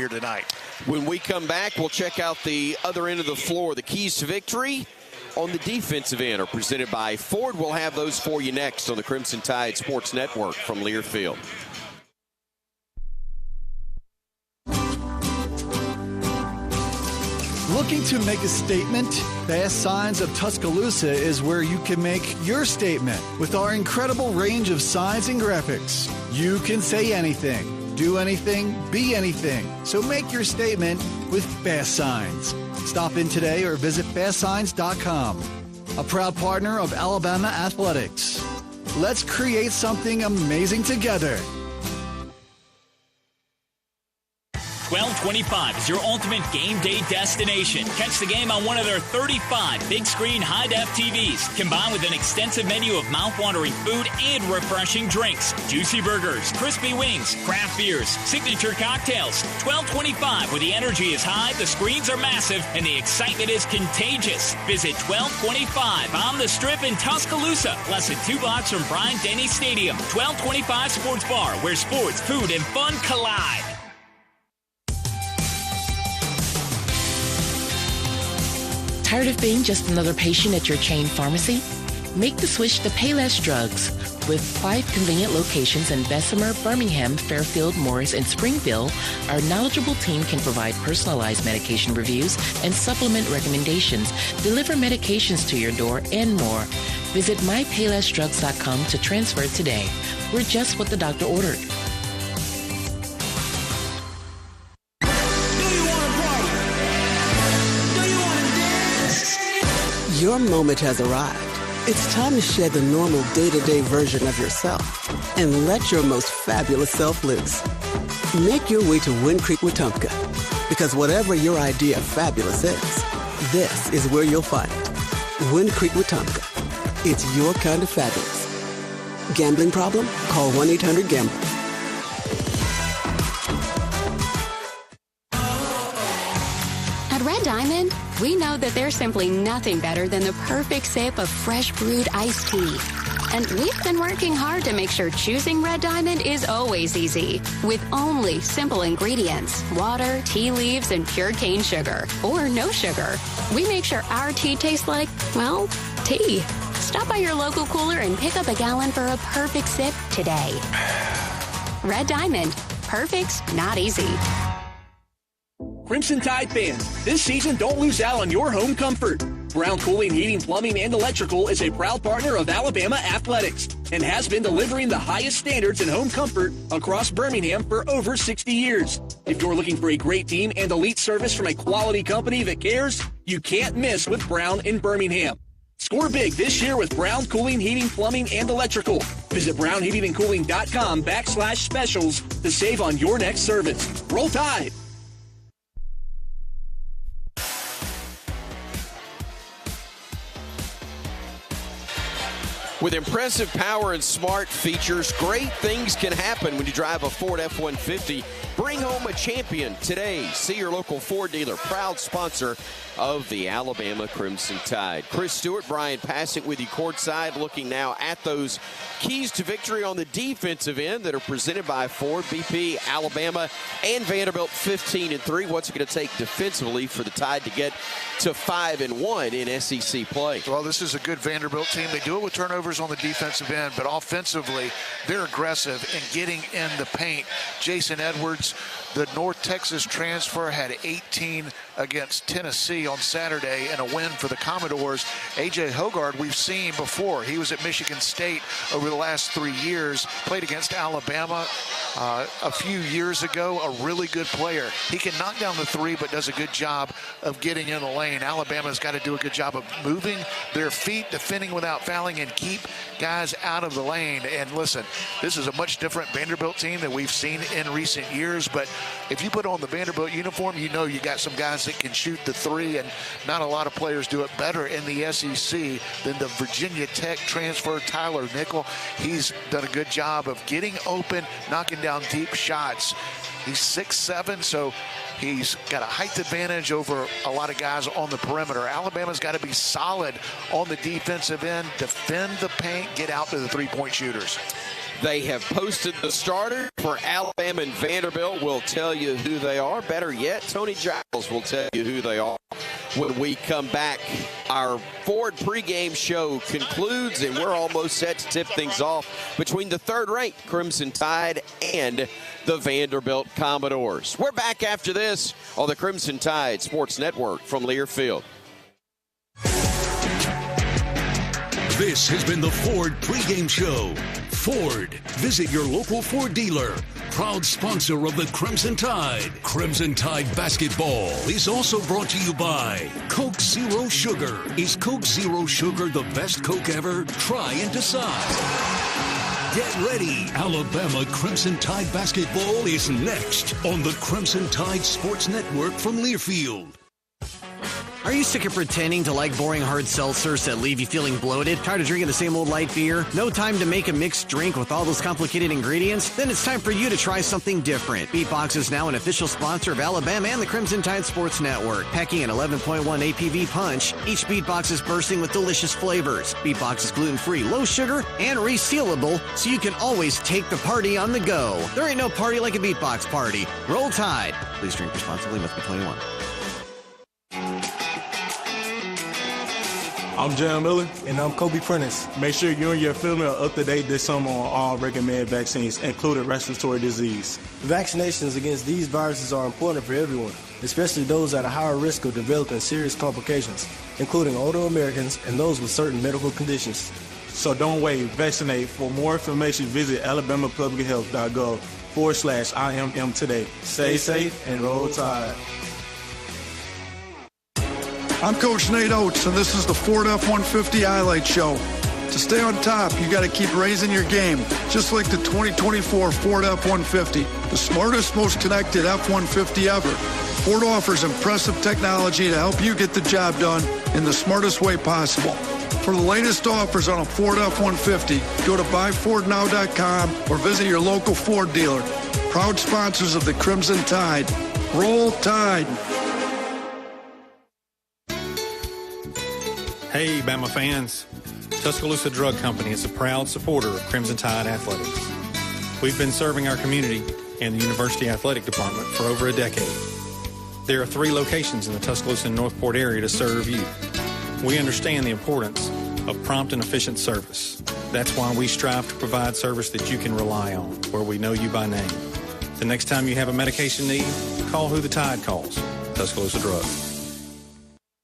here tonight. When we come back, we'll check out the other end of the floor. The keys to victory on the defensive end are presented by Ford. We'll have those for you next on the Crimson Tide Sports Network from Learfield. Looking to make a statement? Fast Signs of Tuscaloosa is where you can make your statement. With our incredible range of signs and graphics, you can say anything, do anything, be anything. So make your statement with Fast Signs. Stop in today or visit fastsigns.com. A proud partner of Alabama Athletics. Let's create something amazing together. 1225 is your ultimate game day destination. Catch the game on one of their 35 big screen high-def TVs, combined with an extensive menu of mouth-watering food and refreshing drinks. Juicy burgers, crispy wings, craft beers, signature cocktails. 1225, where the energy is high, the screens are massive, and the excitement is contagious. Visit 1225 on the Strip in Tuscaloosa, less than 2 blocks from Bryan Denny Stadium. 1225 Sports Bar, where sports, food, and fun collide. Tired of being just another patient at your chain pharmacy? Make the switch to Payless Drugs. With 5 convenient locations in Bessemer, Birmingham, Fairfield, Morris, and Springville, our knowledgeable team can provide personalized medication reviews and supplement recommendations, deliver medications to your door, and more. Visit mypaylessdrugs.com to transfer today. We're just what the doctor ordered. Your moment has arrived. It's time to shed the normal day-to-day version of yourself and let your most fabulous self loose. Make your way to Wind Creek Wetumpka, because whatever your idea of fabulous is, this is where you'll find it. Wind Creek Wetumpka. It's your kind of fabulous. Gambling problem? Call 1-800-GAMBLER. At Red Diamond, we know that there's simply nothing better than the perfect sip of fresh brewed iced tea. And we've been working hard to make sure choosing Red Diamond is always easy, with only simple ingredients: water, tea leaves, and pure cane sugar, or no sugar. We make sure our tea tastes like, well, tea. Stop by your local cooler and pick up a gallon for a perfect sip today. Red Diamond. Perfect's not easy. Crimson Tide fans, this season don't lose out on your home comfort. Brown Cooling, Heating, Plumbing, and Electrical is a proud partner of Alabama Athletics and has been delivering the highest standards in home comfort across Birmingham for over 60 years. If you're looking for a great team and elite service from a quality company that cares, you can't miss with Brown in Birmingham. Score big this year with Brown Cooling, Heating, Plumbing, and Electrical. Visit brownheatingandcooling.com/specials to save on your next service. Roll Tide! With impressive power and smart features, great things can happen when you drive a Ford F-150. Bring home a champion today. See your local Ford dealer, proud sponsor of the Alabama Crimson Tide. Chris Stewart, Bryan Passink with you courtside, looking now at those keys to victory on the defensive end that are presented by Ford, BP, Alabama, and Vanderbilt 15-3. What's it going to take defensively for the Tide to get to 5-1 in SEC play? Well, this is a good Vanderbilt team. They do it with turnovers on the defensive end, but offensively, they're aggressive in getting in the paint. Jason Edwards, the North Texas transfer, had 18 against Tennessee on Saturday in a win for the Commodores. A.J. Hoggard, we've seen before. He was at Michigan State over the last 3 years, played against Alabama a few years ago, a really good player. He can knock down the three, but does a good job of getting in the lane. Alabama's got to do a good job of moving their feet, defending without fouling, and keep guys out of the lane. And listen, this is a much different Vanderbilt team than we've seen in recent years, but if you put on the Vanderbilt uniform, you know you got some guys that can shoot the three, and not a lot of players do it better in the SEC than the Virginia Tech transfer, Tyler Nickel. He's done a good job of getting open, knocking down deep shots. He's 6'7", so he's got a height advantage over a lot of guys on the perimeter. Alabama's got to be solid on the defensive end, defend the paint, get out to the three-point shooters. They have posted the starter for Alabama and Vanderbilt. We'll tell you who they are. Better yet, Tony Giles will tell you who they are when we come back. Our Ford pregame show concludes, and we're almost set to tip things off between the third-ranked Crimson Tide and the Vanderbilt Commodores. We're back after this on the Crimson Tide Sports Network from Learfield. This has been the Ford pregame show. Ford, visit your local Ford dealer. Proud sponsor of the Crimson Tide. Crimson Tide basketball is also brought to you by Coke Zero Sugar. Is Coke Zero Sugar the best Coke ever? Try and decide. Get ready. Alabama Crimson Tide basketball is next on the Crimson Tide Sports Network from Learfield. Are you sick of pretending to like boring hard seltzers that leave you feeling bloated? Tired of drinking the same old light beer? No time to make a mixed drink with all those complicated ingredients? Then it's time for you to try something different. Beatbox is now an official sponsor of Alabama and the Crimson Tide Sports Network. Packing an 11.1 APV punch, each Beatbox is bursting with delicious flavors. Beatbox is gluten-free, low sugar, and resealable, so you can always take the party on the go. There ain't no party like a Beatbox party. Roll Tide. Please drink responsibly. Must be 21. I'm John Miller. And I'm Kobe Prentice. Make sure you and your family are up to date this summer on all recommended vaccines, including respiratory disease. Vaccinations against these viruses are important for everyone, especially those at a higher risk of developing serious complications, including older Americans and those with certain medical conditions. So don't wait. Vaccinate. For more information, visit alabamapublichealth.gov/IMM today. Stay safe and roll tide. I'm Coach Nate Oates, and this is the Ford F-150 Highlight Show. To stay on top, you got to keep raising your game, just like the 2024 Ford F-150, the smartest, most connected F-150 ever. Ford offers impressive technology to help you get the job done in the smartest way possible. For the latest offers on a Ford F-150, go to buyfordnow.com or visit your local Ford dealer. Proud sponsors of the Crimson Tide. Roll Tide. Hey, Bama fans. Tuscaloosa Drug Company is a proud supporter of Crimson Tide Athletics. We've been serving our community and the University Athletic Department for over a decade. There are 3 locations in the Tuscaloosa and Northport area to serve you. We understand the importance of prompt and efficient service. That's why we strive to provide service that you can rely on, where we know you by name. The next time you have a medication need, call who the Tide calls, Tuscaloosa Drug.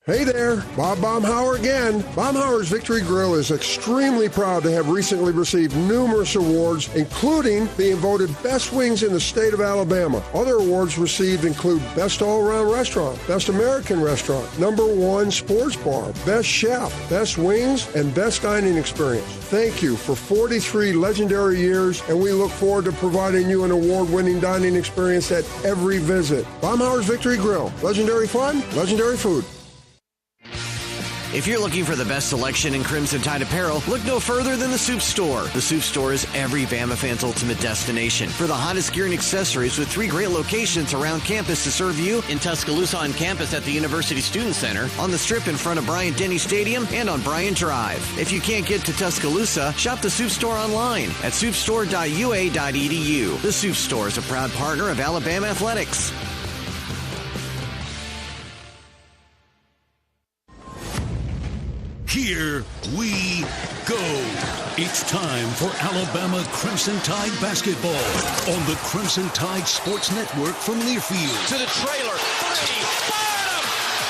Hey there, Bob Baumhauer again. Baumhauer's Victory Grill is extremely proud to have recently received numerous awards, including being voted best wings in the state of Alabama. Other awards received include Best All-Around Restaurant, Best American Restaurant, #1 Sports Bar, Best Chef, Best Wings, and Best Dining Experience. Thank you for 43 legendary years, and we look forward to providing you an award-winning dining experience at every visit. Baumhauer's Victory Grill. Legendary fun, legendary food. If you're looking for the best selection in Crimson Tide apparel, look no further than the Soup Store. The Soup Store is every Bama fan's ultimate destination for the hottest gear and accessories, with 3 great locations around campus to serve you: in Tuscaloosa on campus at the University Student Center, on the Strip in front of Bryant-Denny Stadium, and on Bryan Drive. If you can't get to Tuscaloosa, shop the Soup Store online at soupstore.ua.edu. The Soup Store is a proud partner of Alabama Athletics. Here we go. It's time for Alabama Crimson Tide basketball on the Crimson Tide Sports Network from Learfield. To the trailer. 3. Bottom.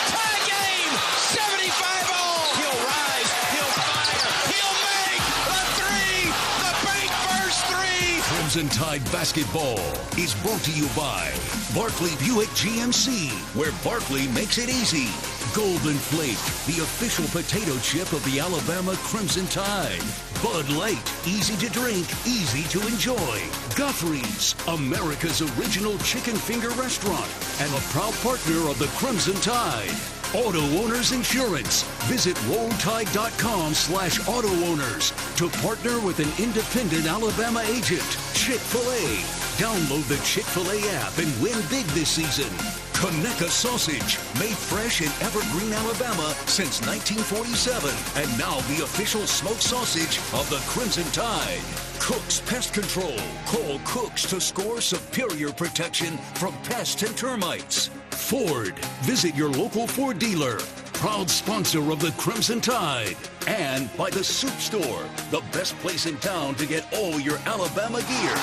Tie game. 75 all. He'll rise. He'll fire. He'll make the 3. The bank first 3. Crimson Tide basketball is brought to you by Barkley Buick GMC, where Barkley makes it easy. Golden Flake, the official potato chip of the Alabama Crimson Tide. Bud Light, easy to drink, easy to enjoy. Guthrie's, America's original chicken finger restaurant, and a proud partner of the Crimson Tide. Auto Owners Insurance. Visit rolltide.com/auto owners to partner with an independent Alabama agent. Chick-fil-A. Download the Chick-fil-A app and win big this season. Conecuh Sausage, made fresh in Evergreen, Alabama since 1947, and now the official smoked sausage of the Crimson Tide. Cook's Pest Control. Call Cook's to score superior protection from pests and termites. Ford. Visit your local Ford dealer. Proud sponsor of the Crimson Tide. And by the Soup Store, the best place in town to get all your Alabama gear.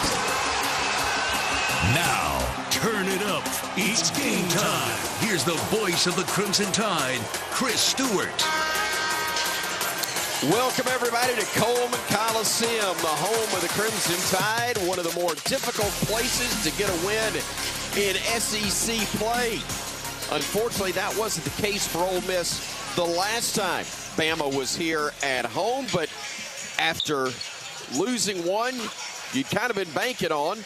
Now, turn it up. It's game time. Here's the voice of the Crimson Tide, Chris Stewart. Welcome, everybody, to Coleman Coliseum, the home of the Crimson Tide, one of the more difficult places to get a win in SEC play. Unfortunately, that wasn't the case for Ole Miss the last time Bama was here at home, but after losing one you'd kind of been banking on,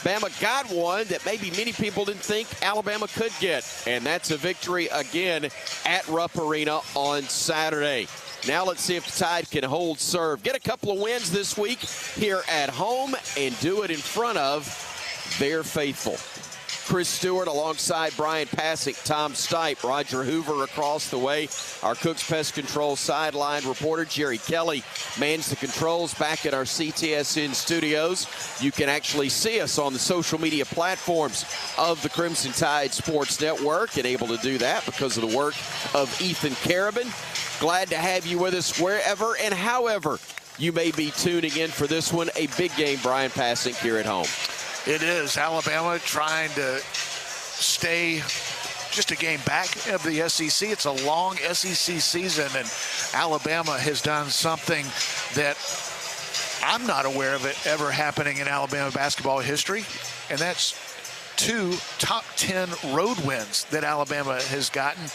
Bama got one that maybe many people didn't think Alabama could get, and that's a victory again at Rupp Arena on Saturday. Now let's see if the Tide can hold serve. Get a couple of wins this week here at home and do it in front of their faithful. Chris Stewart alongside Bryan, Passink, Tom Stipe, Roger Hoover across the way. Our Cook's Pest Control sideline reporter Jerry Kelly mans the controls back at our CTSN studios. You can actually see us on the social media platforms of the Crimson Tide Sports Network, and able to do that because of the work of Ethan Carabin. Glad to have you with us wherever and however you may be tuning in for this one. A big game, Bryan, Passink, here at home. It is. Alabama trying to stay just a game back of the SEC. It's a long SEC season, and Alabama has done something that I'm not aware of it ever happening in Alabama basketball history, and that's 2 top 10 road wins that Alabama has gotten.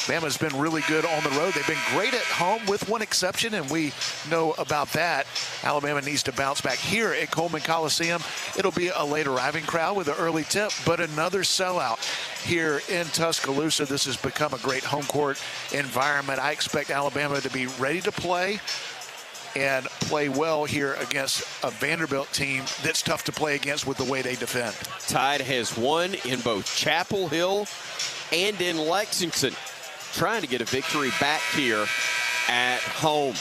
Bama's been really good on the road. They've been great at home with one exception, and we know about that. Alabama needs to bounce back here at Coleman Coliseum. It'll be a late arriving crowd with an early tip, but another sellout here in Tuscaloosa. This has become a great home court environment. I expect Alabama to be ready to play and play well here against a Vanderbilt team that's tough to play against with the way they defend. Tide has won in both Chapel Hill and in Lexington, trying to get a victory back here at home.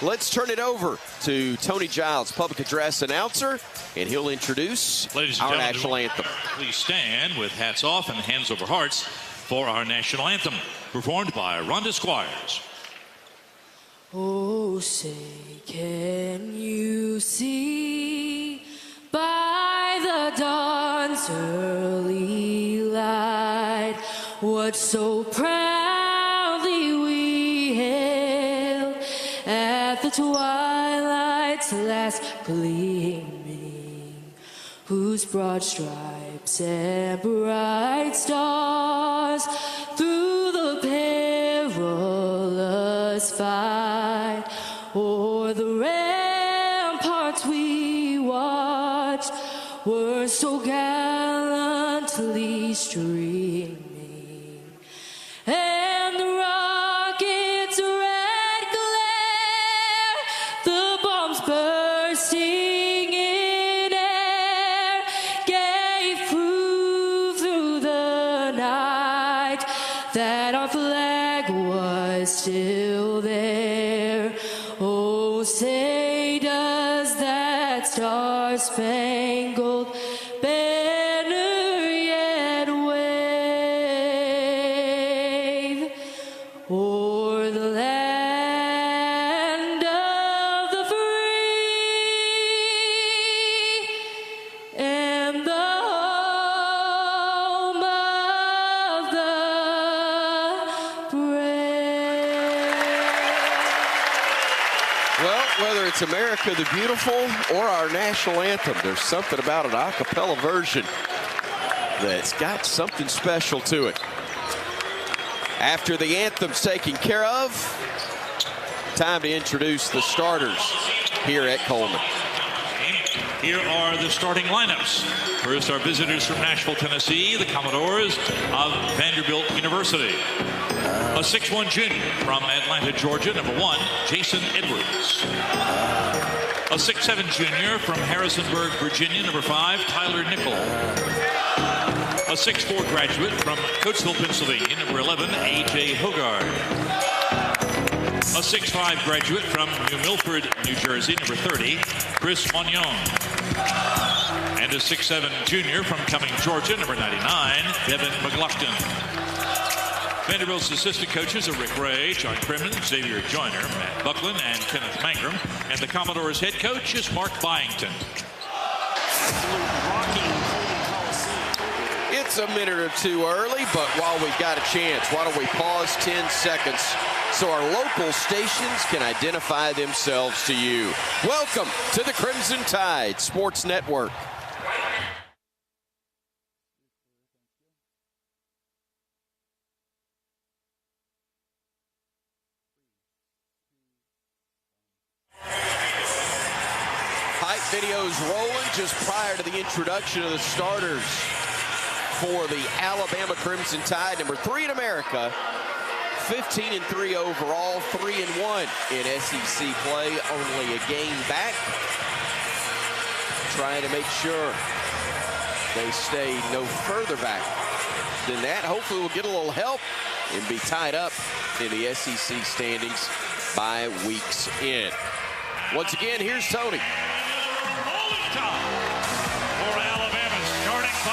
Let's turn it over to Tony Giles, public address announcer, and he'll introduce our national anthem. Please stand with hats off and hands over hearts for our national anthem, performed by Rhonda Squires. Oh, say, can you see by the dawn's early light what so proudly we hailed at the twilight's last gleaming, whose broad stripes and bright stars through the perilous fight o'er the ramparts we watched were so gallantly streaming. And the rocket's red glare, the bombs bursting in air, gave proof through the night that our flag was still there. Oh, say does that star-spangled banner yet wave o'er the land of the free and the home of the brave? Well, whether it's America the Beautiful or our national anthem, there's something about an a cappella version that's got something special to it. After the anthem's taken care of, time to introduce the starters here at Coleman. Here are the starting lineups. First, our visitors from Nashville, Tennessee, the Commodores of Vanderbilt University. A 6'1" junior from Atlanta, Georgia, number 1, Jason Edwards. A 6'7" junior from Harrisonburg, Virginia, number 5, Tyler Nickel. A 6'4" graduate from Coatesville, Pennsylvania, number 11, A.J. Hogard. A 6'5 graduate from New Milford, New Jersey, number 30, Chris Magnon. And a 6'7 junior from Cumming, Georgia, number 99, Devin McLaughlin. Vanderbilt's assistant coaches are Rick Ray, John Crimmins, Xavier Joyner, Matt Buckland, and Kenneth Mangrum. And the Commodores' head coach is Mark Byington. It's a minute or two early, but while we've got a chance, why don't we pause 10 seconds so our local stations can identify themselves to you. Welcome to the Crimson Tide Sports Network. Videos rolling just prior to the introduction of the starters for the Alabama Crimson Tide. Number 3 in America, 15-3 overall, 3-1 in SEC play, only a game back. Trying to make sure they stay no further back than that. Hopefully we'll get a little help and be tied up in the SEC standings by week's end. Once again, here's Tony. For Alabama's starting 5.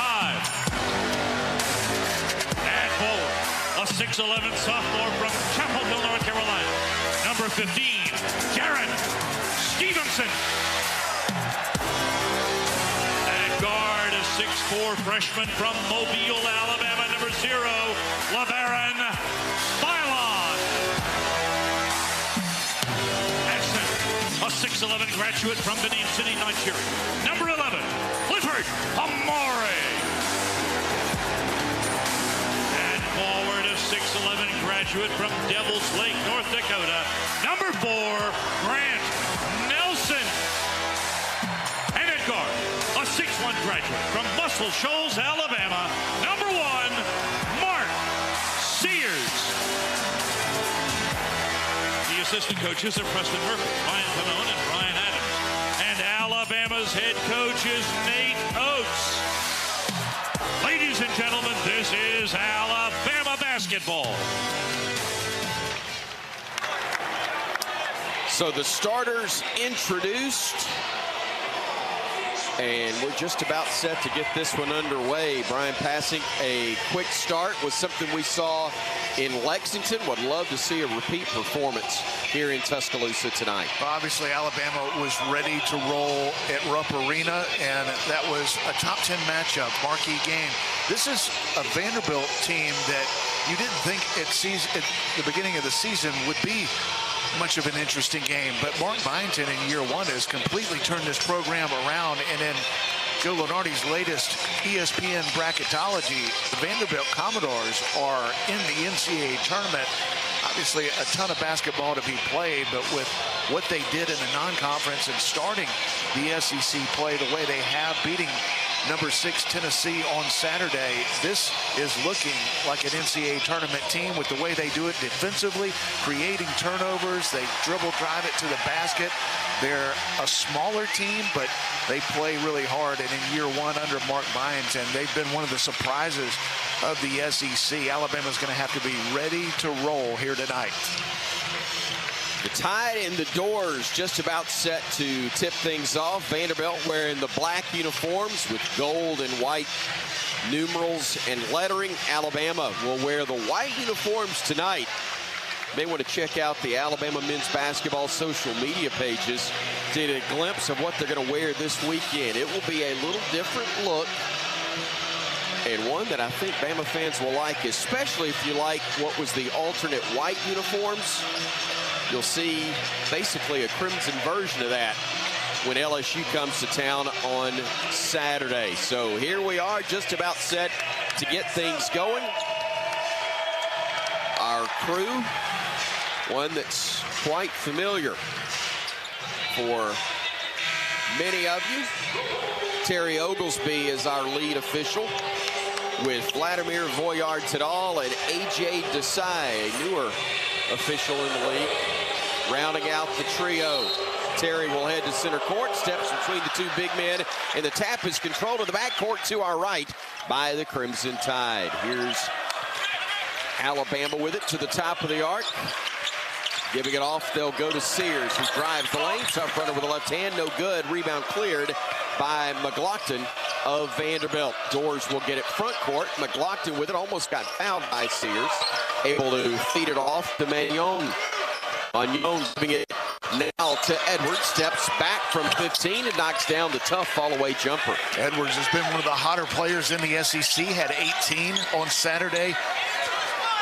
And forward, a 6'11 sophomore from Chapel Hill, North Carolina. Number 15, Jaron Stevenson. At guard, a 6'4 freshman from Mobile, Alabama. Number 0, LeBaron Bylon. A 6'11 graduate from Benin City, Nigeria. Number 11, Clifford Amore. And forward, a 6'11 graduate from Devil's Lake, North Dakota. Number 4, Grant Nelson. And at guard, a 6'1 graduate from Muscle Shoals, Alabama. Number 1, Mark Sears. The assistant coaches are Preston Murphy, Ryan Pannone, and Brian Adams. And Alabama's head coach is Nate Oates. Ladies and gentlemen, this is Alabama basketball. So the starters introduced, and we're just about set to get this one underway. Brian Passink, a quick start was something we saw in Lexington. Would love to see a repeat performance here in Tuscaloosa tonight. Obviously, Alabama was ready to roll at Rupp Arena, and that was a top 10 matchup, marquee game. This is a Vanderbilt team that you didn't think at the beginning of the season would be much of an interesting game, but Mark Byington in year 1 has completely turned this program around, and in Joe Lunardi's latest ESPN bracketology, the Vanderbilt Commodores are in the NCAA tournament. Obviously a ton of basketball to be played, but with what they did in the non-conference and starting the SEC play the way they have, beating number 6 Tennessee on Saturday, this is looking like an NCAA tournament team with the way they do it defensively, creating turnovers. They dribble, drive it to the basket. They're a smaller team, but they play really hard. And in year 1 under Mark Byington, they've been one of the surprises of the SEC. Alabama's going to have to be ready to roll here tonight. The Tide in the doors just about set to tip things off. Vanderbilt wearing the black uniforms with gold and white numerals and lettering. Alabama will wear the white uniforms tonight. You may want to check out the Alabama men's basketball social media pages to get a glimpse of what they're going to wear this weekend. It will be a little different look, and one that I think Bama fans will like, especially if you like what was the alternate white uniforms. You'll see basically a crimson version of that when LSU comes to town on Saturday. So here we are, just about set to get things going. Our crew, one that's quite familiar for many of you. Terry Oglesby is our lead official, with Vladimir Voyard-Tadal and A.J. Desai, a newer official in the league, rounding out the trio. Terry will head to center court, steps between the two big men, and the tap is controlled in the backcourt to our right by the Crimson Tide. Here's Alabama with it to the top of the arc. Giving it off, they'll go to Sears, who drives the lane. Tough runner with the left hand, no good. Rebound cleared by McLaughlin of Vanderbilt. Doors will get it front court. McLaughlin with it, almost got fouled by Sears. Able to feed it off to Magnon. Magnon giving it now to Edwards. Steps back from 15 and knocks down the tough fall-away jumper. Edwards has been one of the hotter players in the SEC. Had 18 on Saturday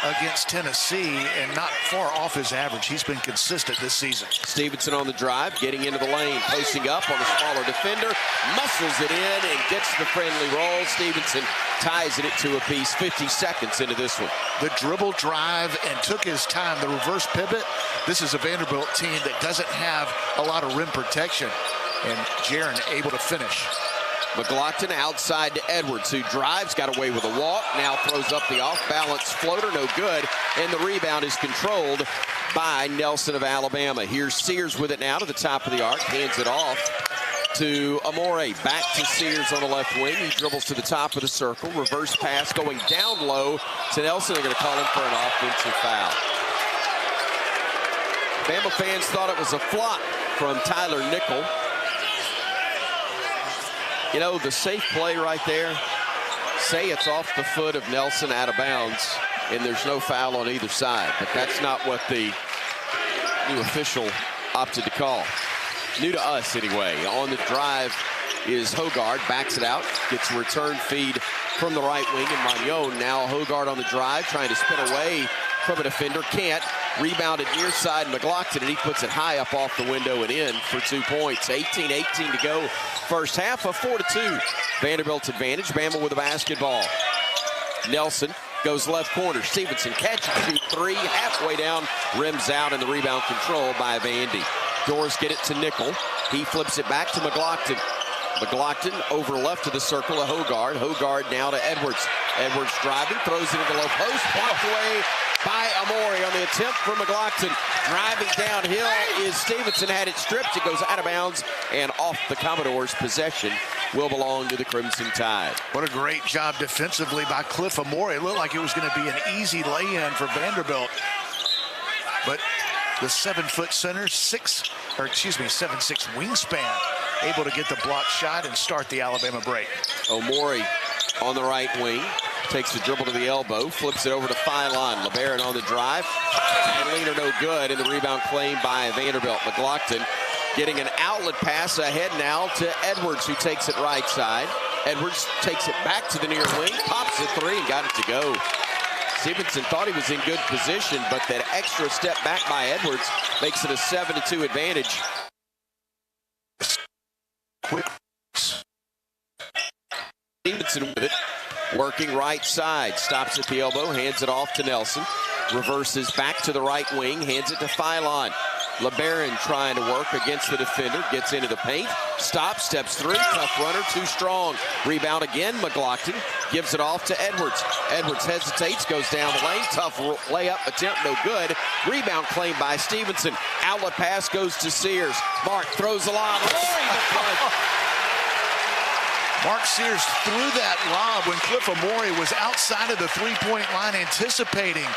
against Tennessee, and not far off his average. He's been consistent this season. Stevenson on the drive, getting into the lane, posting up on a smaller defender, muscles it in and gets the friendly roll. Stevenson ties it to a piece 50 seconds into this one. The dribble drive and took his time. The reverse pivot. This is a Vanderbilt team that doesn't have a lot of rim protection, and Jaron able to finish. McLaughlin outside to Edwards, who drives, got away with a walk, now throws up the off-balance floater, no good, and the rebound is controlled by Nelson of Alabama. Here's Sears with it now to the top of the arc, hands it off to Amore. Back to Sears on the left wing. He dribbles to the top of the circle. Reverse pass going down low to Nelson. They're going to call him for an offensive foul. Bama fans thought it was a flop from Tyler Nickel. You know, the safe play right there, say it's off the foot of Nelson out of bounds, and there's no foul on either side. But that's not what the new official opted to call. New to us, anyway. On the drive is Hogard, backs it out, gets a return feed from the right wing, and Magnon. Now Hogard on the drive, trying to spin away from a defender, can't. Rebounded near side McLaughlin, and he puts it high up off the window and in for 2 points. 18-18 to go first half, a 4-2 Vanderbilt's advantage. Bama with the basketball. Nelson goes left corner. Stevenson catch and shoot three, halfway down, rims out, and the rebound controlled by Vandy. Doors get it to Nickel. He flips it back to McLaughlin. McLaughlin over left of the circle of Hogard. Hogard now to Edwards. Edwards driving, throws it in the low post, blocked away by Amore on the attempt for McLaughlin. Driving downhill is Stevenson, had it stripped. It goes out of bounds and off the Commodores' possession. Will belong to the Crimson Tide. What a great job defensively by Cliff Amore. It looked like it was going to be an easy lay-in for Vanderbilt. But the 7-foot center, 7'6" wingspan, able to get the block shot and start the Alabama break. Amore on the right wing. Takes the dribble to the elbow, flips it over to Phylon. LeBaron on the drive. And leaner no good, and the rebound claimed by Vanderbilt. McLaughlin getting an outlet pass ahead now to Edwards, who takes it right side. Edwards takes it back to the near wing, pops the three, and got it to go. Stevenson thought he was in good position, but that extra step back by Edwards makes it a 7-2 advantage. Quick. Stevenson with it. Working right side, stops at the elbow, hands it off to Nelson. Reverses back to the right wing, hands it to Phylon. LeBaron trying to work against the defender, gets into the paint, stops, steps through, tough runner, too strong. Rebound again, McLaughlin gives it off to Edwards. Edwards hesitates, goes down the lane, tough layup attempt, no good. Rebound claimed by Stevenson. Outlet pass goes to Sears. Mark throws the lob. Mark Sears threw that lob when Cliff Amore was outside of the three-point line, anticipating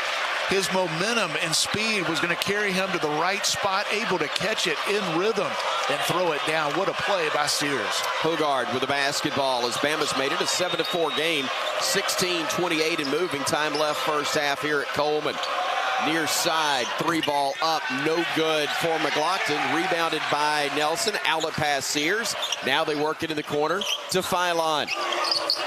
his momentum and speed was going to carry him to the right spot, able to catch it in rhythm and throw it down. What a play by Sears. Hogard with the basketball as Bama's made it a 7-4 game. 16-28 and moving time left first half here at Coleman. Near side, three ball up, no good for McLaughlin. Rebounded by Nelson, outlet pass Sears. Now they work it in the corner to Phylon.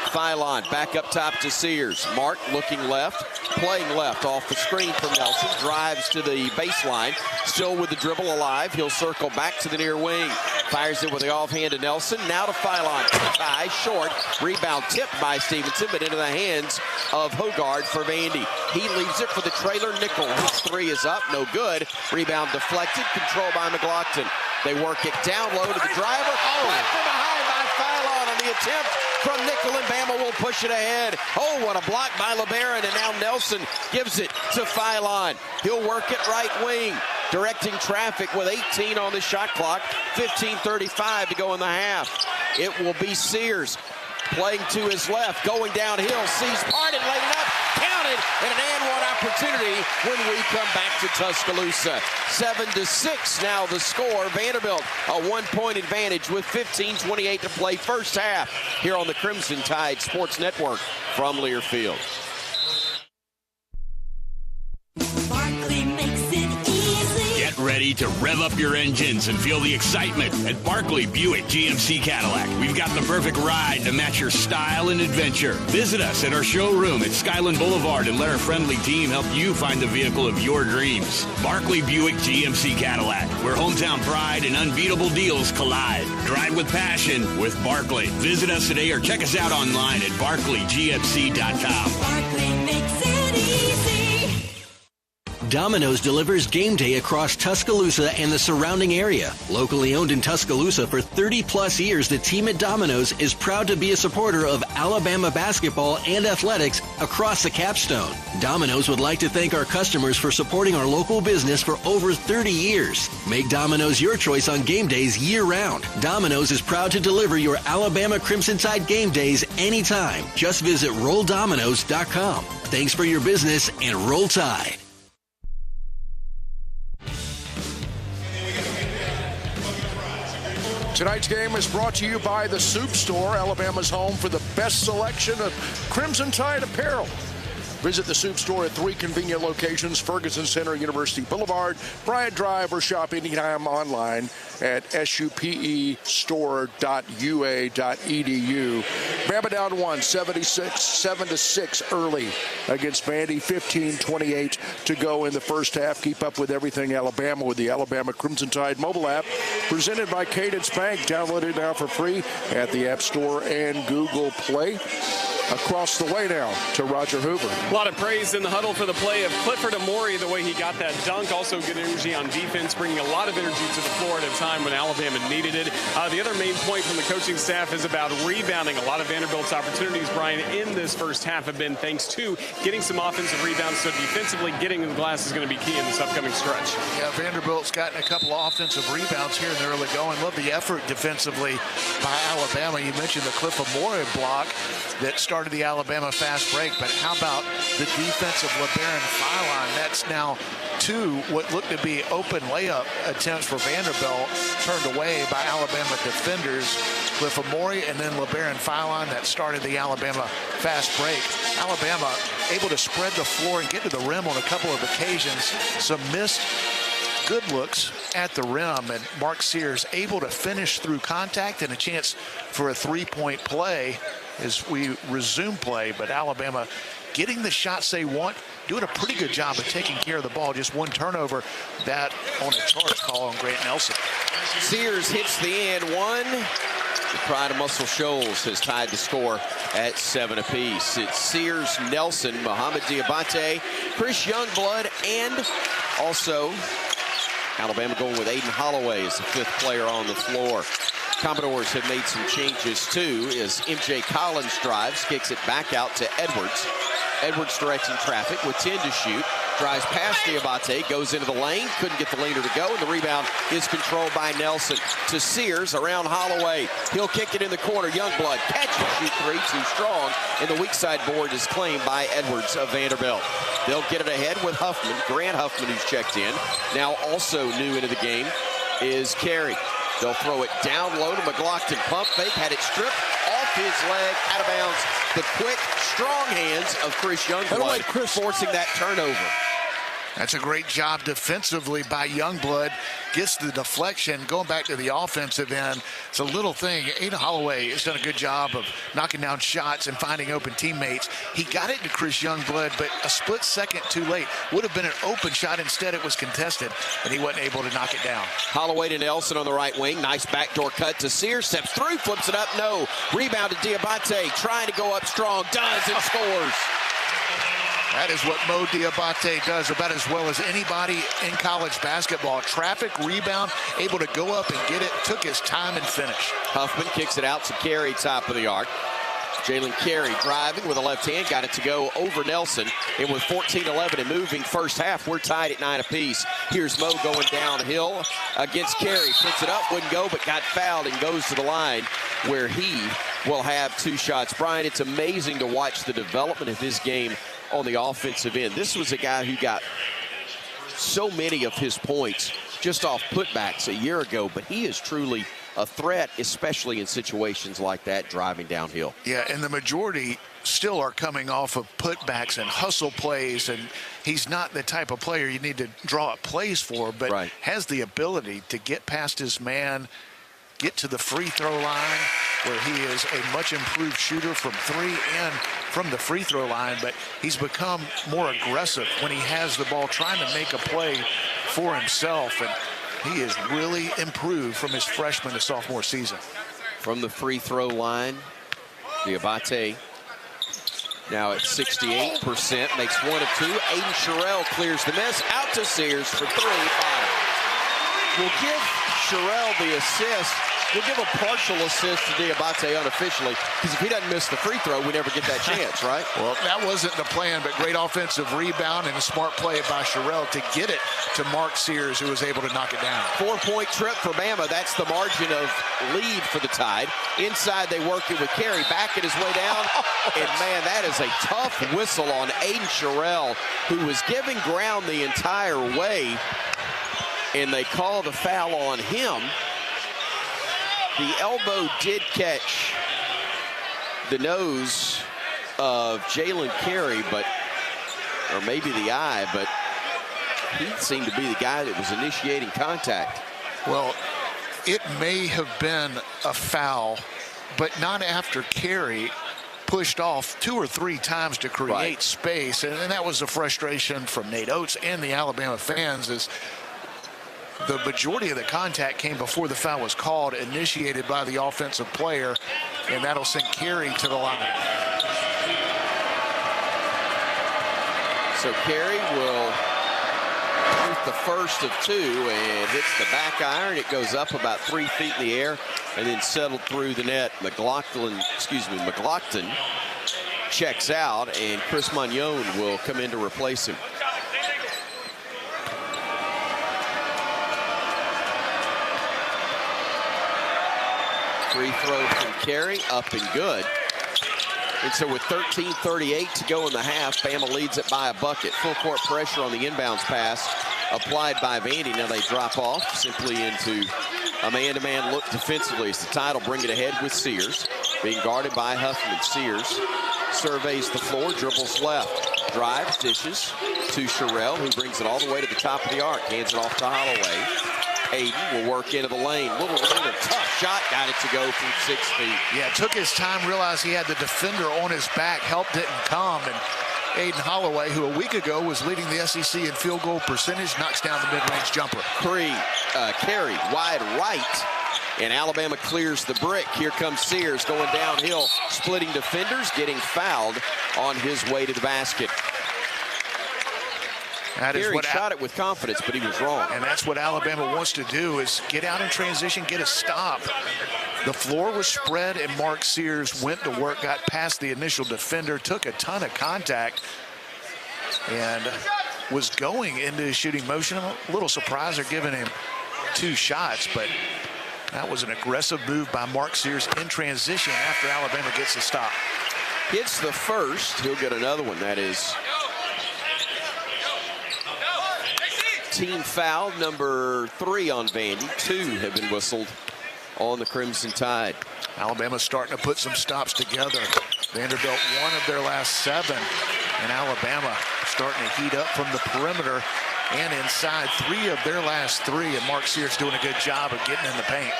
Phylon back up top to Sears. Mark looking left, playing left off the screen from Nelson. Drives to the baseline, still with the dribble alive. He'll circle back to the near wing. Fires it with the offhand to Nelson. Now to Phylon. High, short. Rebound tipped by Stevenson, but into the hands of Hogard for Vandy. He leaves it for the trailer Nickel. His three is up, no good. Rebound deflected, controlled by McLaughlin. They work it down low to the driver. Back from behind by Phylon on the attempt from Nickel, and Bama will push it ahead. Oh, what a block by LeBaron, and now Nelson gives it to Phylon. He'll work it right wing, directing traffic with 18 on the shot clock. 15:35 to go in the half. It will be Sears playing to his left, going downhill, sees Pardon, laid it up, counted, and an and one opportunity when we come back to Tuscaloosa. 7-6 now the score. Vanderbilt a 1-point advantage with 15:28 to play first half here on the Crimson Tide Sports Network from Learfield. Get ready to rev up your engines and feel the excitement at Barkley Buick GMC Cadillac. We've got the perfect ride to match your style and adventure. Visit us at our showroom at Skyland Boulevard and let our friendly team help you find the vehicle of your dreams. Barkley Buick GMC Cadillac, where hometown pride and unbeatable deals collide. Drive with passion with Barkley. Visit us today or check us out online at barkleygmc.com. Barkley makes it easy. Domino's delivers game day across Tuscaloosa and the surrounding area. Locally owned in Tuscaloosa for 30-plus years, the team at Domino's is proud to be a supporter of Alabama basketball and athletics across the capstone. Domino's would like to thank our customers for supporting our local business for over 30 years. Make Domino's your choice on game days year-round. Domino's is proud to deliver your Alabama Crimson Tide game days anytime. Just visit RollDomino's.com. Thanks for your business and Roll Tide. Tonight's game is brought to you by the Soup Store, Alabama's home for the best selection of Crimson Tide apparel. Visit the Soup Store at 3 convenient locations: Ferguson Center, University Boulevard, Bryan Drive, or shop anytime online at supestore.ua.edu. Bama down 1, 7-6 early against Vandy. 15:28 to go in the first half. Keep up with everything Alabama with the Alabama Crimson Tide mobile app, presented by Cadence Bank. Download it now for free at the App Store and Google Play. Across the way now to Roger Hoover. A lot of praise in the huddle for the play of Clifford Amori, the way he got that dunk. Also good energy on defense, bringing a lot of energy to the floor at a time when Alabama needed it. The other main point from the coaching staff is about rebounding. A lot of Vanderbilt's opportunities, Brian, in this first half have been thanks to getting some offensive rebounds. So defensively, getting in the glass is going to be key in this upcoming stretch. Yeah, Vanderbilt's gotten a couple of offensive rebounds here in the early going. Love the effort defensively by Alabama. You mentioned the Cliff Amori block that started the Alabama fast break, but how about the defense of LeBaron Philon? That's now 2 what looked to be open layup attempts for Vanderbilt, turned away by Alabama defenders. Cliff Amori and then LeBaron Philon that started the Alabama fast break. Alabama able to spread the floor and get to the rim on a couple of occasions. Some missed good looks at the rim, and Mark Sears able to finish through contact and a chance for a 3-point play as we resume play. But Alabama getting the shots they want, doing a pretty good job of taking care of the ball. Just 1 turnover, that on a charge call on Grant Nelson. Sears hits the and 1. The pride of Muscle Shoals has tied the score at 7 apiece. It's Sears, Nelson, Mohamed Diabate, Chris Youngblood, and also Alabama going with Aiden Holloway as the 5th player on the floor. Commodores have made some changes too as MJ Collins drives, kicks it back out to Edwards. Edwards directing traffic with 10 to shoot. Drives past Diabate, goes into the lane, couldn't get the leaner to go, and the rebound is controlled by Nelson. To Sears around Holloway. He'll kick it in the corner. Youngblood catch and shoot 3, too strong, and the weak side board is claimed by Edwards of Vanderbilt. They'll get it ahead with Huffman, Grant Huffman, who's checked in. Now also new into the game is Carey. They'll throw it down low to McLaughlin. Pump fake, had it stripped off his leg, out of bounds. The quick, strong hands of Chris Youngblood forcing that turnover. That's a great job defensively by Youngblood. Gets the deflection. Going back to the offensive end, it's a little thing. Aiden Holloway has done a good job of knocking down shots and finding open teammates. He got it to Chris Youngblood, but a split second too late. Would have been an open shot. Instead, it was contested, and he wasn't able to knock it down. Holloway to Nelson on the right wing. Nice backdoor cut to Sears. Steps through, flips it up. No. Rebounded Diabate. Trying to go up strong. Does and scores. That is what Mo Diabate does about as well as anybody in college basketball. Traffic, rebound, able to go up and get it. Took his time and finish. Huffman kicks it out to Carey, top of the arc. Jalen Carey driving with a left hand, got it to go over Nelson. And with 14-11 and moving first half, we're tied at 9 apiece. Here's Mo going downhill against Carey. Puts it up, wouldn't go, but got fouled and goes to the line where he will have 2 shots. Brian, it's amazing to watch the development of his game on the offensive end. This was a guy who got so many of his points just off putbacks a year ago, but he is truly a threat, especially in situations like that, driving downhill. Yeah, and the majority still are coming off of putbacks and hustle plays, and he's not the type of player you need to draw up plays for, but has the ability to get past his man, get to the free throw line, where he is a much improved shooter from three and from the free throw line, but he's become more aggressive when he has the ball, trying to make a play for himself, and he has really improved from his freshman to sophomore season. From the free throw line, Diabate now at 68%, makes 1 of 2. Aiden Sherrill clears the miss, out to Sears for 3, bottom. We'll give Sherrill the assist. We'll give a partial assist to Diabate unofficially, because if he doesn't miss the free throw, we never get that chance, right? Well, that wasn't the plan, but great offensive rebound and a smart play by Sherrill to get it to Mark Sears, who was able to knock it down. 4-point trip for Bama. That's the margin of lead for the Tide. Inside, they work it with Carey, backing his way down. And, man, that is a tough whistle on Aiden Sherrill, who was giving ground the entire way, and they call the foul on him. The elbow did catch the nose of Jalen Carey, or maybe the eye, but he seemed to be the guy that was initiating contact. Well, it may have been a foul, but not after Carey pushed off 2 or 3 times to create space, and that was the frustration from Nate Oates and the Alabama fans, is the majority of the contact came before the foul was called, initiated by the offensive player, and that'll send Carey to the line. So Carey will shoot the first of 2 and hits the back iron. It goes up about 3 feet in the air and then settled through the net. McLaughlin checks out, and Chris Magnon will come in to replace him. Free throw from Carey, up and good. And so with 13:38 to go in the half, Bama leads it by a bucket. Full court pressure on the inbounds pass applied by Vandy. Now they drop off simply into a man-to-man look defensively as the Tide will bring it ahead with Sears. Being guarded by Huffman. Sears surveys the floor, dribbles left, drives, dishes to Sherrill, who brings it all the way to the top of the arc, hands it off to Holloway. Aiden will work into the lane. Little Rainer, tough shot, got it to go from 6 feet. Yeah, took his time, realized he had the defender on his back, help didn't come, and Aiden Holloway, who a week ago was leading the SEC in field goal percentage, knocks down the mid-range jumper. Carey wide right, and Alabama clears the brick. Here comes Sears going downhill, splitting defenders, getting fouled on his way to the basket. Carey shot it with confidence, but he was wrong. And that's what Alabama wants to do, is get out in transition, get a stop. The floor was spread, and Mark Sears went to work, got past the initial defender, took a ton of contact, and was going into his shooting motion. I'm a little surprised they're giving him 2 shots, but that was an aggressive move by Mark Sears in transition after Alabama gets a stop. Hits the first. He'll get another one. That is team foul number 3 on Vandy. 2 have been whistled on the Crimson Tide. Alabama's starting to put some stops together. Vanderbilt 1 of their last 7, and Alabama starting to heat up from the perimeter and inside 3 of their last 3, and Mark Sears doing a good job of getting in the paint.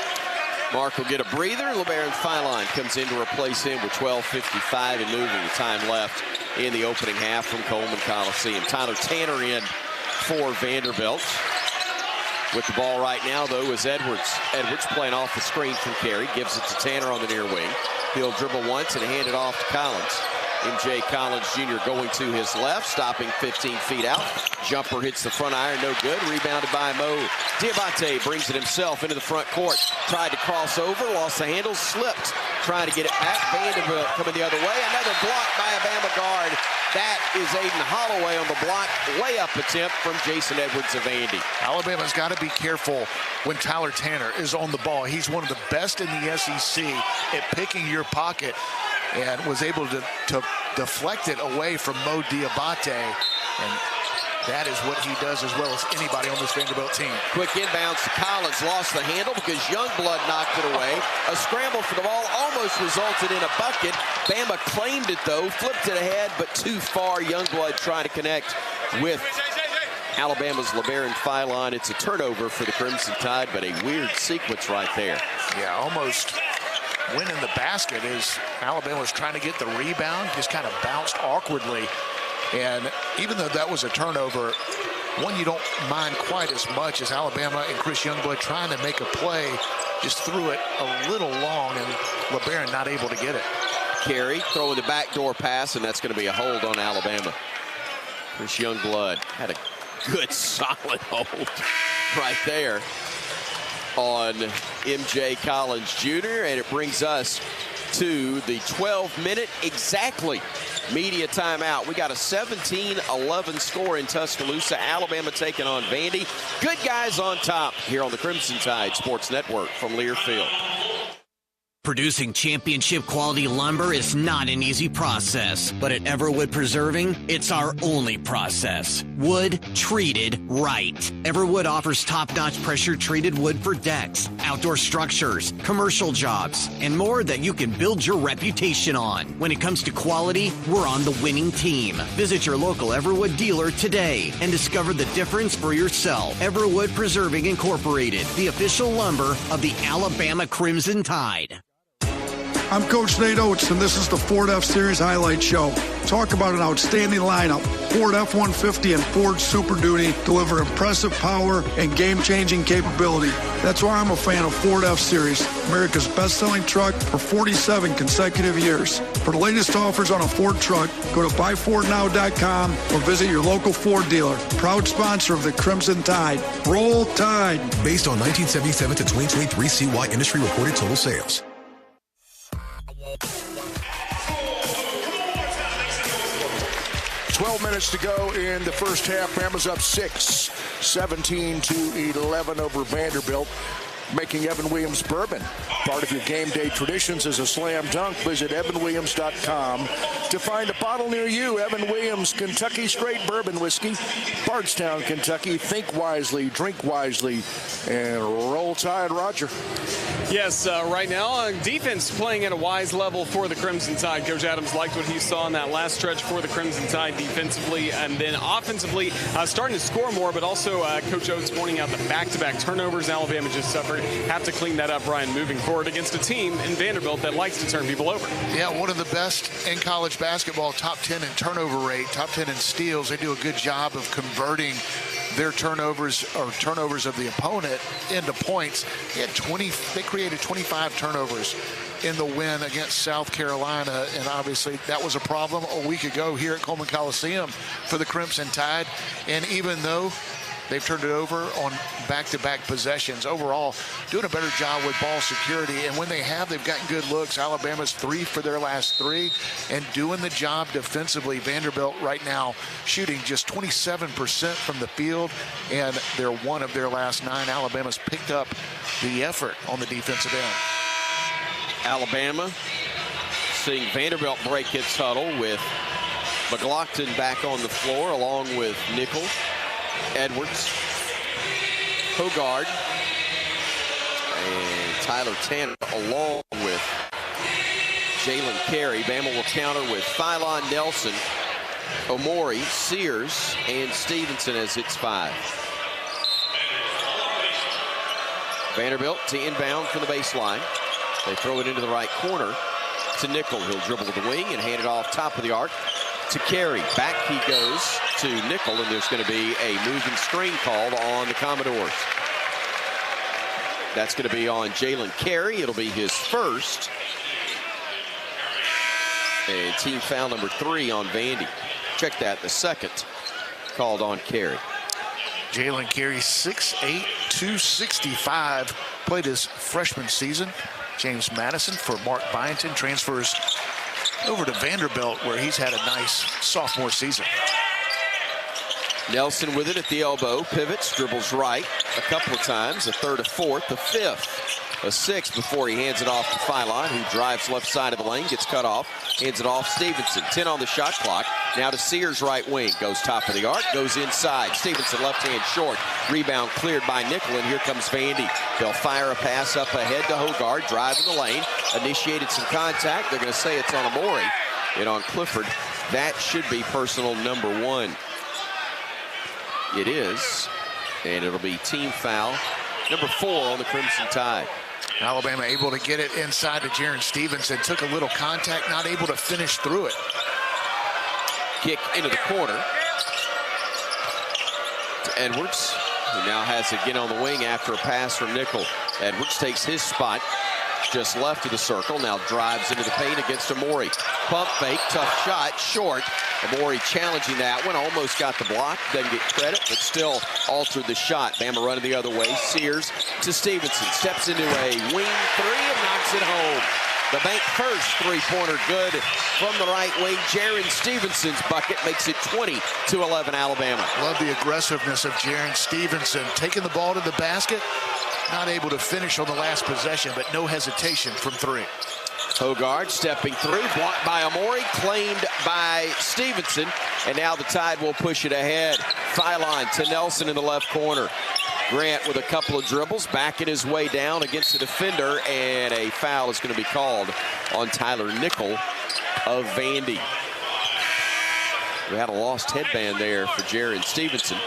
Mark will get a breather. LeBaron Filon comes in to replace him with 12:55 and moving. The time left in the opening half from Coleman Coliseum. Tyler Tanner in for Vanderbilt. With the ball right now, though, is Edwards. Edwards playing off the screen from Carey. Gives it to Tanner on the near wing. He'll dribble once and hand it off to Collins. M.J. Collins Jr. going to his left, stopping 15 feet out. Jumper hits the front iron, no good. Rebounded by Mo. Diabate brings it himself into the front court. Tried to cross over, lost the handle, slipped. Trying to get it back. Vanderbilt coming the other way. Another block by a Bama guard. That is Aiden Holloway on the block. Layup attempt from Jason Edwards of Vandy. Alabama's got to be careful when Tyler Tanner is on the ball. He's one of the best in the SEC at picking your pocket, and was able to deflected away from Mo Diabate, and that is what he does as well as anybody on this Vanderbilt team. Quick inbounds to Collins, lost the handle because Youngblood knocked it away. A scramble for the ball almost resulted in a bucket. Bama claimed it though, flipped it ahead, but too far. Youngblood trying to connect with Alabama's LeBaron Philon. It's a turnover for the Crimson Tide, but a weird sequence right there. Yeah, almost went in the basket as Alabama was trying to get the rebound, just kind of bounced awkwardly. And even though that was a turnover, one you don't mind quite as much as Alabama and Chris Youngblood trying to make a play, just threw it a little long, and LeBaron not able to get it. Carey throwing the backdoor pass, and that's going to be a hold on Alabama. Chris Youngblood had a good solid hold right there on MJ Collins Jr., and it brings us to the 12-minute exactly media timeout. We got a 17-11 score in Tuscaloosa. Alabama taking on Vandy. Good guys on top here on the Crimson Tide Sports Network from Learfield. Producing championship quality lumber is not an easy process, but at Everwood Preserving, it's our only process. Wood treated right. Everwood offers top-notch pressure-treated wood for decks, outdoor structures, commercial jobs, and more that you can build your reputation on. When it comes to quality, we're on the winning team. Visit your local Everwood dealer today and discover the difference for yourself. Everwood Preserving Incorporated, the official lumber of the Alabama Crimson Tide. I'm Coach Nate Oates, and this is the Ford F-Series Highlight Show. Talk about an outstanding lineup. Ford F-150 and Ford Super Duty deliver impressive power and game-changing capability. That's why I'm a fan of Ford F-Series, America's best-selling truck for 47 consecutive years. For the latest offers on a Ford truck, go to buyfordnow.com or visit your local Ford dealer. Proud sponsor of the Crimson Tide. Roll Tide. Based on 1977 to 2023 CY industry reported total sales. 12 minutes to go in the first half. Bama's up 6, 17-11 over Vanderbilt, making Evan Williams bourbon part of your game day traditions as a slam dunk. Visit evanwilliams.com to find a bottle near you. Evan Williams, Kentucky Straight Bourbon Whiskey, Bardstown, Kentucky. Think wisely, drink wisely, and roll Tide, Roger. Yes, right now, defense playing at a wise level for the Crimson Tide. Coach Adams liked what he saw in that last stretch for the Crimson Tide defensively, and then offensively starting to score more, but also Coach Oates pointing out the back-to-back turnovers Alabama just suffered. Have to clean that up, Bryan, moving forward against a team in Vanderbilt that likes to turn people over. Yeah, one of the best in college basketball, top 10 in turnover rate, top 10 in steals. They do a good job of converting their turnovers or turnovers of the opponent into points. They created 25 turnovers in the win against South Carolina, and obviously that was a problem a week ago here at Coleman Coliseum for the Crimson Tide. And even though they've turned it over on back-to-back possessions, overall doing a better job with ball security. And when they have, they've gotten good looks. Alabama's 3 for their last 3 and doing the job defensively. Vanderbilt right now shooting just 27% from the field, and they're 1 of their last 9. Alabama's picked up the effort on the defensive end. Alabama seeing Vanderbilt break its huddle with McLaughlin back on the floor along with Nickel, Edwards, Hogard, and Tyler Tanner along with Jalen Carey. Bama will counter with Philon, Nelson, Omori, Sears, and Stevenson as it's 5. Vanderbilt to inbound from the baseline. They throw it into the right corner to Nickel. He'll dribble to the wing and hand it off top of the arc to Carey. Back he goes to Nickel, and there's going to be a moving screen called on the Commodores. That's going to be on Jalen Carey. It'll be his first. And team foul number 3 on Vandy. Check that, the second called on Carey. Jalen Carey, 6'8", 265, played his freshman season. James Madison for Mark Byington transfers over to Vanderbilt, where he's had a nice sophomore season. Nelson with it at the elbow, pivots, dribbles right a couple of times, a third, a fourth, a fifth. a 6 before he hands it off to Philon, who drives left side of the lane, gets cut off, hands it off Stevenson. 10 on the shot clock. Now to Sears, right wing. Goes top of the arc, goes inside. Stevenson left hand short. Rebound cleared by Nickel, and here comes Vandy. They'll fire a pass up ahead to Hogard, driving the lane. Initiated some contact. They're going to say it's on Amori and on Clifford. That should be personal number 1. It is, and it'll be team foul number 4 on the Crimson Tide. Alabama able to get it inside to Jaron Stevenson. Took a little contact, not able to finish through it. Kick into the corner to Edwards, who now has it again on the wing after a pass from Nickel. Edwards takes his spot just left of the circle, now drives into the paint against Amori. Pump fake, tough shot, short. Amori challenging that one, almost got the block, doesn't get credit, but still altered the shot. Bama running the other way. Sears to Stevenson, steps into a wing 3 and knocks it home. The bank first three-pointer good from the right wing. Jaron Stevenson's bucket makes it 20-11 Alabama. Love the aggressiveness of Jaron Stevenson. Taking the ball to the basket, not able to finish on the last possession, but no hesitation from 3. Hogard stepping through, blocked by Amori, claimed by Stevenson, and now the Tide will push it ahead. Philon to Nelson in the left corner. Grant with a couple of dribbles, backing his way down against the defender, and a foul is going to be called on Tyler Nickel of Vandy. We had a lost headband there for Jaron Stevenson,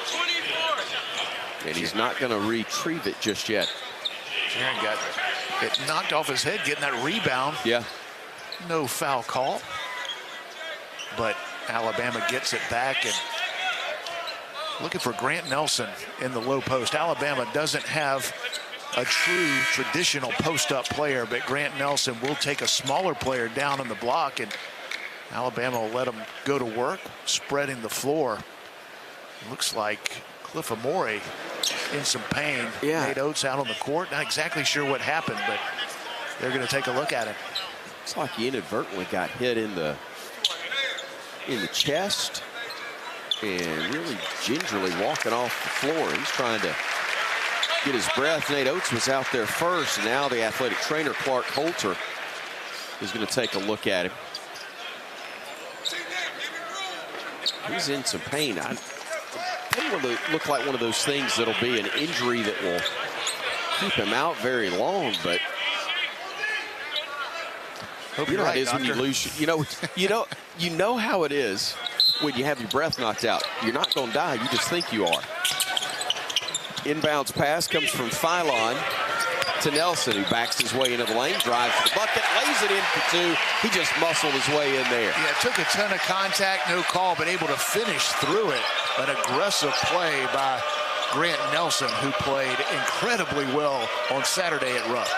and he's not going to retrieve it just yet. Jaron got it knocked off his head, getting that rebound. Yeah. No foul call, but Alabama gets it back, and looking for Grant Nelson in the low post. Alabama doesn't have a true traditional post-up player, but Grant Nelson will take a smaller player down in the block, and Alabama will let him go to work, spreading the floor. Looks like Cliff Amori in some pain. Yeah. Nate Oates out on the court. Not exactly sure what happened, but they're going to take a look at it. It's like he inadvertently got hit in the chest and really gingerly walking off the floor. He's trying to get his breath. Nate Oates was out there first. Now the athletic trainer, Clark Holter, is going to take a look at him. He's in some pain. I think it will look like one of those things that'll be an injury that will keep him out very long, but you know how it is when you lose. You know how it is when you have your breath knocked out. You're not going to die. You just think you are. Inbounds pass comes from Philon to Nelson, who backs his way into the lane, drives to the bucket, lays it in for 2. He just muscled his way in there. Yeah, took a ton of contact, no call, but able to finish through it. An aggressive play by Grant Nelson, who played incredibly well on Saturday at Rupp.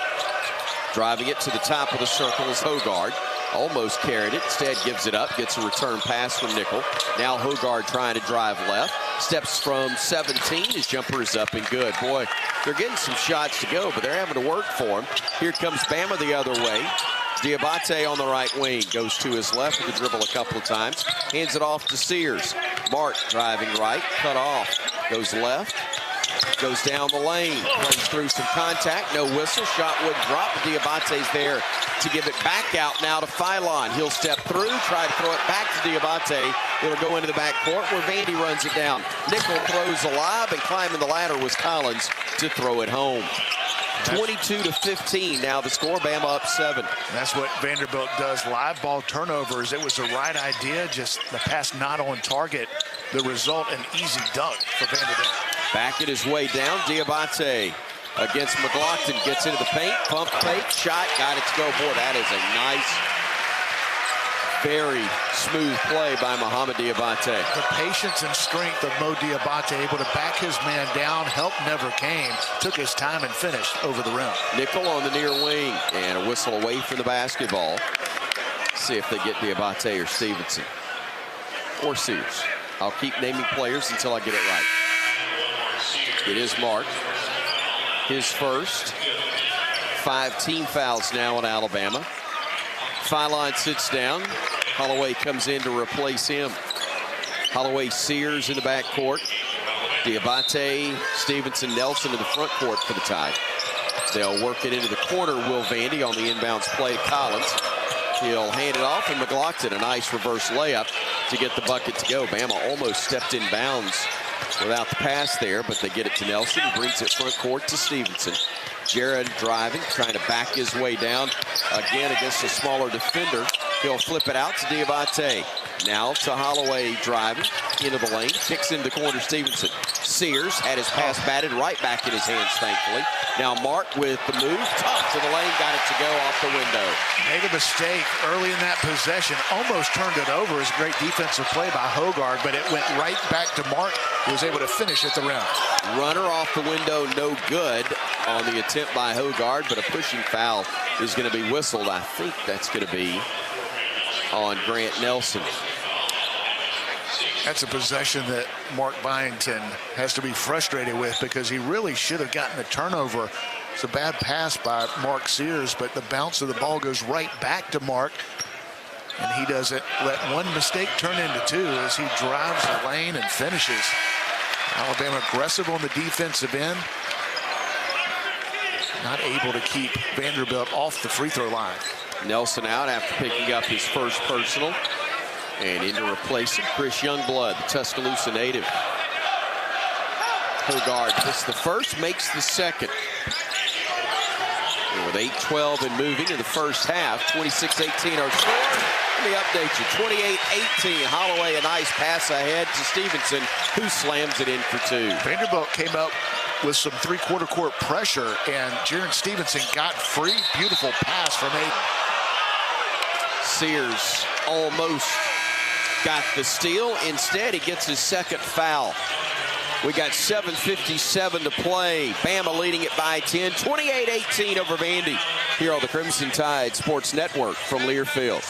Driving it to the top of the circle is Hogard. Almost carried it, instead gives it up, gets a return pass from Nickel. Now Hogard trying to drive left. Steps from 17, his jumper is up and good. Boy, they're getting some shots to go, but they're having to work for him. Here comes Bama the other way. Diabate on the right wing, goes to his left with the dribble a couple of times. Hands it off to Sears. Mark driving right, cut off. Goes left, goes down the lane, plays through some contact, no whistle, shot wouldn't drop, but Diabate's there to give it back out now to Philon. He'll step through, try to throw it back to Diabate. It'll go into the backcourt where Vandy runs it down. Nickel throws a lob, and climbing the ladder was Collins to throw it home. 22-15 now the score. Bama up 7. That's what Vanderbilt does. Live ball turnovers. It was the right idea, just the pass not on target. The result, an easy dunk for Vanderbilt. Back at his way down, Diabate against McLaughlin, gets into the paint, pump fake, shot, got it to go. Boy, that is a nice, very smooth play by Mohamed Diabate. The patience and strength of Mo Diabate, able to back his man down. Help never came. Took his time and finished over the rim. Nickel on the near wing, and a whistle away from the basketball. See if they get Diabate or Stevenson or Sears. I'll keep naming players until I get it right. It is Mark. His first. 5 team fouls now on Alabama. Philon sits down. Holloway comes in to replace him. Holloway, Sears in the backcourt. Diabate, Stevenson, Nelson in the front court for the Tide. They'll work it into the corner. Will Vandy on the inbounds play to Collins. He'll hand it off, and McLaughlin, a nice reverse layup to get the bucket to go. Bama almost stepped in bounds without the pass there, but they get it to Nelson. He brings it front court to Stevenson. Jared driving, trying to back his way down again against a smaller defender. He'll flip it out to Diabate. Now to Holloway driving into the lane, kicks into the corner. Stevenson. Sears had his pass batted right back in his hands, thankfully. Now Mark with the move, tough to the lane, got it to go off the window. Made a mistake early in that possession, almost turned it over. It was a great defensive play by Hogard, but it went right back to Mark, who was able to finish at the rim. Runner off the window, no good on the attempt by Hogard, but a pushing foul is going to be whistled. I think that's going to be on Grant Nelson. That's a possession that Mark Byington has to be frustrated with because he really should have gotten a turnover. It's a bad pass by Mark Sears, but the bounce of the ball goes right back to Mark, and he doesn't let one mistake turn into two as he drives the lane and finishes. Alabama aggressive on the defensive end. Not able to keep Vanderbilt off the free throw line. Nelson out after picking up his first personal. And in to replace him, Chris Youngblood, the Tuscaloosa native. Hogard missed the first, makes the second. And with 8:12 and moving in the first half, 26-18 our score. Let me update you, 28-18. Holloway, a nice pass ahead to Stevenson, who slams it in for two. Vanderbilt came up with some three-quarter court pressure, and Jaron Stevenson got free. Beautiful pass from Aiden. Sears almost got the steal. Instead, he gets his second foul. We got 7:57 to play. Bama leading it by 10, 28-18 over Vandy. Here on the Crimson Tide Sports Network from Learfield.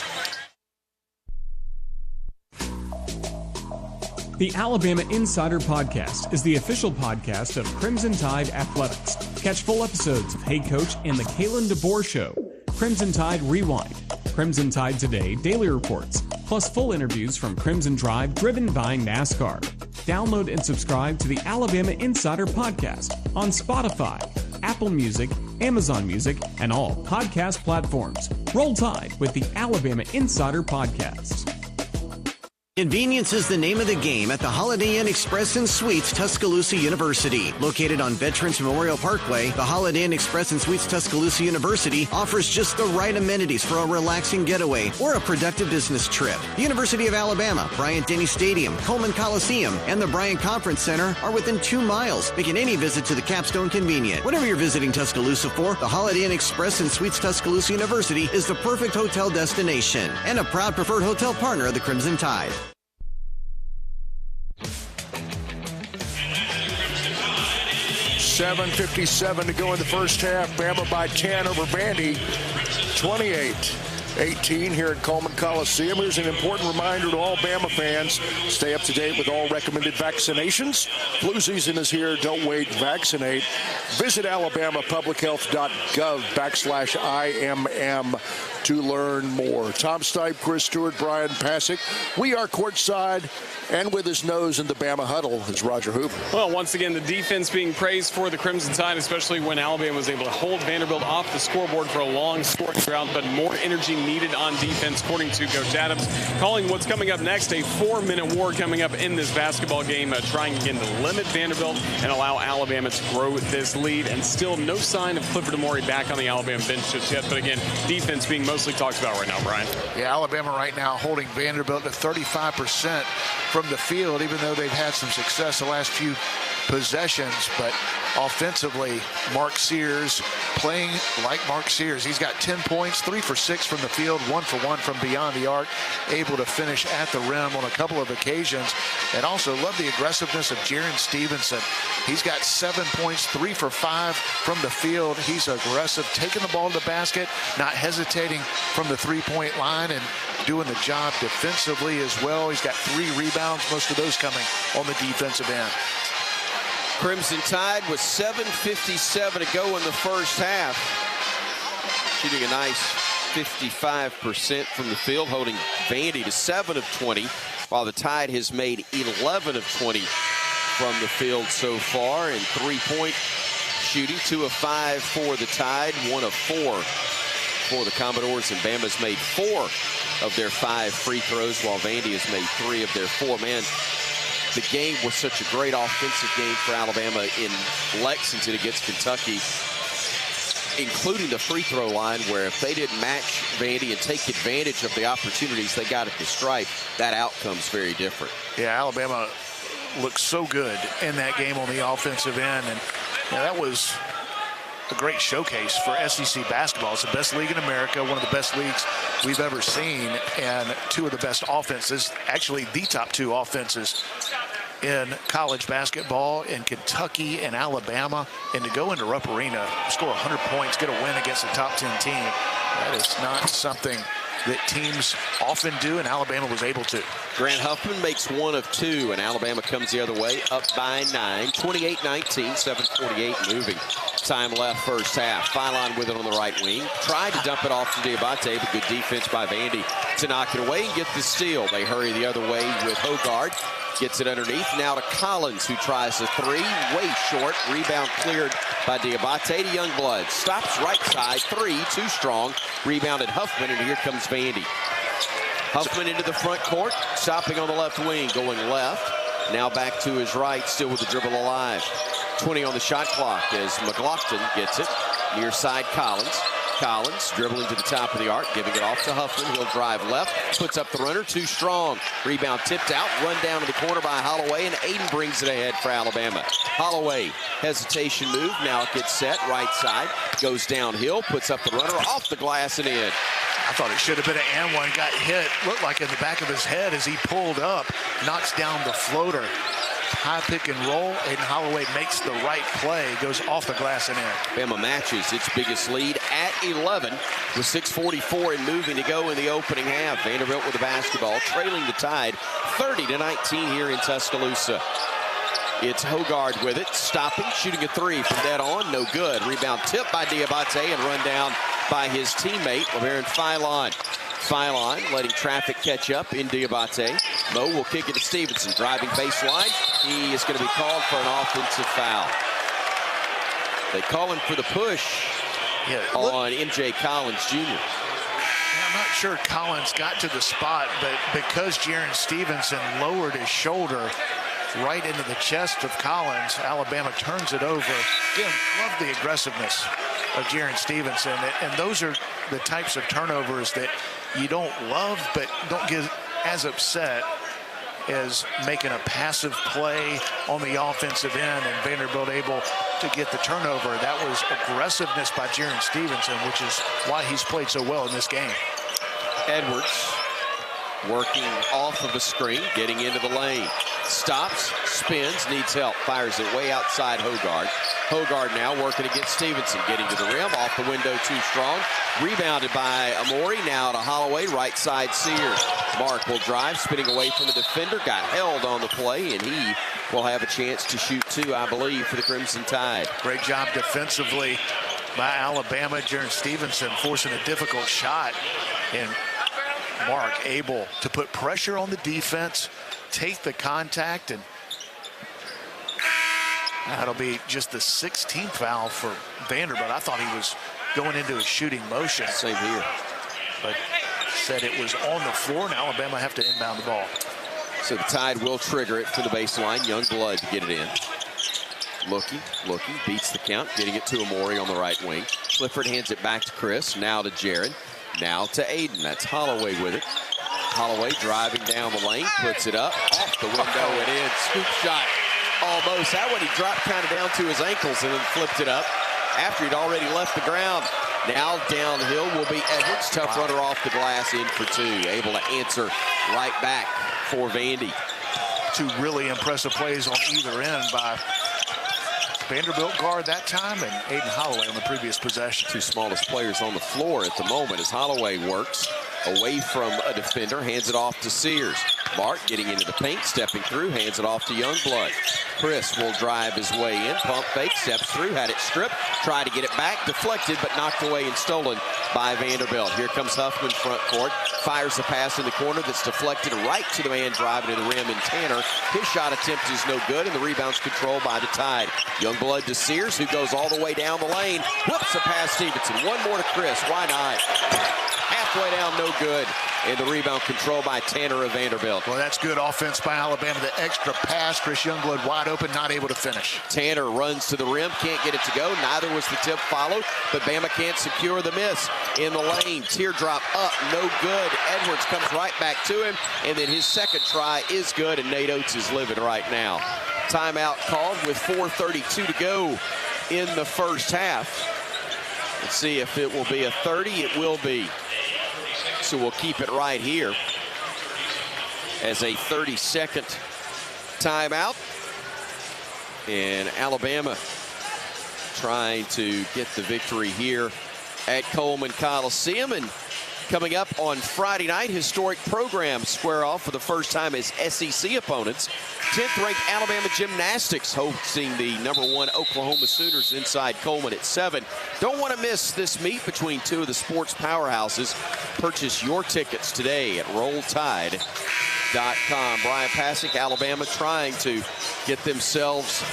The Alabama Insider Podcast is the official podcast of Crimson Tide Athletics. Catch full episodes of Hey Coach and the Kalen DeBoer Show, Crimson Tide Rewind, Crimson Tide Today Daily Reports, plus full interviews from Crimson Drive driven by NASCAR. Download and subscribe to the Alabama Insider Podcast on Spotify, Apple Music, Amazon Music, and all podcast platforms. Roll Tide with the Alabama Insider Podcast. Convenience is the name of the game at the Holiday Inn Express and Suites Tuscaloosa University. Located on Veterans Memorial Parkway, the Holiday Inn Express and Suites Tuscaloosa University offers just the right amenities for a relaxing getaway or a productive business trip. The University of Alabama, Bryant-Denny Stadium, Coleman Coliseum, and the Bryan Conference Center are within 2 miles, making any visit to the Capstone convenient. Whatever you're visiting Tuscaloosa for, the Holiday Inn Express and Suites Tuscaloosa University is the perfect hotel destination and a proud preferred hotel partner of the Crimson Tide. 7:57 to go in the first half. Bama by 10 over Vandy, 28-18 here at Coleman Coliseum. Here's an important reminder to all Bama fans. Stay up to date with all recommended vaccinations. Flu season is here. Don't wait. Vaccinate. Visit alabamapublichealth.gov/IMM to learn more. Tom Stipe, Chris Stewart, Bryan, Passink. We are courtside, and with his nose in the Bama huddle is Roger Hoover. Well, once again, the defense being praised for the Crimson Tide, especially when Alabama was able to hold Vanderbilt off the scoreboard for a long scoring drought, but more energy needed on defense, according to Coach Adams. Calling what's coming up next a 4-minute war coming up in this basketball game, trying again to limit Vanderbilt and allow Alabama to grow this lead, and still no sign of Clifford Amore back on the Alabama bench just yet. But again, defense being mostly talked about right now, Brian. Yeah, Alabama right now holding Vanderbilt at 35% from the field, even though they've had some success the last few possessions. But offensively, Mark Sears playing like Mark Sears. He's got 10 points, 3 for 6 from the field, 1 for 1 from beyond the arc, able to finish at the rim on a couple of occasions. And also love the aggressiveness of Jaron Stevenson. He's got 7 points, 3 for 5 from the field. He's aggressive, taking the ball to the basket, not hesitating from the three-point line, and doing the job defensively as well. He's got 3 rebounds, most of those coming on the defensive end. Crimson Tide with 7:57 to go in the first half. Shooting a nice 55% from the field, holding Vandy to 7 of 20, while the Tide has made 11 of 20 from the field so far. And 3-point shooting, 2 of 5 for the Tide, 1 of 4 for the Commodores, and Bama's made 4 of their 5 free throws, while Vandy has made 3 of their 4. Man, the game was such a great offensive game for Alabama in Lexington against Kentucky, including the free throw line, where if they didn't match Vandy and take advantage of the opportunities they got at the stripe, that outcome's very different. Yeah, Alabama looked so good in that game on the offensive end, and that was a great showcase for SEC basketball. It's the best league in America, one of the best leagues we've ever seen, and 2 of the best offenses, actually the top 2 offenses in college basketball in Kentucky and Alabama. And to go into Rupp Arena, score 100 points, get a win against a top 10 team, that is not something that teams often do, and Alabama was able to. Grant Huffman makes 1 of 2, and Alabama comes the other way, up by 9, 28-19, 7:48 moving. Time left first half. Phylon with it on the right wing. Tried to dump it off to Diabate, but good defense by Vandy to knock it away and get the steal. They hurry the other way with Hogard. Gets it underneath. Now to Collins, who tries a 3. Way short. Rebound cleared by Diabate to Youngblood. Stops right side. 3, too strong. Rebounded Huffman, and here comes Vandy. Huffman into the front court. Stopping on the left wing. Going left. Now back to his right. Still with the dribble alive. 20 on the shot clock as McLaughlin gets it. Near side Collins. Collins dribbling to the top of the arc, giving it off to Huffman. He'll drive left, puts up the runner, too strong. Rebound tipped out, run down to the corner by Holloway, and Aiden brings it ahead for Alabama. Holloway, hesitation move, now it gets set, right side, goes downhill, puts up the runner, off the glass and in. I thought it should have been an and one, got hit, looked like in the back of his head as he pulled up, knocks down the floater. High pick and roll. Aiden Holloway makes the right play, goes off the glass and in. Bama matches its biggest lead at 11 with 6:44 and moving to go in the opening half. Vanderbilt with the basketball, trailing the Tide 30-19 here in Tuscaloosa. It's Hogard with it, stopping, shooting a 3 from dead on, no good. Rebound tipped by Diabate and run down by his teammate, LeBaron Phylon. Phylon letting traffic catch up in Diabate. Mo will kick it to Stevenson, driving baseline. He is going to be called for an offensive foul. They call him for the push on MJ Collins Jr. I'm not sure Collins got to the spot, but because Jaron Stevenson lowered his shoulder right into the chest of Collins, Alabama turns it over. Again, love the aggressiveness of Jaron Stevenson, and those are the types of turnovers that you don't love, but don't get as upset as making a passive play on the offensive end, and Vanderbilt able to get the turnover. That was aggressiveness by Jaron Stevenson, which is why he's played so well in this game. Edwards working off of a screen, getting into the lane. Stops, spins, needs help, fires it way outside Hogard. Hogard now working against Stevenson, getting to the rim, off the window, too strong. Rebounded by Amori, now to Holloway, right side Sears. Mark will drive, spinning away from the defender, got held on the play, and he will have a chance to shoot 2, I believe, for the Crimson Tide. Great job defensively by Alabama. Jaron Stevenson forcing a difficult shot, and Mark able to put pressure on the defense, take the contact, and that'll be just the 16th foul for Vanderbilt. I thought he was going into a shooting motion. Same here. But said it was on the floor, and Alabama have to inbound the ball. So the Tide will trigger it from the baseline. Youngblood to get it in. Looking, beats the count, getting it to Amori on the right wing. Clifford hands it back to Chris, now to Jared, now to Aiden. That's Holloway with it. Holloway driving down the lane, puts it up, off the window and in. Scoop shot, almost. That one he dropped kind of down to his ankles and then flipped it up after he'd already left the ground. Now downhill will be Edwards. Tough runner off the glass, in for 2. Able to answer right back for Vandy. 2 really impressive plays on either end by Vanderbilt guard that time and Aiden Holloway on the previous possession. 2 smallest players on the floor at the moment as Holloway works away from a defender, hands it off to Sears. Mark getting into the paint, stepping through, hands it off to Youngblood. Chris will drive his way in, pump fake, steps through, had it stripped, tried to get it back, deflected, but knocked away and stolen by Vanderbilt. Here comes Huffman front court. fires the pass in the corner that's deflected right to the man driving to the rim, and Tanner. His shot attempt is no good, and the rebound's controlled by the Tide. Youngblood to Sears, who goes all the way down the lane. Whips it past Stevenson. One more to Chris. Why not? Halfway down, no good. And the rebound controlled by Tanner of Vanderbilt. Well, that's good offense by Alabama. The extra pass, Chris Youngblood wide open, not able to finish. Tanner runs to the rim, can't get it to go. Neither was the tip followed, but Bama can't secure the miss. In the lane, teardrop up, no good. Edwards comes right back to him, and then his second try is good, and Nate Oates is living right now. Timeout called with 4:32 to go in the first half. Let's see if it will be a 30. It will be. So we'll keep it right here as a 30-second timeout. And Alabama trying to get the victory here at Coleman Coliseum. And coming up on Friday night, historic programs square off for the first time as SEC opponents. 10th-ranked Alabama Gymnastics hosting the #1 Oklahoma Sooners inside Coleman at 7. Don't want to miss this meet between two of the sports powerhouses. Purchase your tickets today at RollTide.com. Bryan Passink, Alabama, trying to get themselves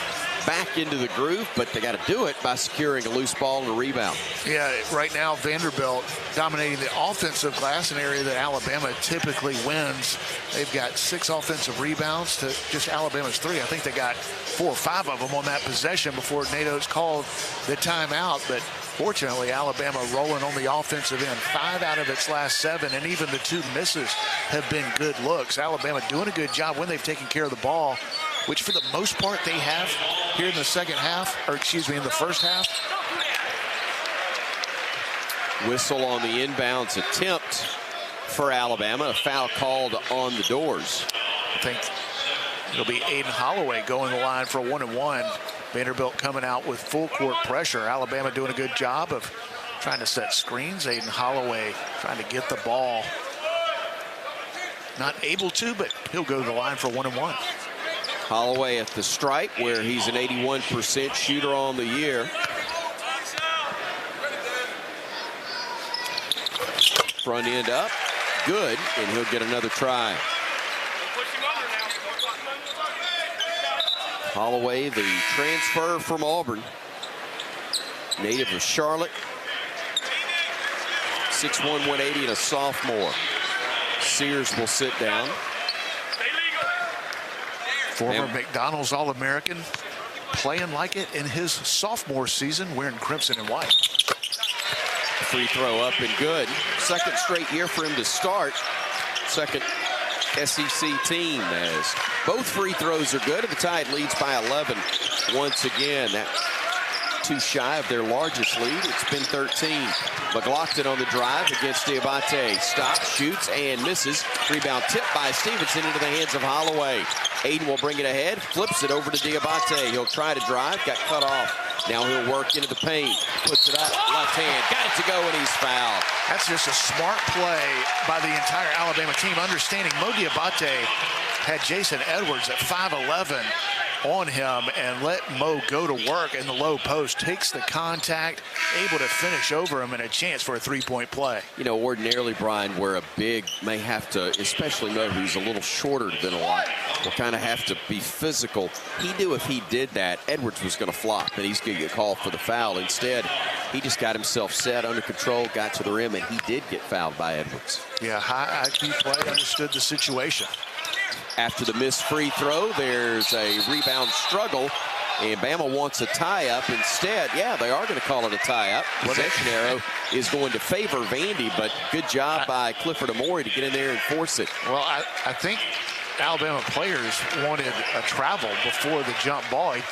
back into the groove, but they got to do it by securing a loose ball and a rebound. Yeah, right now Vanderbilt dominating the offensive glass, an area that Alabama typically wins. They've got 6 offensive rebounds to just Alabama's 3. I think they got 4 or 5 of them on that possession before Nate Oates called the timeout, but fortunately Alabama rolling on the offensive end. 5 out of its last 7, and even the 2 misses have been good looks. Alabama doing a good job when they've taken care of the ball, which for the most part they have here in the second half, or excuse me, in the first half. Whistle on the inbounds attempt for Alabama. A foul called on the doors. I think it'll be Aiden Holloway going the line for a 1-and-1. Vanderbilt coming out with full court pressure. Alabama doing a good job of trying to set screens. Aiden Holloway trying to get the ball. Not able to, but he'll go to the line for 1-and-1. Holloway at the stripe, where he's an 81% shooter on the year. Front end up, good, and he'll get another try. Holloway, the transfer from Auburn, native of Charlotte, 6'1", 180, and a sophomore. Sears will sit down. Former McDonald's All-American, playing like it in his sophomore season, wearing crimson and white. Free throw up and good. Second straight year for him to start. Second SEC team, as both free throws are good, and the Tide leads by 11 once again. That too shy of their largest lead. It's been 13. McLaughlin on the drive against Diabate. Stops, shoots, and misses. Rebound tipped by Stevenson into the hands of Holloway. Aiden will bring it ahead, flips it over to Diabate. He'll try to drive, got cut off. Now he'll work into the paint, puts it up, left hand, got it to go, and he's fouled. That's just a smart play by the entire Alabama team, understanding Mo Diabate had Jason Edwards at 5'11" on him and let Mo go to work in the low post, takes the contact, able to finish over him, and a chance for a three-point play. You know, ordinarily, Bryan, where a big may have to, especially Mo, who's a little shorter than a lot, will kind of have to be physical. He knew if he did that, Edwards was going to flop, and he's going to get called for the foul. Instead, he just got himself set, under control, got to the rim, and he did get fouled by Edwards. Yeah, high IQ play, understood the situation. After the missed free throw, there's a rebound struggle, and Bama wants a tie-up. Instead, yeah, they are going to call it a tie-up. Possession arrow is going to favor Vandy, but good job by Clifford Amore to get in there and force it. Well, I think Alabama players wanted a travel before the jump ball. He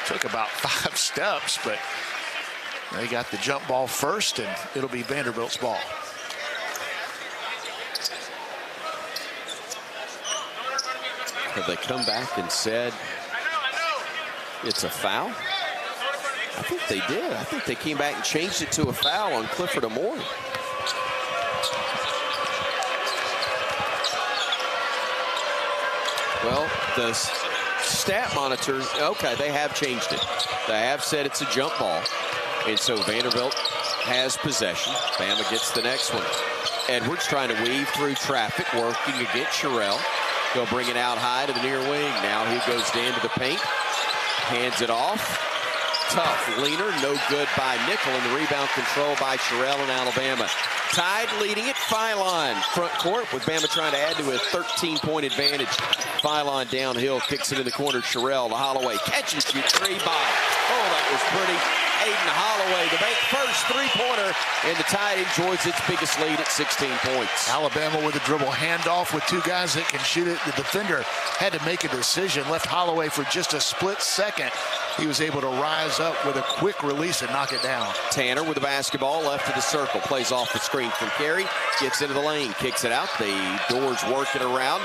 took about 5 steps, but they got the jump ball first, and it'll be Vanderbilt's ball. Have they come back and said it's a foul? I think they did. I think they came back and changed it to a foul on Clifford Amore. Well, the stat monitor, okay, they have changed it. They have said it's a jump ball. And so Vanderbilt has possession. Bama gets the next one. Edwards trying to weave through traffic, working against Sherrill. He'll bring it out high to the near wing. Now he goes down to the paint. Hands it off. Tough leaner, no good by Nickel, and the rebound control by Sherrill in Alabama. Tide leading it, Phylon front court with Bama trying to add to a 13-point advantage. Phylon downhill, kicks it in the corner, Sherrill to Holloway. Catch and shoot, three by. Oh, that was pretty. Aiden Holloway, the bank first three-pointer, and the Tide enjoys its biggest lead at 16 points. Alabama with a dribble handoff with two guys that can shoot it. The defender had to make a decision, left Holloway for just a split second. He was able to rise up with a quick release and knock it down. Tanner with the basketball left of the circle, plays off the screen from Carey, gets into the lane, kicks it out. The doors working around.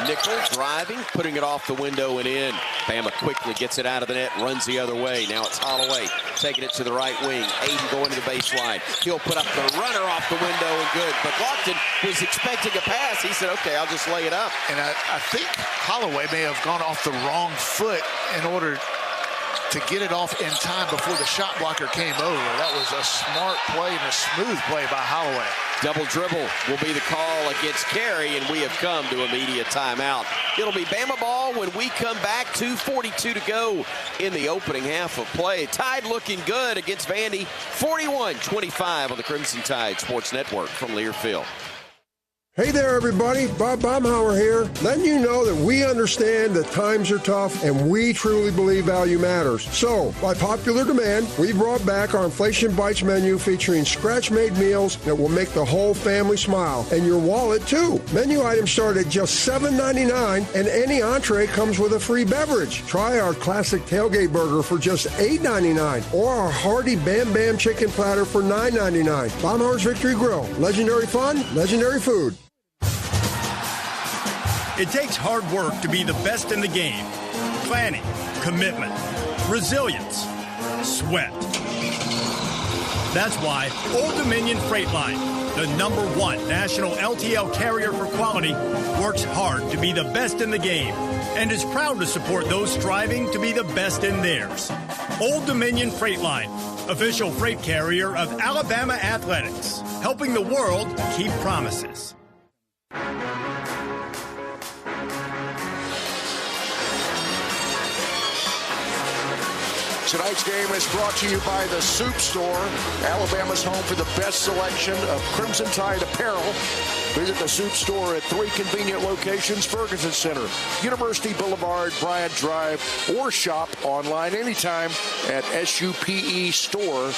Nickel driving, putting it off the window and in. Bama quickly gets it out of the net, runs the other way. Now it's Holloway taking it to the right wing. Aiden going to the baseline. He'll put up the runner off the window and good. But Lockton was expecting a pass. He said, okay, I'll just lay it up. And I think Holloway may have gone off the wrong foot in order to get it off in time before the shot blocker came over. That was a smart play and a smooth play by Holloway. Double dribble will be the call against Carey, and we have come to immediate timeout. It'll be Bama ball when we come back. 2:42 to go in the opening half of play. Tide looking good against Vandy. 41-25 on the Crimson Tide Sports Network from Learfield. Hey there, everybody. Bob Baumhauer here, letting you know that we understand that times are tough and we truly believe value matters. So, by popular demand, we brought back our Inflation Bites menu featuring scratch-made meals that will make the whole family smile, and your wallet, too. Menu items start at just $7.99, and any entree comes with a free beverage. Try our classic tailgate burger for just $8.99, or our hearty Bam Bam chicken platter for $9.99. Baumhauer's Victory Grill. Legendary fun, legendary food. It takes hard work to be the best in the game. Planning, commitment, resilience, sweat. That's why Old Dominion Freight Line, the #1 national LTL carrier for quality, works hard to be the best in the game and is proud to support those striving to be the best in theirs. Old Dominion Freight Line, official freight carrier of Alabama Athletics, helping the world keep promises. Tonight's game is brought to you by the Soup Store, Alabama's home for the best selection of Crimson Tide apparel. Visit the Soup Store at 3 convenient locations: Ferguson Center, University Boulevard, Bryan Drive, or shop online anytime at supestore.ua.edu.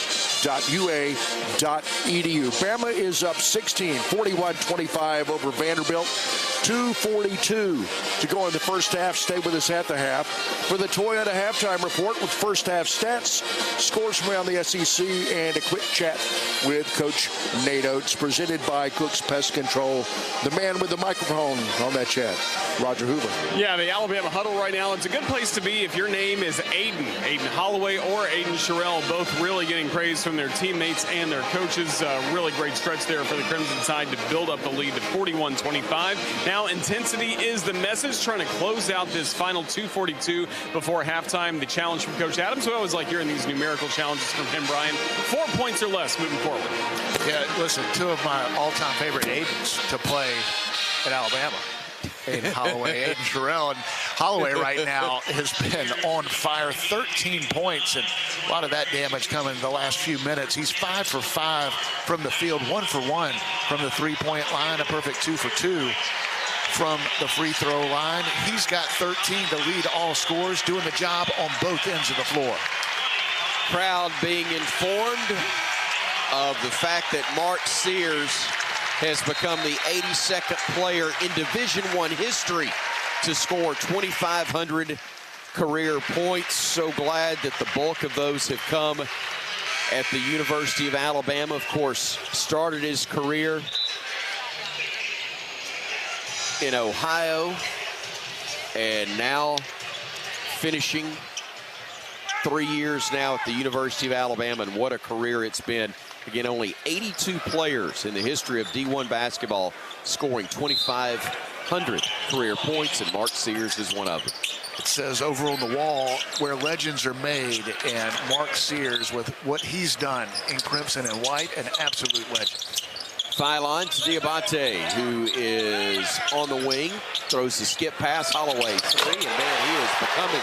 Bama is up 16, 41-25 over Vanderbilt. 2:42 to go in the first half. Stay with us at the half for the Toyota halftime report with first half stats, scores from around the SEC, and a quick chat with Coach Nate Oates, presented by Cook's Pest Control. The man with the microphone on that chat, Roger Hoover. Yeah, the Alabama huddle right now. It's a good place to be if your name is Aiden Holloway or Aiden Sherrill, both really getting praise from their teammates and their coaches. Really great stretch there for the Crimson Tide to build up the lead to 41-25. Now intensity is the message, trying to close out this final 2:42 before halftime. The challenge from Coach Adams. We always like hearing these numerical challenges from him, Brian. 4 points or less moving forward. Yeah, listen, two of my all-time favorite Aidens to play at Alabama. Aiden Holloway, Aiden Sherrill. And Holloway right now has been on fire, 13 points, and a lot of that damage coming in the last few minutes. He's 5 for 5 from the field, 1 for 1 from the three-point line, a perfect 2 for 2 from the free throw line. He's got 13 to lead all scorers, doing the job on both ends of the floor. Crowd being informed of the fact that Mark Sears has become the 82nd player in Division I history to score 2,500 career points. So glad that the bulk of those have come at the University of Alabama. Of course, started his career in Ohio, and now finishing 3 years now at the University of Alabama, and what a career it's been. Again, only 82 players in the history of D1 basketball scoring 2,500 career points, and Mark Sears is one of them. It says over on the wall, where legends are made, and Mark Sears with what he's done in crimson and white, an absolute legend. Phylon to Diabate, who is on the wing, throws the skip pass, Holloway three, and man, he is becoming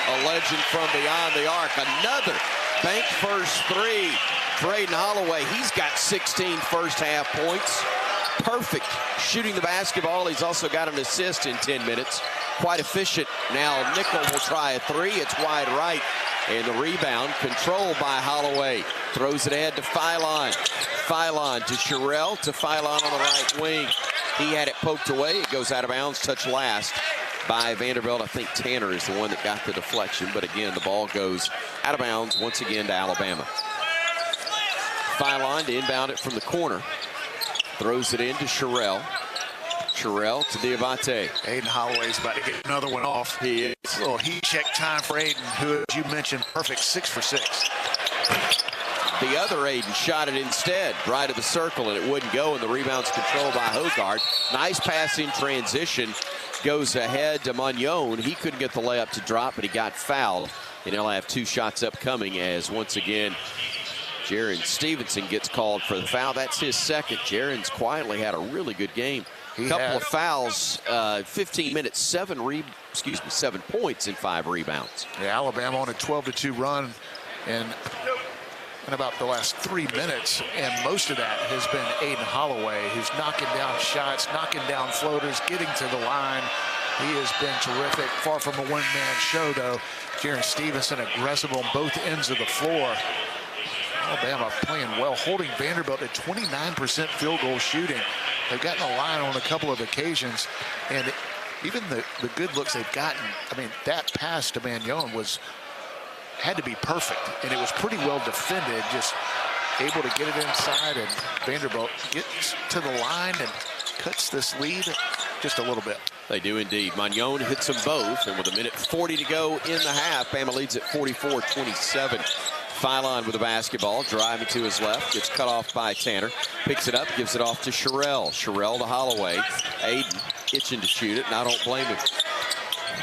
a legend from beyond the arc. Another bank first three for Aiden Holloway. He's got 16 first half points. Perfect shooting the basketball. He's also got an assist in 10 minutes. Quite efficient. Now Nickel will try a three. It's wide right. And the rebound controlled by Holloway. Throws it ahead to Phylon. Phylon to Sherrill to Phylon on the right wing. He had it poked away. It goes out of bounds. Touch last by Vanderbilt. I think Tanner is the one that got the deflection. But again, the ball goes out of bounds once again to Alabama. Phylon to inbound it from the corner. Throws it in to Sherrill. Sherrill to Diabate. Aiden Holloway's about to get another one off. He is. A little heat check time for Aiden, who, as you mentioned, perfect 6 for 6. The other Aiden shot it instead, right of the circle, and it wouldn't go, and the rebound's controlled by Hogard. Nice pass in transition. Goes ahead to Magnon. He couldn't get the layup to drop, but he got fouled. And he'll have 2 shots upcoming as, once again, Jaron Stevenson gets called for the foul. That's his second. Jaron's quietly had a really good game. Couple of fouls, 15 minutes, 7 points and 5 rebounds. Yeah, Alabama on a 12-2 run in about the last 3 minutes, and most of that has been Aiden Holloway, who's knocking down shots, knocking down floaters, getting to the line. He has been terrific. Far from a one-man show, though. Jaron Stevenson aggressive on both ends of the floor. Alabama playing well, holding Vanderbilt at 29% field goal shooting. They've gotten a line on a couple of occasions, and even the good looks they've gotten, I mean, that pass to Magnon had to be perfect, and it was pretty well defended, just able to get it inside, and Vanderbilt gets to the line and cuts this lead just a little bit. They do indeed. Magnon hits them both, and with 1:40 to go in the half, Bama leads at 44-27. Phylon with the basketball, driving to his left, gets cut off by Tanner, picks it up, gives it off to Sherrill. Sherrill to Holloway. Aiden itching to shoot it, and I don't blame him.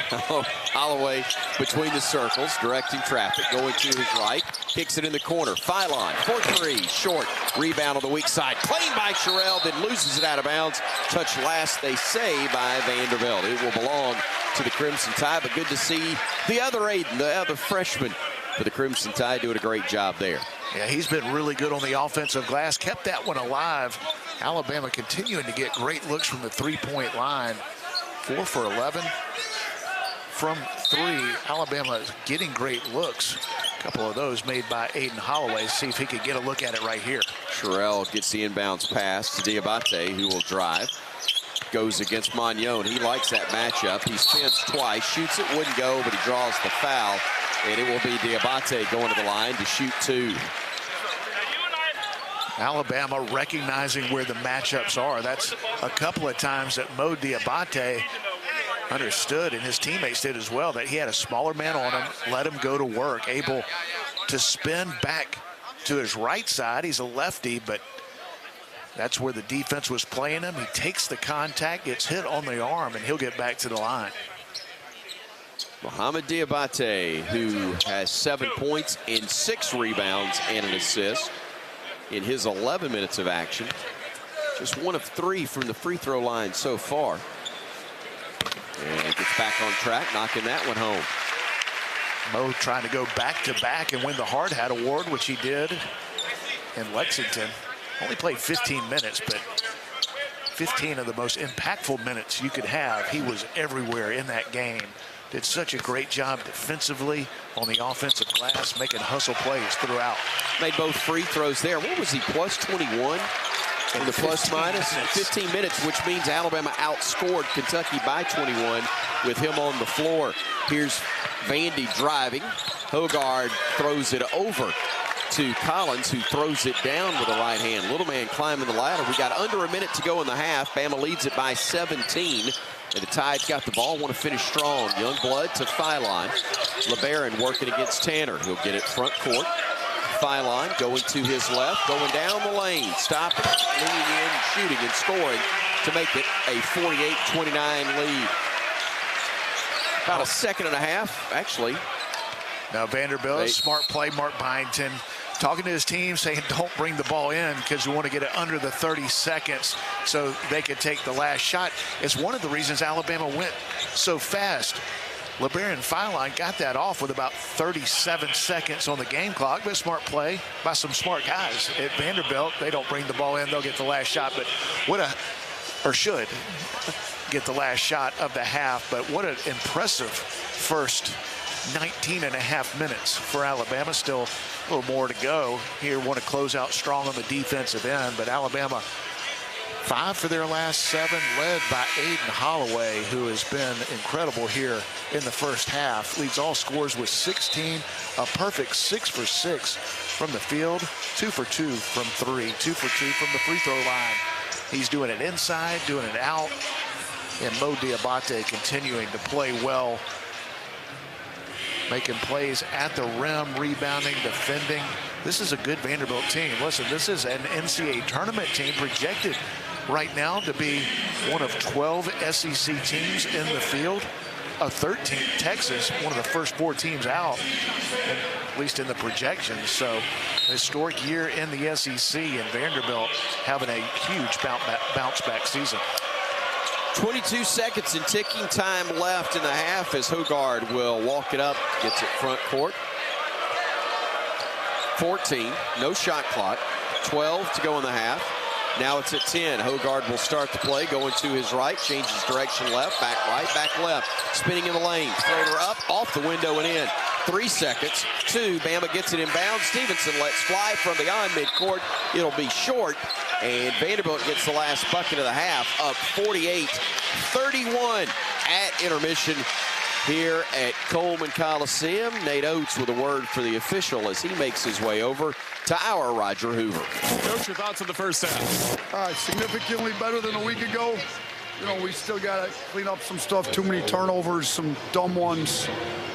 Holloway between the circles, directing traffic, going to his right, kicks it in the corner. Phylon for 3, short, rebound on the weak side, claimed by Sherrill, then loses it out of bounds. Touch last, they say, by Vanderbilt. It will belong to the Crimson Tide, but good to see the other Aiden, the other freshman for the Crimson Tide, doing a great job there. Yeah, he's been really good on the offensive glass, kept that one alive. Alabama continuing to get great looks from the three-point line. 4 for 11 from 3. Alabama is getting great looks. A couple of those made by Aiden Holloway. See if he could get a look at it right here. Sherrill gets the inbounds pass to Diabate, who will drive. Goes against Magnon. He likes that matchup. He's fenced twice, shoots it, wouldn't go, but he draws the foul. And it will be Diabate going to the line to shoot 2. Alabama recognizing where the matchups are. That's a couple of times that Mo Diabate understood, and his teammates did as well, that he had a smaller man on him, let him go to work, able to spin back to his right side. He's a lefty, but that's where the defense was playing him. He takes the contact, gets hit on the arm, and he'll get back to the line. Mohamed Diabate, who has 7 points and 6 rebounds and an assist in his 11 minutes of action. Just 1 of 3 from the free throw line so far. And gets back on track, knocking that one home. Mo trying to go back-to-back and win the Hard Hat Award, which he did in Lexington. Only played 15 minutes, but 15 of the most impactful minutes you could have. He was everywhere in that game. Did such a great job defensively on the offensive glass, making hustle plays throughout. Made both free throws there. What was he, plus 21? In the plus minus 15 minutes, which means Alabama outscored Kentucky by 21 with him on the floor. Here's Vandy driving. Hogard throws it over to Collins, who throws it down with the right hand. Little man climbing the ladder. We got under a minute to go in the half. Bama leads it by 17. And the Tide's got the ball, want to finish strong. Youngblood to Phylon. LeBaron working against Tanner. He'll get it front court. Phylon going to his left, going down the lane, stopping, leaning in, shooting and scoring to make it a 48-29 lead. About a second and a half, actually. Now Vanderbilt, smart play, Mark Byington talking to his team, saying don't bring the ball in because you want to get it under the 30 seconds so they could take the last shot. It's one of the reasons Alabama went so fast. LeBaron Feiline got that off with about 37 seconds on the game clock, but smart play by some smart guys at Vanderbilt. They don't bring the ball in, they'll get the last shot, but should get the last shot of the half. But what an impressive first 19 and a half minutes for Alabama. Still a little more to go here. Want to close out strong on the defensive end, but Alabama 5 for their last 7, led by Aiden Holloway, who has been incredible here in the first half. Leads all scores with 16, a perfect 6 for 6 from the field, 2 for 2 from 3, 2 for 2 from the free throw line. He's doing it inside, doing it out, and Mo Diabate continuing to play well, making plays at the rim, rebounding, defending. This is a good Vanderbilt team. Listen, this is an NCAA tournament team projected right now to be one of 12 SEC teams in the field. 13, Texas, one of the first 4 teams out, at least in the projections. So historic year in the SEC, and Vanderbilt having a huge bounce back season. 22 seconds and ticking time left in the half as Hogard will walk it up, gets it front court. 14, no shot clock, 12 to go in the half. Now it's at 10. Hogard will start the play, going to his right, changes direction left, back right, back left, spinning in the lane, floater up, off the window and in. 3 seconds, 2, Bama gets it inbound. Stevenson lets fly from beyond midcourt. It'll be short, and Vanderbilt gets the last bucket of the half, up 48-31 at intermission here at Coleman Coliseum. Nate Oates with a word for the official as he makes his way over to our Roger Hoover. Coach, your thoughts on the first half? Significantly better than a week ago. You know, we still got to clean up some stuff. Too many turnovers, some dumb ones.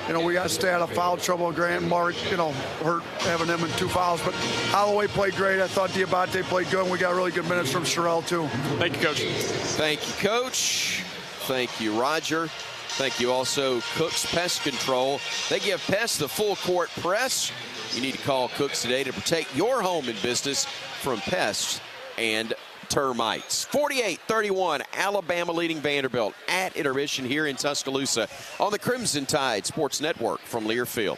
You know, we got to stay out of foul trouble. Grant and Mark, you know, hurt having them in 2 fouls. But Holloway played great. I thought Diabate played good. And we got really good minutes from Sherrell, too. Thank you, Coach. Thank you, Coach. Thank you, Roger. Thank you also, Cook's Pest Control. They give pests the full court press. You need to call Cook's today to protect your home and business from pests and termites. 48-31, Alabama leading Vanderbilt at intermission here in Tuscaloosa on the Crimson Tide Sports Network from Learfield.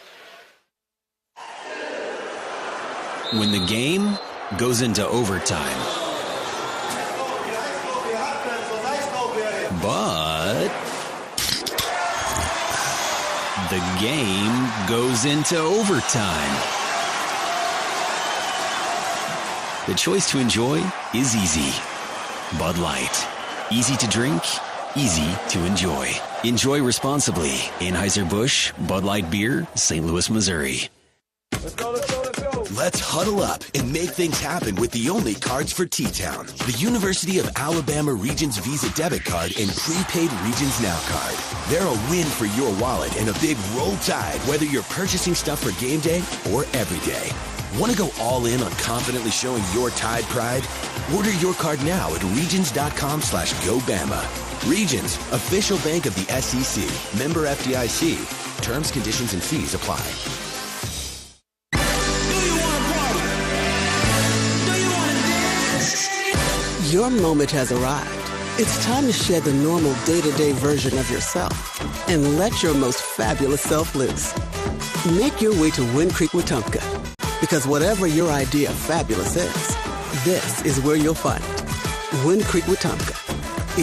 When the game goes into overtime, but the game goes into overtime. The choice to enjoy is easy. Bud Light. Easy to drink, easy to enjoy. Enjoy responsibly. Anheuser-Busch, Bud Light Beer, St. Louis, Missouri. Let's huddle up and make things happen with the only cards for T-Town. The University of Alabama Regions Visa Debit Card and Prepaid Regions Now Card. They're a win for your wallet and a big roll tide, whether you're purchasing stuff for game day or every day. Want to go all in on confidently showing your Tide pride? Order your card now at regions.com/GoBama. Regions, official bank of the SEC. Member FDIC. Terms, conditions, and fees apply. Your moment has arrived. It's time to shed the normal day-to-day version of yourself and let your most fabulous self loose. Make your way to Wind Creek Wetumpka, because whatever your idea of fabulous is, this is where you'll find it. Wind Creek Wetumpka.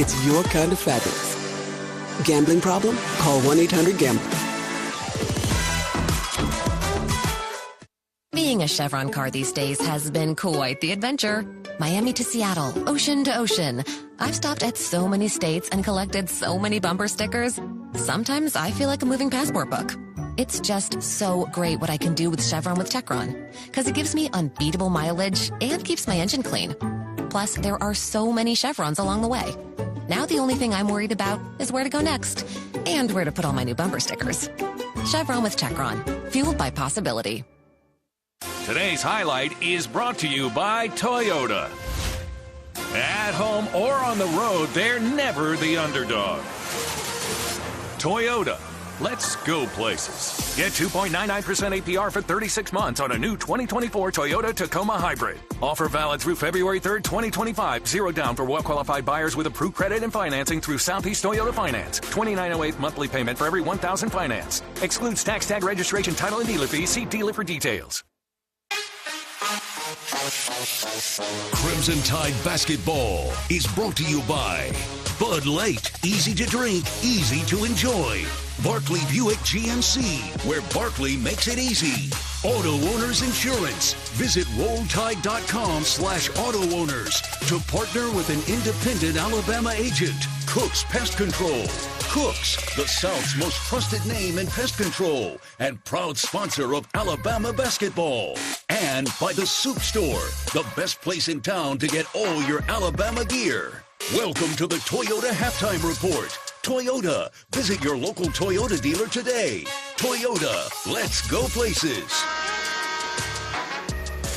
It's your kind of fabulous. Gambling problem? Call 1-800-GAMBLER. Being a Chevron car these days has been quite the adventure. Miami to Seattle, ocean to ocean. I've stopped at so many states and collected so many bumper stickers. Sometimes I feel like a moving passport book. It's just so great what I can do with Chevron with Techron, because it gives me unbeatable mileage and keeps my engine clean. Plus, there are so many Chevrons along the way. Now the only thing I'm worried about is where to go next and where to put all my new bumper stickers. Chevron with Techron, fueled by possibility. Today's highlight is brought to you by Toyota. At home or on the road, they're never the underdog. Toyota, Let's go places. Get 2.99% APR for 36 months on a new 2024 Toyota Tacoma Hybrid. Offer valid through February 3rd, 2025. Zero down for well-qualified buyers with approved credit and financing through Southeast Toyota Finance. $29.08 monthly payment for every $1,000 finance. Excludes tax, tag, registration, title, and dealer fees. See dealer for details. Crimson Tide Basketball is brought to you by Bud Light. Easy to drink, easy to enjoy. Barclay Buick GMC, where Barclay makes it easy. Auto Owners Insurance. Visit RollTide.com/auto owners to partner with an independent Alabama agent. Cook's Pest Control. Cook's, the South's most trusted name in pest control and proud sponsor of Alabama basketball. And by the Soup Store, the best place in town to get all your Alabama gear. Welcome to the Toyota Halftime Report. Toyota. Visit your local Toyota dealer today. Toyota. Let's go places.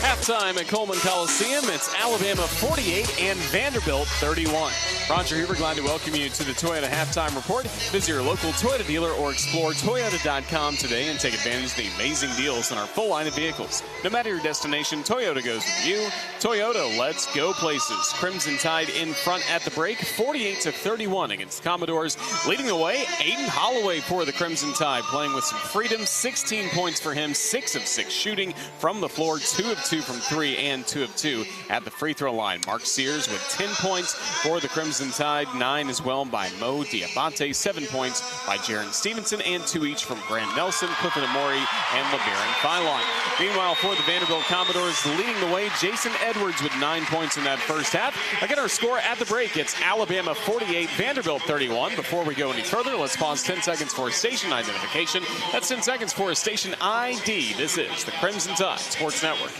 Halftime at Coleman Coliseum. It's Alabama 48 and Vanderbilt 31. Roger Huber, glad to welcome you to the Toyota Halftime Report. Visit your local Toyota dealer or explore Toyota.com today and take advantage of the amazing deals on our full line of vehicles. No matter your destination, Toyota goes with you. Toyota, let's go places. Crimson Tide in front at the break, 48-31 against the Commodores. Leading the way, Aiden Holloway for the Crimson Tide, playing with some freedom. 16 points for him, 6 of 6 shooting from the floor, 2 of 2 from 3 and 2 of 2 at the free throw line. Mark Sears with 10 points for the Crimson Tide, 9 as well by Mo Diabate, 7 points by Jaron Stevenson, and 2 each from Grant Nelson, Clifford Amori, and LeBaron Philon. Meanwhile, for the Vanderbilt Commodores, leading the way, Jason Edwards with 9 points in that first half. Again, our score at the break, it's Alabama 48, Vanderbilt 31. Before we go any further, let's pause 10 seconds for station identification. That's 10 seconds for a station ID. This is the Crimson Tide Sports Network.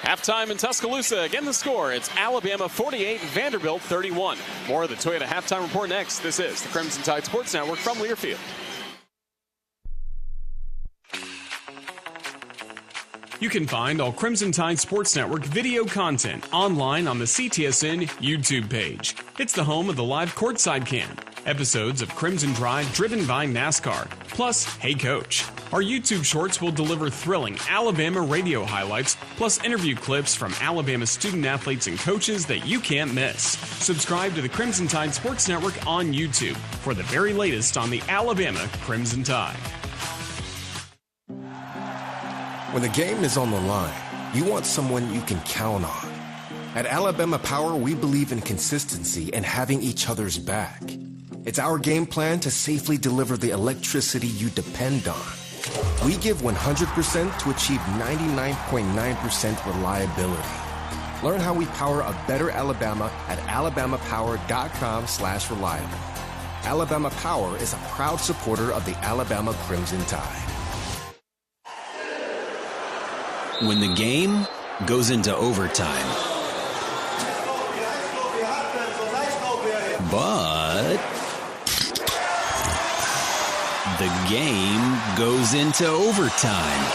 Halftime in Tuscaloosa. Again, the score. It's Alabama 48, Vanderbilt 31. More of the Toyota Halftime Report next. This is the Crimson Tide Sports Network from Learfield. You can find all Crimson Tide Sports Network video content online on the CTSN YouTube page. It's the home of the live Courtside Cam, episodes of Crimson Drive driven by NASCAR, plus Hey Coach. Our YouTube shorts will deliver thrilling Alabama radio highlights, plus interview clips from Alabama student athletes and coaches that you can't miss. Subscribe to the Crimson Tide Sports Network on YouTube for the very latest on the Alabama Crimson Tide. When the game is on the line, you want someone you can count on. At Alabama Power, we believe in consistency and having each other's back. It's our game plan to safely deliver the electricity you depend on. We give 100% to achieve 99.9% reliability. Learn how we power a better Alabama at alabamapower.com/reliable. Alabama Power is a proud supporter of the Alabama Crimson Tide. When the game goes into overtime, but the game goes into overtime.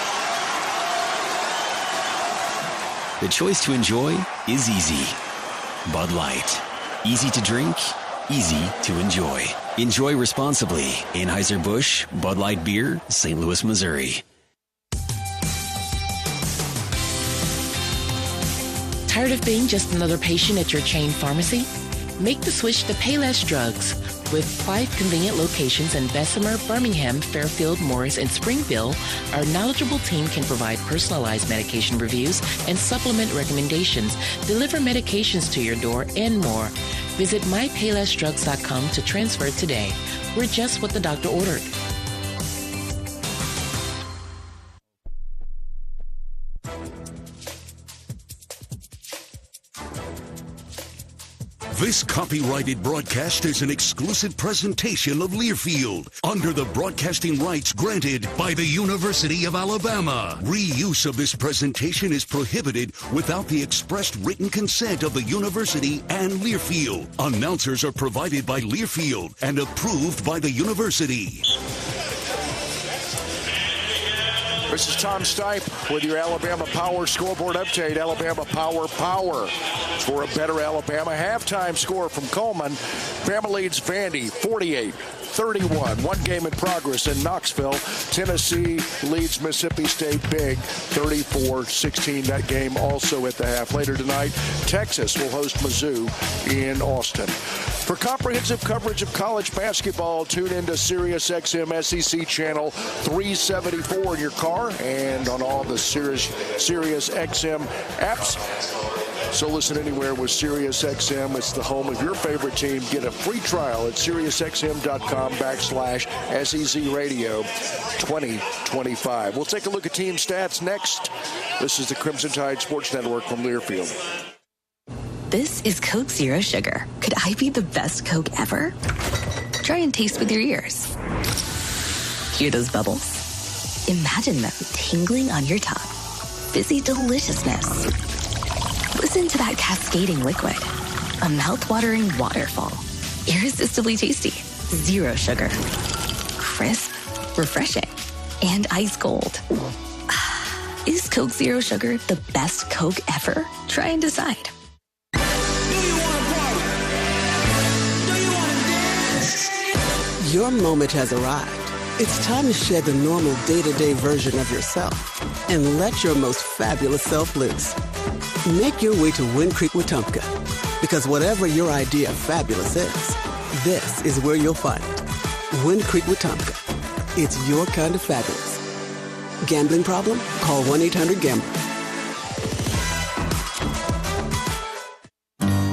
The choice to enjoy is easy. Bud Light. Easy to drink, easy to enjoy. Enjoy responsibly. Anheuser-Busch, Bud Light Beer, St. Louis, Missouri. Tired of being just another patient at your chain pharmacy? Make the switch to Payless Drugs. With 5 convenient locations in Bessemer, Birmingham, Fairfield, Morris, and Springfield, our knowledgeable team can provide personalized medication reviews and supplement recommendations, deliver medications to your door, and more. Visit mypaylessdrugs.com to transfer today. We're just what the doctor ordered. This copyrighted broadcast is an exclusive presentation of Learfield under the broadcasting rights granted by the University of Alabama. Reuse of this presentation is prohibited without the expressed written consent of the university and Learfield. Announcers are provided by Learfield and approved by the university. This is Tom Stipe with your Alabama Power scoreboard update. Alabama Power for a better Alabama. Halftime score from Coleman. Bama leads Vandy 48-31. One game in progress in Knoxville. Tennessee leads Mississippi State big 34-16. That game also at the half. Later tonight, Texas will host Mizzou in Austin. For comprehensive coverage of college basketball, tune into SiriusXM SEC Channel 374 in your car and on all the SiriusXM apps. So listen anywhere with SiriusXM. It's the home of your favorite team. Get a free trial at SiriusXM.com/SEC Radio 2025. We'll take a look at team stats next. This is the Crimson Tide Sports Network from Learfield. This is Coke Zero Sugar. Could I be the best Coke ever? Try and taste with your ears. Hear those bubbles? Imagine them tingling on your tongue. Fizzy deliciousness. Listen to that cascading liquid. A mouth-watering waterfall. Irresistibly tasty. Zero sugar. Crisp, refreshing, and ice cold. Is Coke Zero Sugar the best Coke ever? Try and decide. Your moment has arrived. It's time to shed the normal day-to-day version of yourself and let your most fabulous self loose. Make your way to Wind Creek, Wetumpka, because whatever your idea of fabulous is, this is where you'll find it. Wind Creek, Wetumpka. It's your kind of fabulous. Gambling problem? Call 1-800-GAMBLER.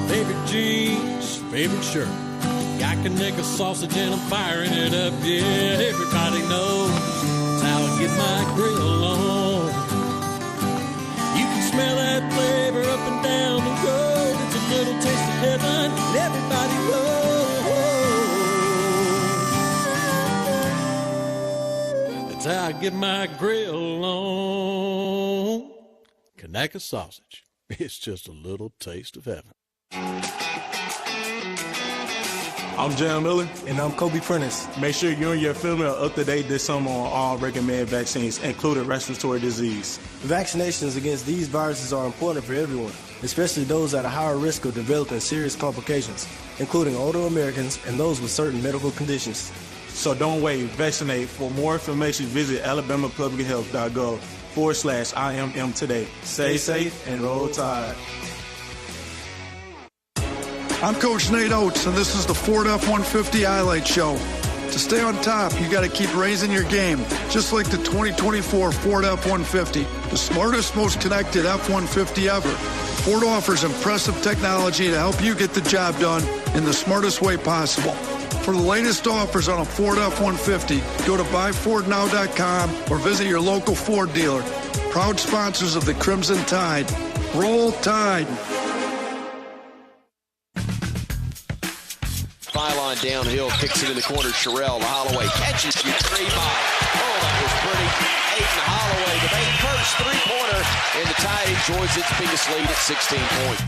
Favorite jeans, favorite shirt. Got Connecticut sausage and I'm firing it up. Yeah, everybody knows that's how I get my grill on. You can smell that flavor up and down the road. It's a little taste of heaven, and everybody knows. That's how I get my grill on. Connecticut sausage. It's just a little taste of heaven. I'm Jan Miller. And I'm Kobe Prentice. Make sure you and your family are up to date this summer on all recommended vaccines, including respiratory disease. Vaccinations against these viruses are important for everyone, especially those at a higher risk of developing serious complications, including older Americans and those with certain medical conditions. So don't wait. Vaccinate. For more information, visit alabamapublichealth.gov/IMM today. Stay safe and roll tide. I'm Coach Nate Oates, and this is the Ford F-150 Highlight Show. To stay on top, you got to keep raising your game, just like the 2024 Ford F-150, the smartest, most connected F-150 ever. Ford offers impressive technology to help you get the job done in the smartest way possible. For the latest offers on a Ford F-150, go to buyfordnow.com or visit your local Ford dealer. Proud sponsors of the Crimson Tide. Roll Tide. Pylon downhill, kicks it in the corner. Sherrell to Holloway, catches you 3-ball. Oh, that was pretty. Aiden Holloway, the main first three-pointer, and the Tide enjoys its biggest lead at 16 points.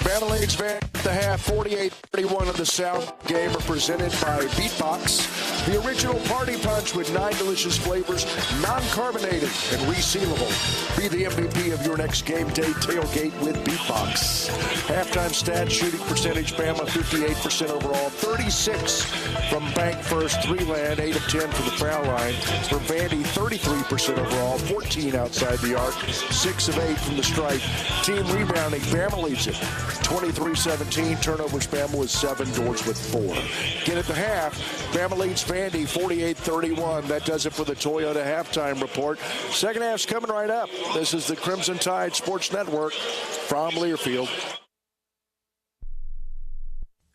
Battle Age Van at the half, 48-31 of the South game are presented by Beatbox. The original party punch with 9 delicious flavors, non-carbonated and resealable. Be the MVP of your next game day tailgate with Beatbox. Halftime stats, shooting percentage, Bama 58% overall, 36 from bank first, 3-land, 8 of 10 from the foul line. For Vandy, 33% overall, 14 outside the arc, 6 of 8 from the stripe. Team rebounding, Bama leads it. 23-17, turnovers, Bama with 7, George with 4. Again at the half, Bama leads Vandy 48-31. That does it for the Toyota halftime report. Second half's coming right up. This is the Crimson Tide Sports Network from Learfield.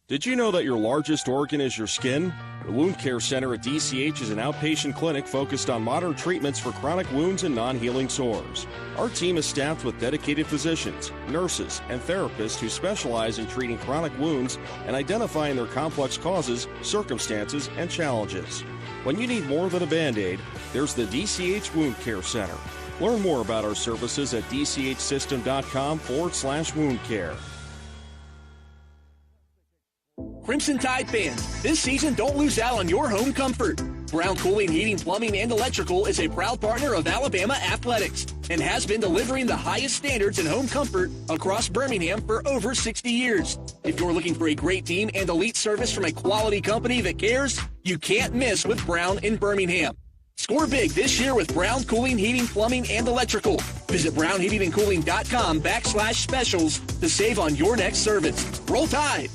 Did you know that your largest organ is your skin? The Wound Care Center at DCH is an outpatient clinic focused on modern treatments for chronic wounds and non-healing sores. Our team is staffed with dedicated physicians, nurses, and therapists who specialize in treating chronic wounds and identifying their complex causes, circumstances, and challenges. When you need more than a Band-Aid, there's the DCH Wound Care Center. Learn more about our services at dchsystem.com/wound care. Crimson Tide fans, this season don't lose out on your home comfort. Brown Cooling, Heating, Plumbing, and Electrical is a proud partner of Alabama Athletics and has been delivering the highest standards in home comfort across Birmingham for over 60 years. If you're looking for a great team and elite service from a quality company that cares, you can't miss with Brown in Birmingham. Score big this year with Brown Cooling, Heating, Plumbing, and Electrical. Visit brownheatingandcooling.com/specials to save on your next service. Roll Tide!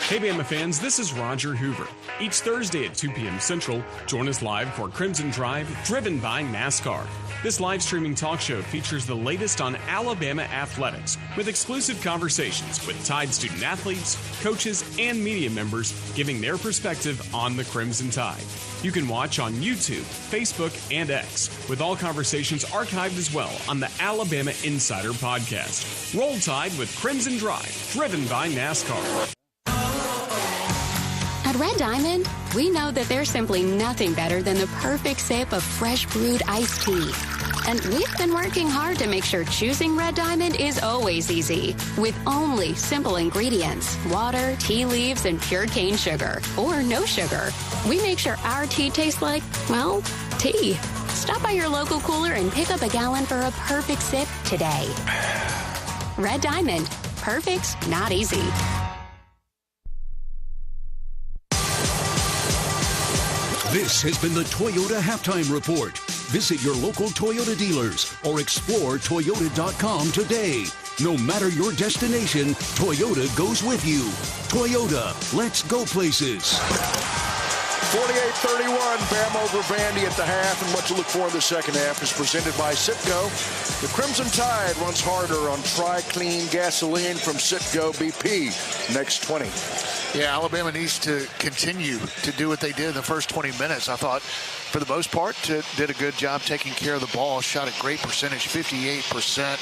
Hey Bama fans, this is Roger Hoover. Each Thursday at 2 p.m. Central, join us live for Crimson Drive, driven by NASCAR. This live streaming talk show features the latest on Alabama athletics with exclusive conversations with Tide student athletes, coaches, and media members giving their perspective on the Crimson Tide. You can watch on YouTube, Facebook, and X, with all conversations archived as well on the Alabama Insider podcast. Roll Tide with Crimson Drive, driven by NASCAR. At Red Diamond, we know that there's simply nothing better than the perfect sip of fresh brewed iced tea. And we've been working hard to make sure choosing Red Diamond is always easy, with only simple ingredients: water, tea leaves, and pure cane sugar, or no sugar. We make sure our tea tastes like, well, tea. Stop by your local cooler and pick up a gallon for a perfect sip today. Red Diamond. Perfect, not easy. This has been the Toyota Halftime Report. Visit your local Toyota dealers or explore Toyota.com today. No matter your destination, Toyota goes with you. Toyota, let's go places. 48-31, Bama over Vandy at the half, and what to look for in the second half is presented by Citgo. The Crimson Tide runs harder on Tri-Clean gasoline from Citgo BP. Next 20. Yeah, Alabama needs to continue to do what they did in the first 20 minutes. I thought, for the most part, did a good job taking care of the ball. Shot a great percentage, 58%.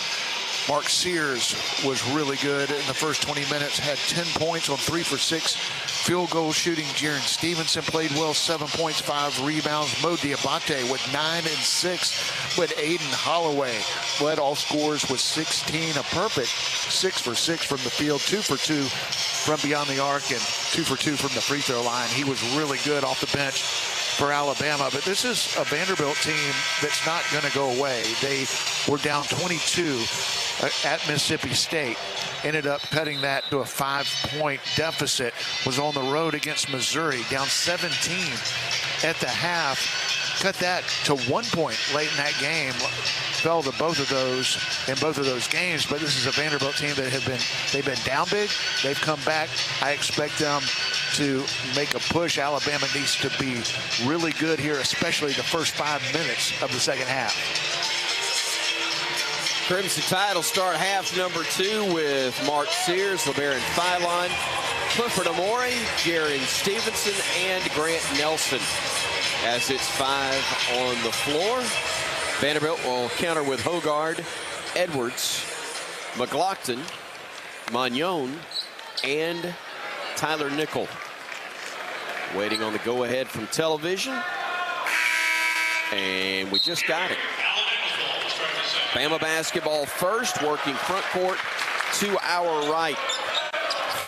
Mark Sears was really good in the first 20 minutes, had 10 points on 3 for 6 field goal shooting. Jaron Stevenson played well, 7 points, 5 rebounds. Mo Diabate with 9 and 6, but Aiden Holloway led all scorers with 16, a perfect 6 for 6 from the field, 2 for 2 from beyond the arc, and 2 for 2 from the free throw line. He was really good off the bench for Alabama, but this is a Vanderbilt team that's not going to go away. They were down 22 at Mississippi State, ended up cutting that to a 5-point deficit, was on the road against Missouri, down 17 at the half, cut that to 1 point late in that game, fell to both of those in both of those games. But this is a Vanderbilt team that they've been down big, they've come back. I expect them to make a push. Alabama needs to be really good here, especially the first 5 minutes of the second half. Crimson Tide will start half number 2 with Mark Sears, LeBaron Philon, Clifford Amore, Jaron Stevenson, and Grant Nelson. As it's 5 on the floor, Vanderbilt will counter with Hogard, Edwards, McLaughlin, Magnon, and Tyler Nickel. Waiting on the go-ahead from television. And we just got it. Bama basketball first, working front court to our right.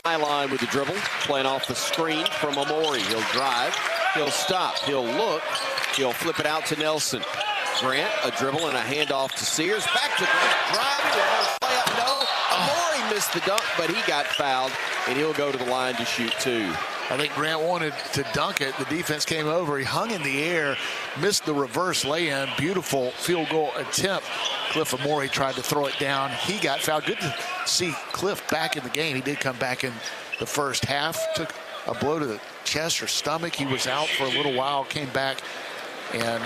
Philon with the dribble, playing off the screen from Amore. He'll drive, he'll stop, he'll look, he'll flip it out to Nelson. Grant, a dribble and a handoff to Sears. Back to Grant, driving, play up, no. Amore missed the dunk, but he got fouled, and he'll go to the line to shoot 2. I think Grant wanted to dunk it. The defense came over. He hung in the air, missed the reverse lay-in. Beautiful field goal attempt. Cliff Amore tried to throw it down. He got fouled. Good to see Cliff back in the game. He did come back in the first half. Took a blow to the chest or stomach. He was out for a little while, came back and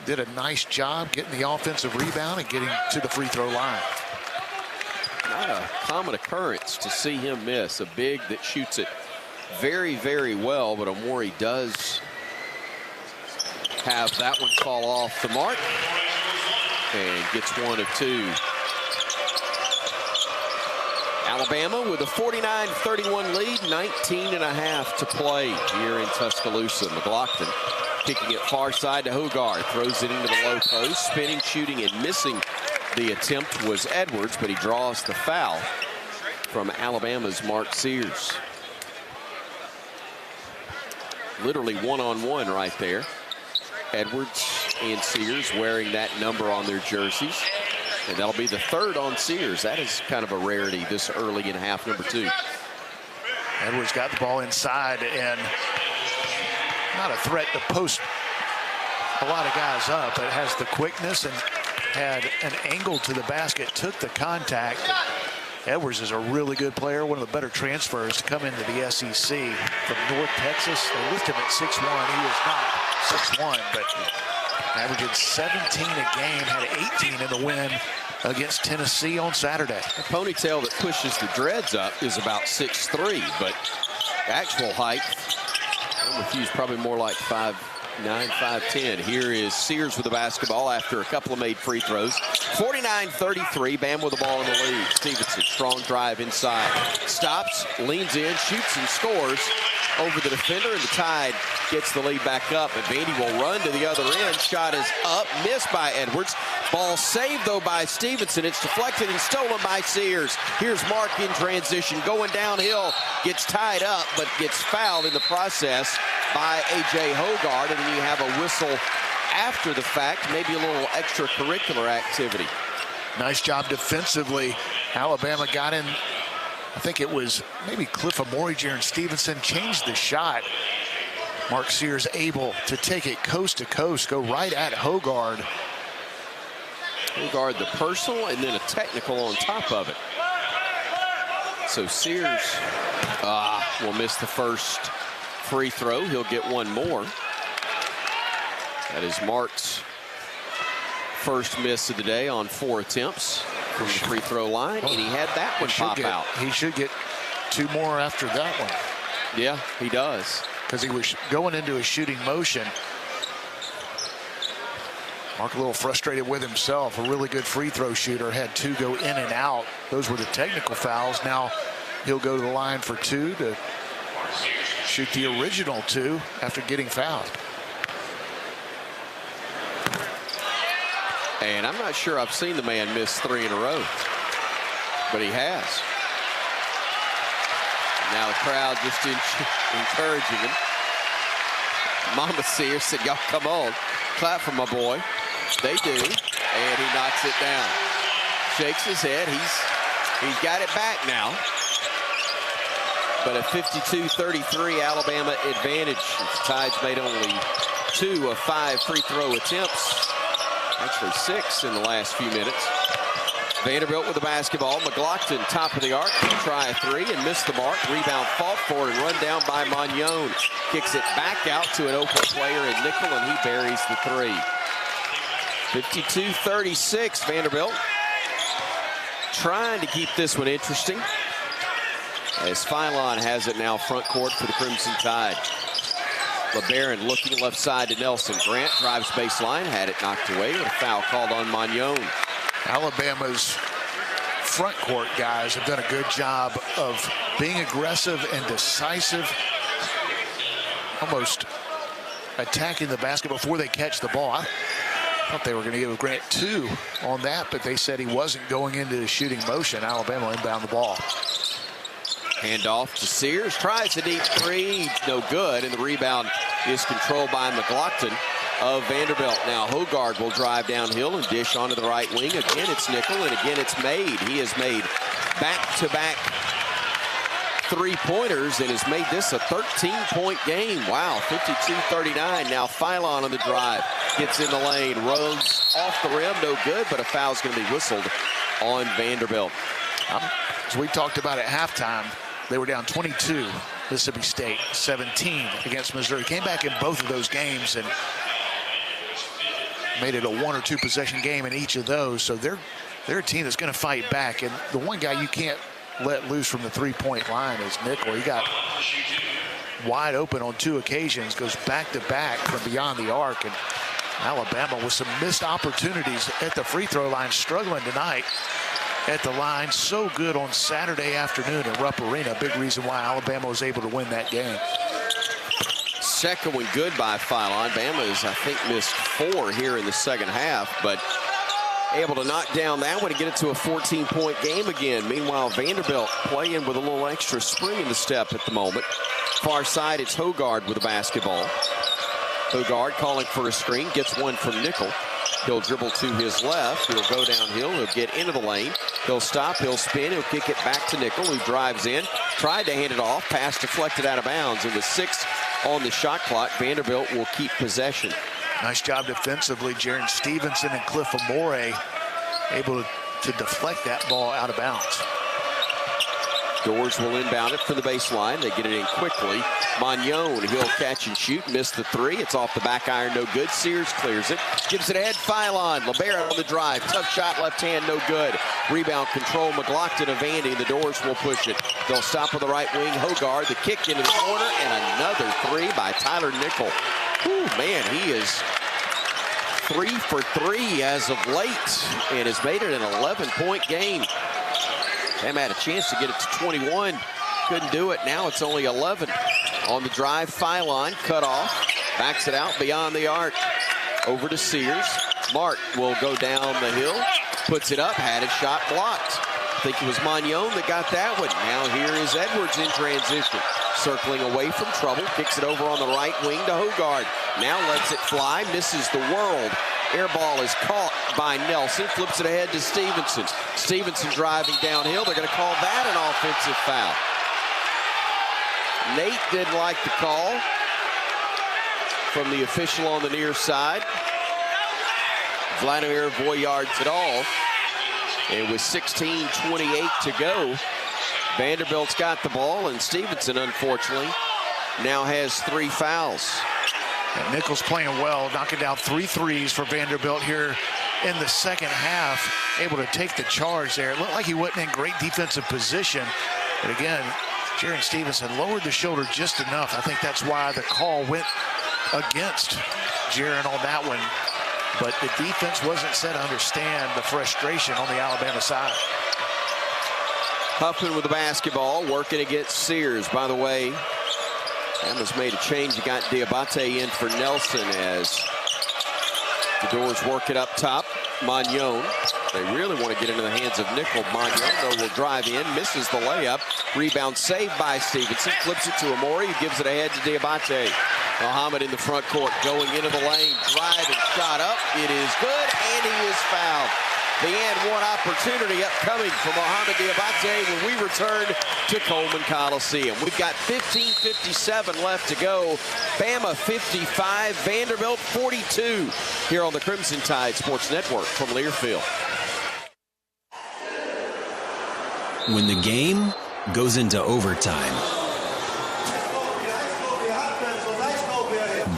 did a nice job getting the offensive rebound and getting to the free throw line. Not a common occurrence to see him miss. A big that shoots it very, very well, but Amore does have that one fall off the mark and gets 1 of 2. Alabama with a 49-31 lead, 19 and a half to play here in Tuscaloosa. McLaughlin kicking it far side to Hogard, throws it into the low post, spinning, shooting, and missing the attempt was Edwards, but he draws the foul from Alabama's Mark Sears. literally one-on-one right there. Edwards and Sears wearing that number on their jerseys. And that'll be the third on Sears. That is kind of a rarity this early in half number 2. Edwards got the ball inside and not a threat to post a lot of guys up, but has the quickness and had an angle to the basket, took the contact. Edwards is a really good player, one of the better transfers to come into the SEC from North Texas. They lift him at 6'1". He was not 6'1", but averaging 17 a game, had 18 in the win against Tennessee on Saturday. The ponytail that pushes the dreads up is about 6'3", but actual height, I'm with you, is probably more like 5'9", 5'10". Here is Sears with the basketball after a couple of made free throws. 49-33, Bam with the ball in the lead. Stevenson, strong drive inside. Stops, leans in, shoots and scores over the defender, and the Tide gets the lead back up. And Vandy will run to the other end. Shot is up, missed by Edwards. Ball saved, though, by Stevenson. It's deflected and stolen by Sears. Here's Mark in transition, going downhill. Gets tied up, but gets fouled in the process by A.J. Hogard. And then you have a whistle after the fact, maybe a little extracurricular activity. Nice job defensively. Alabama got in. I think it was maybe Cliff Amore, Jaron Stevenson changed the shot. Mark Sears able to take it coast to coast, go right at Hogard. Hogard the personal and then a technical on top of it. So Sears will miss the first free throw. He'll get one more. That is Mark's first miss of the day on 4 attempts from the free throw line, and he had that one pop out. He should get 2 more after that one. Yeah, he does. Because he was going into a shooting motion. Mark a little frustrated with himself. A really good free throw shooter. Had 2 go in and out. Those were the technical fouls. Now he'll go to the line for 2 to shoot the original 2 after getting fouled. And I'm not sure I've seen the man miss 3 in a row, but he has. Now the crowd just encouraging him. Mama Sears said, y'all come on, clap for my boy. They do, and he knocks it down. Shakes his head. He's got it back now. But a 52-33 Alabama advantage. The Tide's made only 2 of 5 free throw attempts. Actually 6 in the last few minutes. Vanderbilt with the basketball. McLaughlin, top of the arc, try a 3 and miss the mark. Rebound fought for and run down by Magnon. Kicks it back out to an open player in nickel, and he buries the 3. 52-36, Vanderbilt. Trying to keep this one interesting, as Philon has it now front court for the Crimson Tide. LeBaron looking left side to Nelson. Grant drives baseline, had it knocked away with a foul called on Magnon. Alabama's front court guys have done a good job of being aggressive and decisive, almost attacking the basket before they catch the ball. I thought they were going to give Grant 2 on that, but they said he wasn't going into the shooting motion. Alabama inbound the ball. Handoff to Sears, tries a deep 3, no good, and the rebound is controlled by McLaughlin of Vanderbilt. Now Hogard will drive downhill and dish onto the right wing. Again, it's nickel, and again, it's made. He has made back-to-back 3-pointers and has made this a 13-point game. Wow, 52-39. Now Philon on the drive. Gets in the lane, runs off the rim, no good, but a foul's going to be whistled on Vanderbilt. As we talked about at halftime, they were down 22, Mississippi State, 17 against Missouri. Came back in both of those games and made it a 1 or 2 possession game in each of those. So they're a team that's going to fight back. And the one guy you can't let loose from the 3-point line is Nickel. He got wide open on 2 occasions, goes back-to-back from beyond the arc. And Alabama with some missed opportunities at the free throw line, struggling tonight at the line. So good on Saturday afternoon at Rupp Arena. Big reason why Alabama was able to win that game. Second one good by Philon. Bama has, I think, missed 4 here in the second half, but able to knock down that one to get it to a 14-point game again. Meanwhile, Vanderbilt playing with a little extra spring in the step at the moment. Far side, it's Hogard with the basketball. Hogard calling for a screen, gets one from Nickel. He'll dribble to his left. He'll go downhill. He'll get into the lane. He'll stop. He'll spin. He'll kick it back to Nickel, who drives in. Tried to hand it off. Pass deflected out of bounds. And with 6 on the shot clock, Vanderbilt will keep possession. Nice job defensively. Jaron Stevenson and Cliff Amore able to deflect that ball out of bounds. Doors will inbound it from the baseline. They get it in quickly. Magnon, he'll catch and shoot. Missed the 3. It's off the back iron, no good. Sears clears it. Gives it ahead, Philon. Libera on the drive. Tough shot, left hand, no good. Rebound control, McLaughlin of Vandy. The Doors will push it. They'll stop with the right wing. Hogard, the kick into the corner, and another 3 by Tyler Nickel. Whew, man, he is 3 for 3 as of late and has made it an 11-point game. Sam had a chance to get it to 21. Couldn't do it. Now it's only 11. On the drive, Philon cut off. Backs it out beyond the arc. Over to Sears. Mark will go down the hill. Puts it up. Had his shot blocked. I think it was Magnon that got that one. Now here is Edwards in transition. Circling away from trouble. Kicks it over on the right wing to Hogard. Now lets it fly. Misses the world. Air ball is caught by Nelson. Flips it ahead to Stevenson. Stevenson driving downhill. They're going to call that an offensive foul. Nate didn't like the call from the official on the near side. Vladimir Voyards it all. And with 16:28 to go, Vanderbilt's got the ball, and Stevenson, unfortunately, now has 3 fouls. And Nichols playing well, knocking down 3 threes for Vanderbilt here in the second half, able to take the charge there. It looked like he wasn't in great defensive position, but again, Jaron Stevenson lowered the shoulder just enough. I think that's why the call went against Jaron on that one, but the defense wasn't set to understand the frustration on the Alabama side. Huffman with the basketball, working against Sears. By the way, Emma's made a change. He got Diabate in for Nelson as the Doors work it up top. Magnon, they really want to get into the hands of Nickel. Magnon, though, will drive in, misses the layup. Rebound saved by Stevenson. Flips it to Amore, who gives it ahead to Diabate. Mohammed in the front court, going into the lane. Drive and shot up. It is good, and he is fouled. The and one opportunity upcoming for Mohamed Diabate when we return to Coleman Coliseum. We've got 15:57 left to go. Bama 55, Vanderbilt 42 here on the Crimson Tide Sports Network from Learfield. When the game goes into overtime,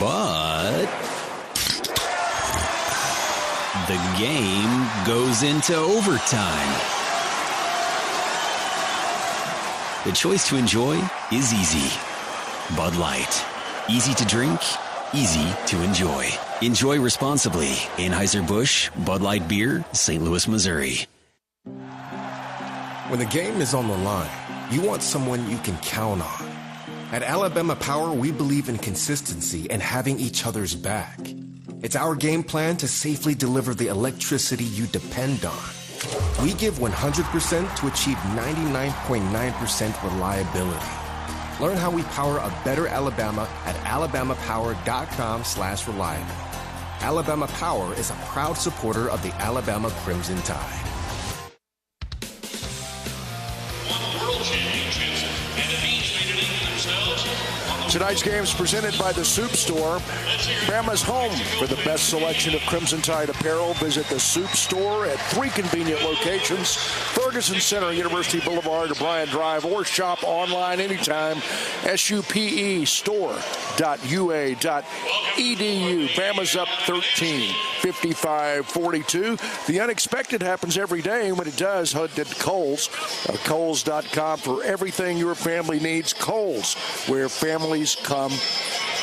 but the game goes into overtime. The choice to enjoy is easy. Bud Light. Easy to drink, easy to enjoy. Enjoy responsibly. Anheuser-Busch, Bud Light Beer, St. Louis, Missouri. When the game is on the line, you want someone you can count on. At Alabama Power, we believe in consistency and having each other's back. It's our game plan to safely deliver the electricity you depend on. We give 100% to achieve 99.9% reliability. Learn how we power a better Alabama at alabamapower.com/reliable. Alabama Power is a proud supporter of the Alabama Crimson Tide. Tonight's game is presented by the Soup Store. Bama's home for the best selection of Crimson Tide apparel. Visit the Soup Store at 3 convenient locations: Ferguson Center, University Boulevard, or Bryan Drive, or shop online anytime. supestore.ua.edu. Bama's up 13, 55-42. The unexpected happens every day, and when it does, head to Kohl's. Kohls.com for everything your family needs. Kohl's, where families come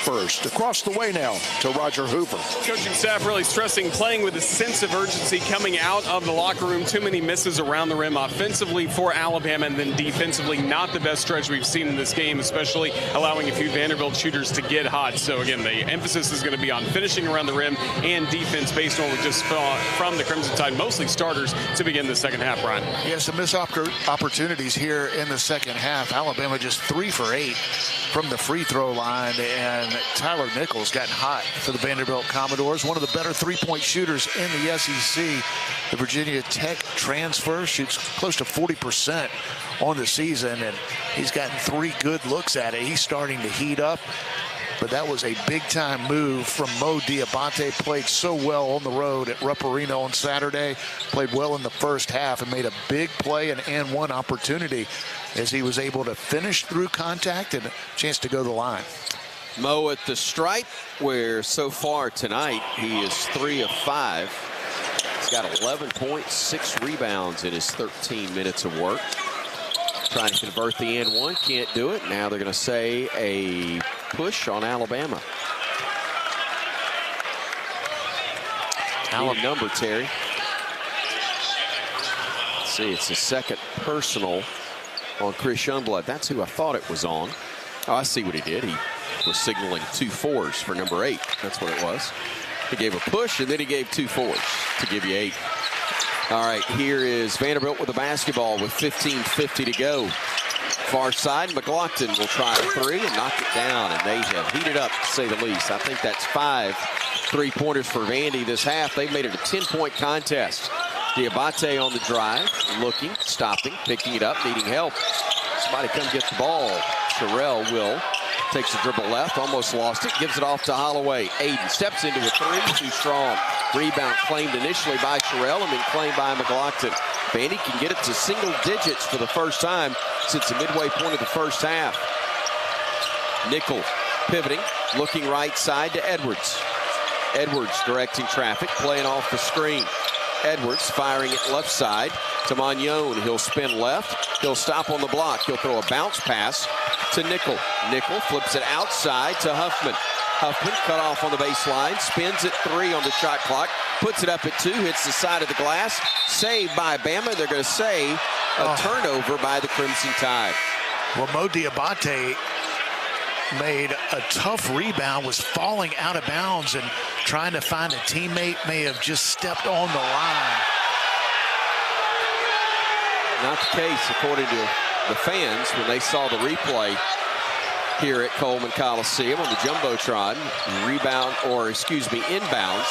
first. Across the way now to Roger Hoover. Coaching staff really stressing playing with a sense of urgency coming out of the locker room. Too many misses around the rim offensively for Alabama, and then defensively not the best stretch we've seen in this game, especially allowing a few Vanderbilt shooters to get hot. So again, the emphasis is going to be on finishing around the rim and defense based on what we just saw from the Crimson Tide, mostly starters, to begin the second half, Brian. Yes, some missed opportunities here in the second half. Alabama just 3 for 8 from the free throw line, and Tyler Nichols gotten hot for the Vanderbilt Commodores. One of the better three-point shooters in the SEC. The Virginia Tech transfer shoots close to 40% on the season, and he's gotten 3 good looks at it. He's starting to heat up. But that was a big-time move from Mo Diabate. Played so well on the road at Ruperino on Saturday. Played well in the first half and made a big play and one opportunity as he was able to finish through contact and a chance to go to the line. Mo at the stripe, where so far tonight he is 3 of 5. He's got 11 points, 6 rebounds in his 13 minutes of work. Trying to convert the and one, can't do it. Now they're going to say a push on Alabama. Alabama number, Terry. Let's see, it's the second personal on Chris Youngblood. That's who I thought it was on. Oh, I see what he did. He was signaling 2 4s for number 8. That's what it was. He gave a push and then he gave 2 4s to give you 8. All right, here is Vanderbilt with the basketball with 15:50 to go. Far side, McLaughlin will try a 3 and knock it down, and they have heated up, to say the least. I think that's 5 3-pointers for Vandy this half. They've made it a 10-point contest. Diabate on the drive, looking, stopping, picking it up, needing help. Somebody come get the ball. Sherrell will. Takes a dribble left, almost lost it, gives it off to Holloway. Aiden steps into a 3, too strong. Rebound claimed initially by Sherrell and then claimed by McLaughlin. Vandy can get it to single digits for the first time since the midway point of the first half. Nickel pivoting, looking right side to Edwards. Edwards directing traffic, playing off the screen. Edwards firing it left side to Magnon. He'll spin left. He'll stop on the block. He'll throw a bounce pass to Nickel. Nickel flips it outside to Huffman. Huffman cut off on the baseline, spins at 3 on the shot clock, puts it up at 2, hits the side of the glass. Saved by Bama. They're going to say a turnover by the Crimson Tide. Well, Mo Diabate made a tough rebound, was falling out of bounds and trying to find a teammate, may have just stepped on the line. Not the case, according to the fans, when they saw the replay here at Coleman Coliseum on the Jumbotron. Inbounds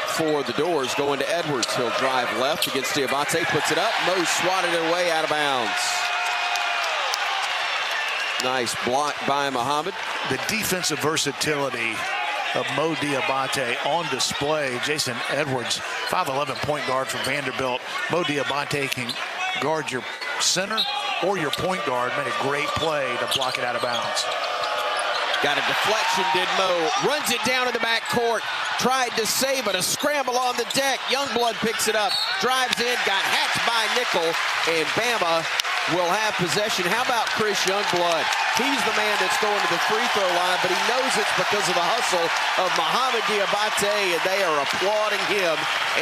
for the Doors going to Edwards. He'll drive left against Diabate, puts it up. Mo swatted it away out of bounds. Nice block by Muhammad. The defensive versatility of Mo Diabate on display. Jason Edwards, 5'11" point guard from Vanderbilt. Mo Diabate can guard your center or your point guard. Made a great play to block it out of bounds. Got a deflection, did Mo. Runs it down in the backcourt. Tried to save it. A scramble on the deck. Youngblood picks it up. Drives in. Got hacked by Nickel. And Bama will have possession. How about Chris Youngblood? He's the man that's going to the free throw line, but he knows it's because of the hustle of Muhammad Diabate, and they are applauding him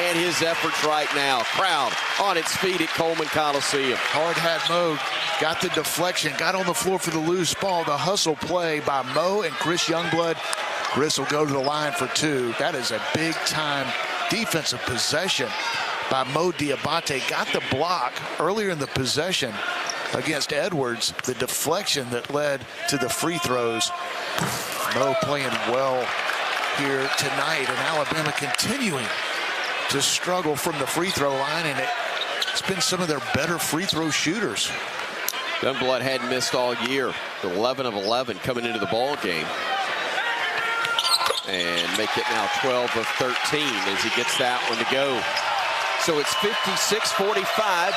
and his efforts right now. Crowd on its feet at Coleman Coliseum. Hard hat Mo got the deflection, got on the floor for the loose ball. The hustle play by Mo and Chris Youngblood. Chris will go to the line for 2. That is a big-time defensive possession by Mo Diabate. Got the block earlier in the possession against Edwards. The deflection that led to the free throws. Mo playing well here tonight, and Alabama continuing to struggle from the free throw line, and it's been some of their better free throw shooters. Youngblood hadn't missed all year. 11 of 11 coming into the ball game. And make it now 12 of 13 as he gets that one to go. So it's 56-45,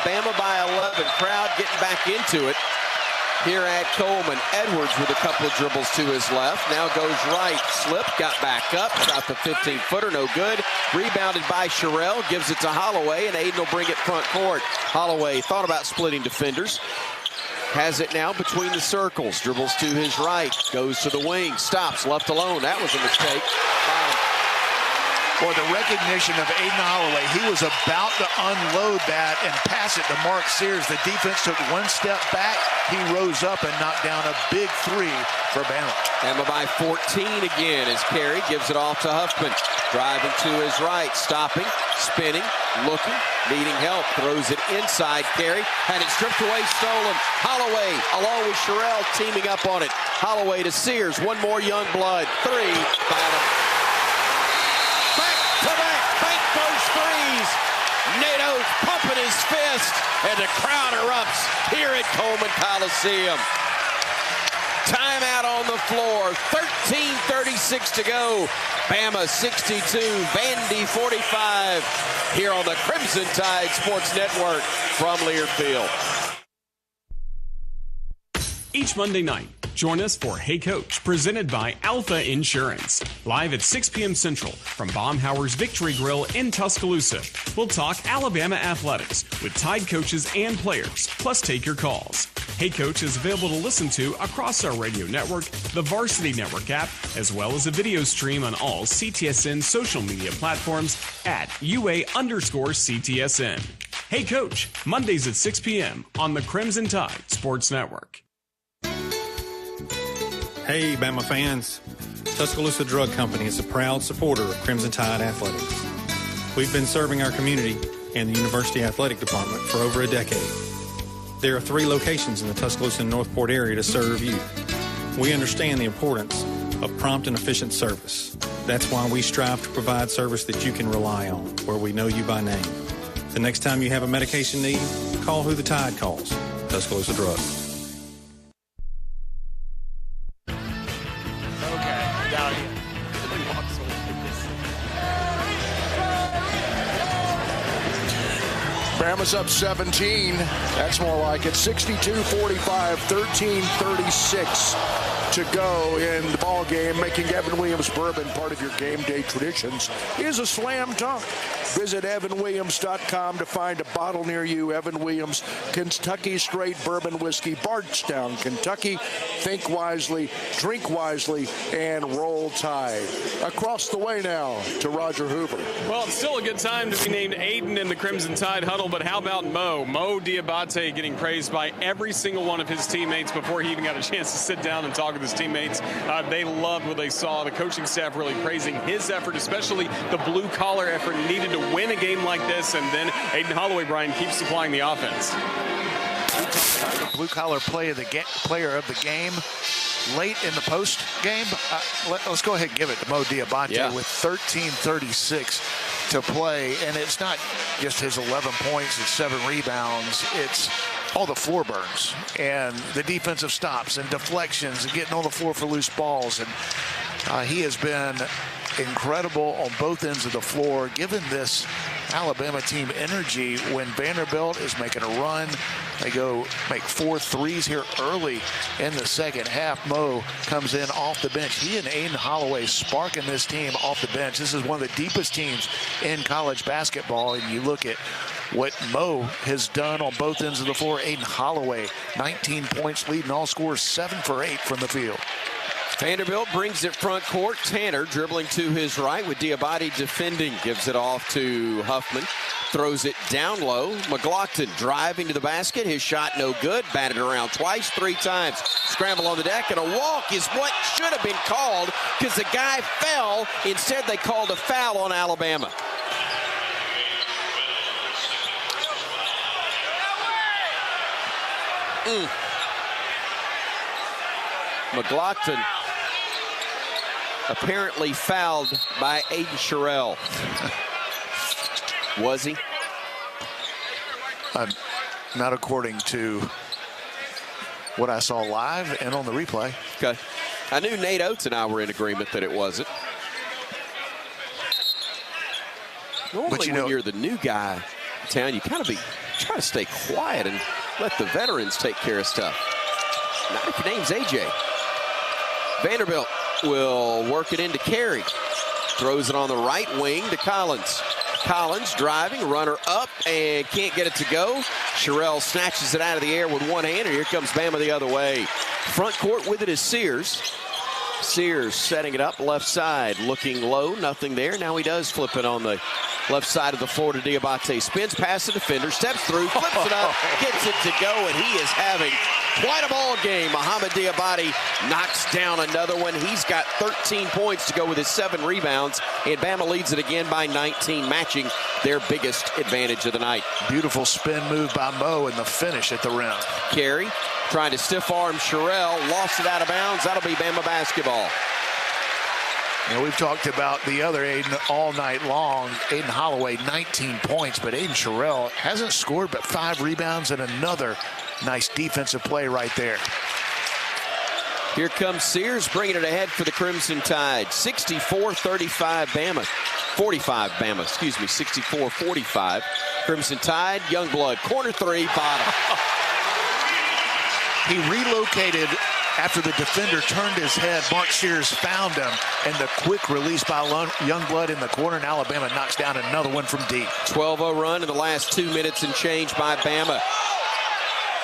Bama by 11. Crowd getting back into it here at Coleman. Edwards with a couple of dribbles to his left. Now goes right, slip, got back up, shot the 15-footer, no good. Rebounded by Sherrell, gives it to Holloway, and Aiden will bring it front court. Holloway thought about splitting defenders. Has it now between the circles. Dribbles to his right. Goes to the wing. Stops. Left alone. That was a mistake. Boy, the recognition of Aiden Holloway. He was about to unload that and pass it to Mark Sears. The defense took one step back. He rose up and knocked down a big three for Bama. Bama by 14 again as Carey gives it off to Huffman. Driving to his right, stopping, spinning, looking, needing help. Throws it inside. Carey had it stripped away, stolen. Holloway along with Sherrill teaming up on it. Holloway to Sears. One more young blood. Three. Back-to-back bank those threes. Nato pumping his fist, and the crowd erupts here at Coleman Coliseum. Timeout on the floor. 13:36 to go. Bama 62, Vandy 45. Here on the Crimson Tide Sports Network from Learfield. Each Monday night, join us for Hey Coach, presented by Alpha Insurance. Live at 6 p.m. Central from Baumhauer's Victory Grill in Tuscaloosa. We'll talk Alabama athletics with Tide coaches and players, plus take your calls. Hey Coach is available to listen to across our radio network, the Varsity Network app, as well as a video stream on all CTSN social media platforms at UA_CTSN. Hey Coach, Mondays at 6 p.m. on the Crimson Tide Sports Network. Hey, Bama fans. Tuscaloosa Drug Company is a proud supporter of Crimson Tide Athletics. We've been serving our community and the University Athletic Department for over a decade. There are 3 locations in the Tuscaloosa and Northport area to serve you. We understand the importance of prompt and efficient service. That's why we strive to provide service that you can rely on, where we know you by name. The next time you have a medication need, call who the Tide calls, Tuscaloosa Drug. Bama's up 17. That's more like it. 62-45, 13:36 to go in the ball game. Making Evan Williams bourbon part of your game day traditions is a slam dunk. Visit evanwilliams.com to find a bottle near you. Evan Williams, Kentucky Straight Bourbon Whiskey, Bardstown, Kentucky. Think wisely, drink wisely, and roll Tide. Across the way now to Roger Hoover. Well, it's still a good time to be named Aiden in the Crimson Tide huddle, but how about Mo? Mo Diabate getting praised by every single one of his teammates before he even got a chance to sit down and talk with his teammates. They loved what they saw. The coaching staff really praising his effort, especially the blue-collar effort needed to win a game like this, and then Aiden Holloway, Bryan, keeps supplying the offense. The blue-collar player of the game late in the post game. Let's go ahead and give it to Mo Diabate with 13:36 to play, and it's not just his 11 points and 7 rebounds. It's all the floor burns and the defensive stops and deflections and getting on the floor for loose balls, and he has been incredible on both ends of the floor, giving this Alabama team energy when Vanderbilt is making a run. They go make 4 threes here early in the second half. Mo comes in off the bench. He and Aiden Holloway sparking this team off the bench. This is one of the deepest teams in college basketball, and you look at what Mo has done on both ends of the floor. Aiden Holloway, 19 points, leading all scorers, 7 for 8 from the field. Vanderbilt brings it front court. Tanner dribbling to his right with Diabate defending. Gives it off to Huffman. Throws it down low. McLaughlin driving to the basket. His shot no good. Batted around twice, 3 times. Scramble on the deck, and a walk is what should have been called because the guy fell. Instead, they called a foul on Alabama. McLaughlin apparently fouled by Aiden Sherrill. Was he? Not according to what I saw live and on the replay. Okay. I knew Nate Oates and I were in agreement that it wasn't. Normally when you're the new guy in town, you kind of try to stay quiet and let the veterans take care of stuff. Not if your name's AJ. Vanderbilt will work it into Carey. Throws it on the right wing to Collins. Collins driving, runner up, and can't get it to go. Sherrill snatches it out of the air with one hand, and here comes Bama the other way. Front court with it is Sears. Sears setting it up left side, looking low, nothing there. Now he does flip it on the left side of the floor to Diabate. Spins past the defender, steps through, flips it up, gets it to go, and he is having quite a ball game. Mohamed Diabate knocks down another one. He's got 13 points to go with his 7 rebounds, and Bama leads it again by 19, matching their biggest advantage of the night. Beautiful spin move by Mo and the finish at the rim. Carey trying to stiff arm Sherrill, lost it out of bounds. That'll be Bama basketball. And we've talked about the other Aiden all night long. Aiden Holloway, 19 points, but Aiden Sherrill hasn't scored but 5 rebounds and another nice defensive play right there. Here comes Sears bringing it ahead for the Crimson Tide. 64-35 Bama. 45 Bama, excuse me, 64-45. Crimson Tide, Youngblood, corner 3, bottom. He relocated after the defender turned his head. Mark Sears found him, and the quick release by Youngblood in the corner, and Alabama knocks down another one from deep. 12-0 run in the last 2 minutes and change by Bama.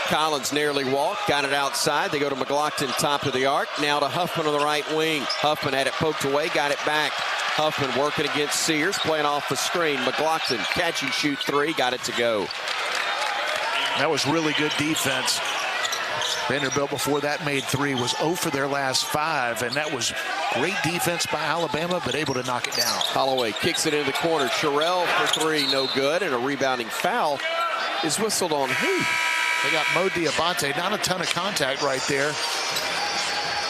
Collins narrowly walked, got it outside. They go to McLaughlin, top of the arc. Now to Huffman on the right wing. Huffman had it poked away, got it back. Huffman working against Sears, playing off the screen. McLaughlin catch and shoot 3, got it to go. That was really good defense. Vanderbilt before that made 3, was 0 for their last 5, and that was great defense by Alabama, but able to knock it down. Holloway kicks it into the corner. Sherrill for 3, no good, and a rebounding foul is whistled on who? They got Mo Diabate, not a ton of contact right there,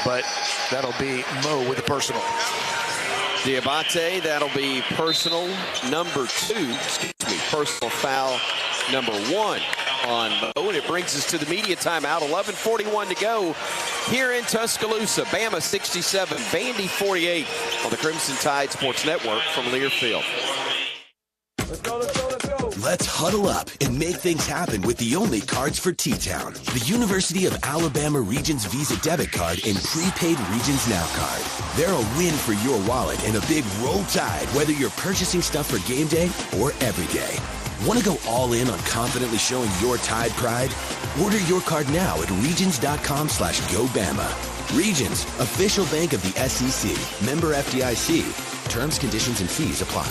but that'll be Mo with the personal. Diabate, that'll be personal number 2, excuse me, personal foul number 1 on Mo, and it brings us to the media timeout. 11:41 to go here in Tuscaloosa. Bama 67, Vandy 48 on the Crimson Tide Sports Network from Learfield. Let's huddle up and make things happen with the only cards for T-Town. The University of Alabama Regions Visa Debit Card and Prepaid Regions Now Card. They're a win for your wallet and a big roll tide, whether you're purchasing stuff for game day or every day. Want to go all in on confidently showing your Tide pride? Order your card now at regions.com/GoBama. Regions, official bank of the SEC. Member FDIC. Terms, conditions, and fees apply.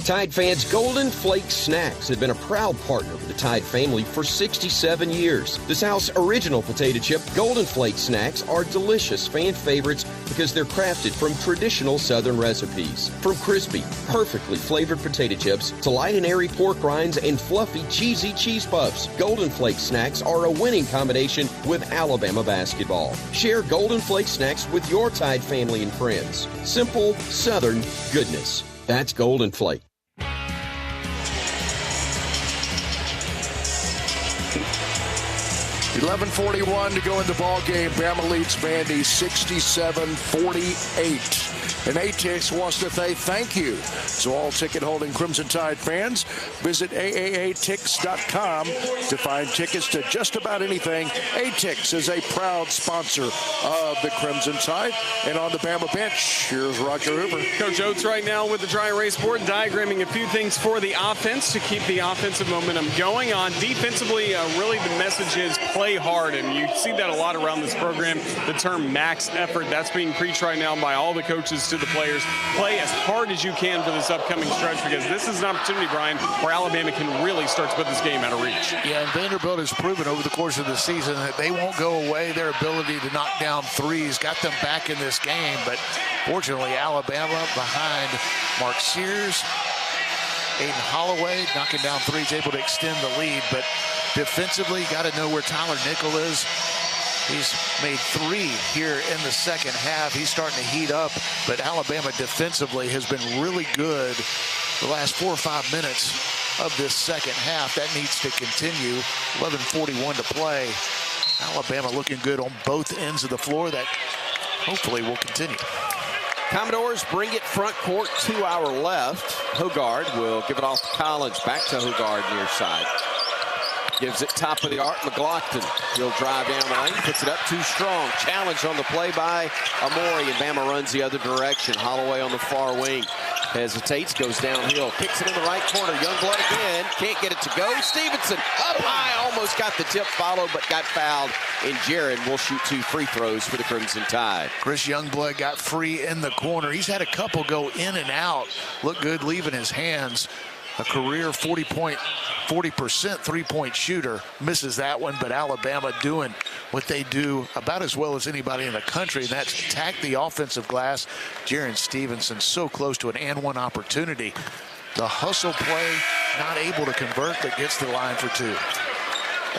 Tide fans, Golden Flake Snacks have been a proud partner with the Tide family for 67 years. The South's original potato chip, Golden Flake Snacks, are delicious fan favorites because they're crafted from traditional Southern recipes. From crispy, perfectly flavored potato chips to light and airy pork rinds and fluffy, cheesy cheese puffs, Golden Flake Snacks are a winning combination with Alabama basketball. Share Golden Flake Snacks with your Tide family and friends. Simple, Southern goodness. That's Golden Flake. 11:41 to go in the ball game. Bama leads Vandy 67-48. And ATIX wants to say thank you to all ticket-holding Crimson Tide fans. Visit AAATix.com to find tickets to just about anything. ATIX is a proud sponsor of the Crimson Tide. And on the Bama bench, here's Roger Hoover. Coach Oates right now with the dry erase board, diagramming a few things for the offense to keep the offensive momentum going on. Defensively, really the message is play hard. And you see that a lot around this program, the term max effort. That's being preached right now by all the coaches to the players. Play as hard as you can for this upcoming stretch, because this is an opportunity, Brian, where Alabama can really start to put this game out of reach. Yeah, and Vanderbilt has proven over the course of the season that they won't go away. Their ability to knock down threes got them back in this game, but fortunately Alabama behind Mark Sears, Aiden Holloway knocking down threes, able to extend the lead, but defensively got to know where Tyler Nickel is. He's made 3 here in the second half. He's starting to heat up, but Alabama defensively has been really good the last 4 or 5 minutes of this second half. That needs to continue. 11:41 to play. Alabama looking good on both ends of the floor. That hopefully will continue. Commodores bring it front court, 2 hour left. Hogard will give it off to Collins. Back to Hogard near side. Gives it top of the arc, McLaughlin. He'll drive down the lane, puts it up too strong. Challenge on the play by Amori, and Bama runs the other direction. Holloway on the far wing. Hesitates, goes downhill, kicks it in the right corner. Youngblood again, can't get it to go. Stevenson up high, almost got the tip followed, but got fouled. And Jared will shoot 2 free throws for the Crimson Tide. Chris Youngblood got free in the corner. He's had a couple go in and out. Look good leaving his hands. A career 40% three-point shooter. Misses that one, but Alabama doing what they do about as well as anybody in the country, and that's attack the offensive glass. Jaron Stevenson so close to an and-one opportunity. The hustle play, not able to convert, but gets the line for 2.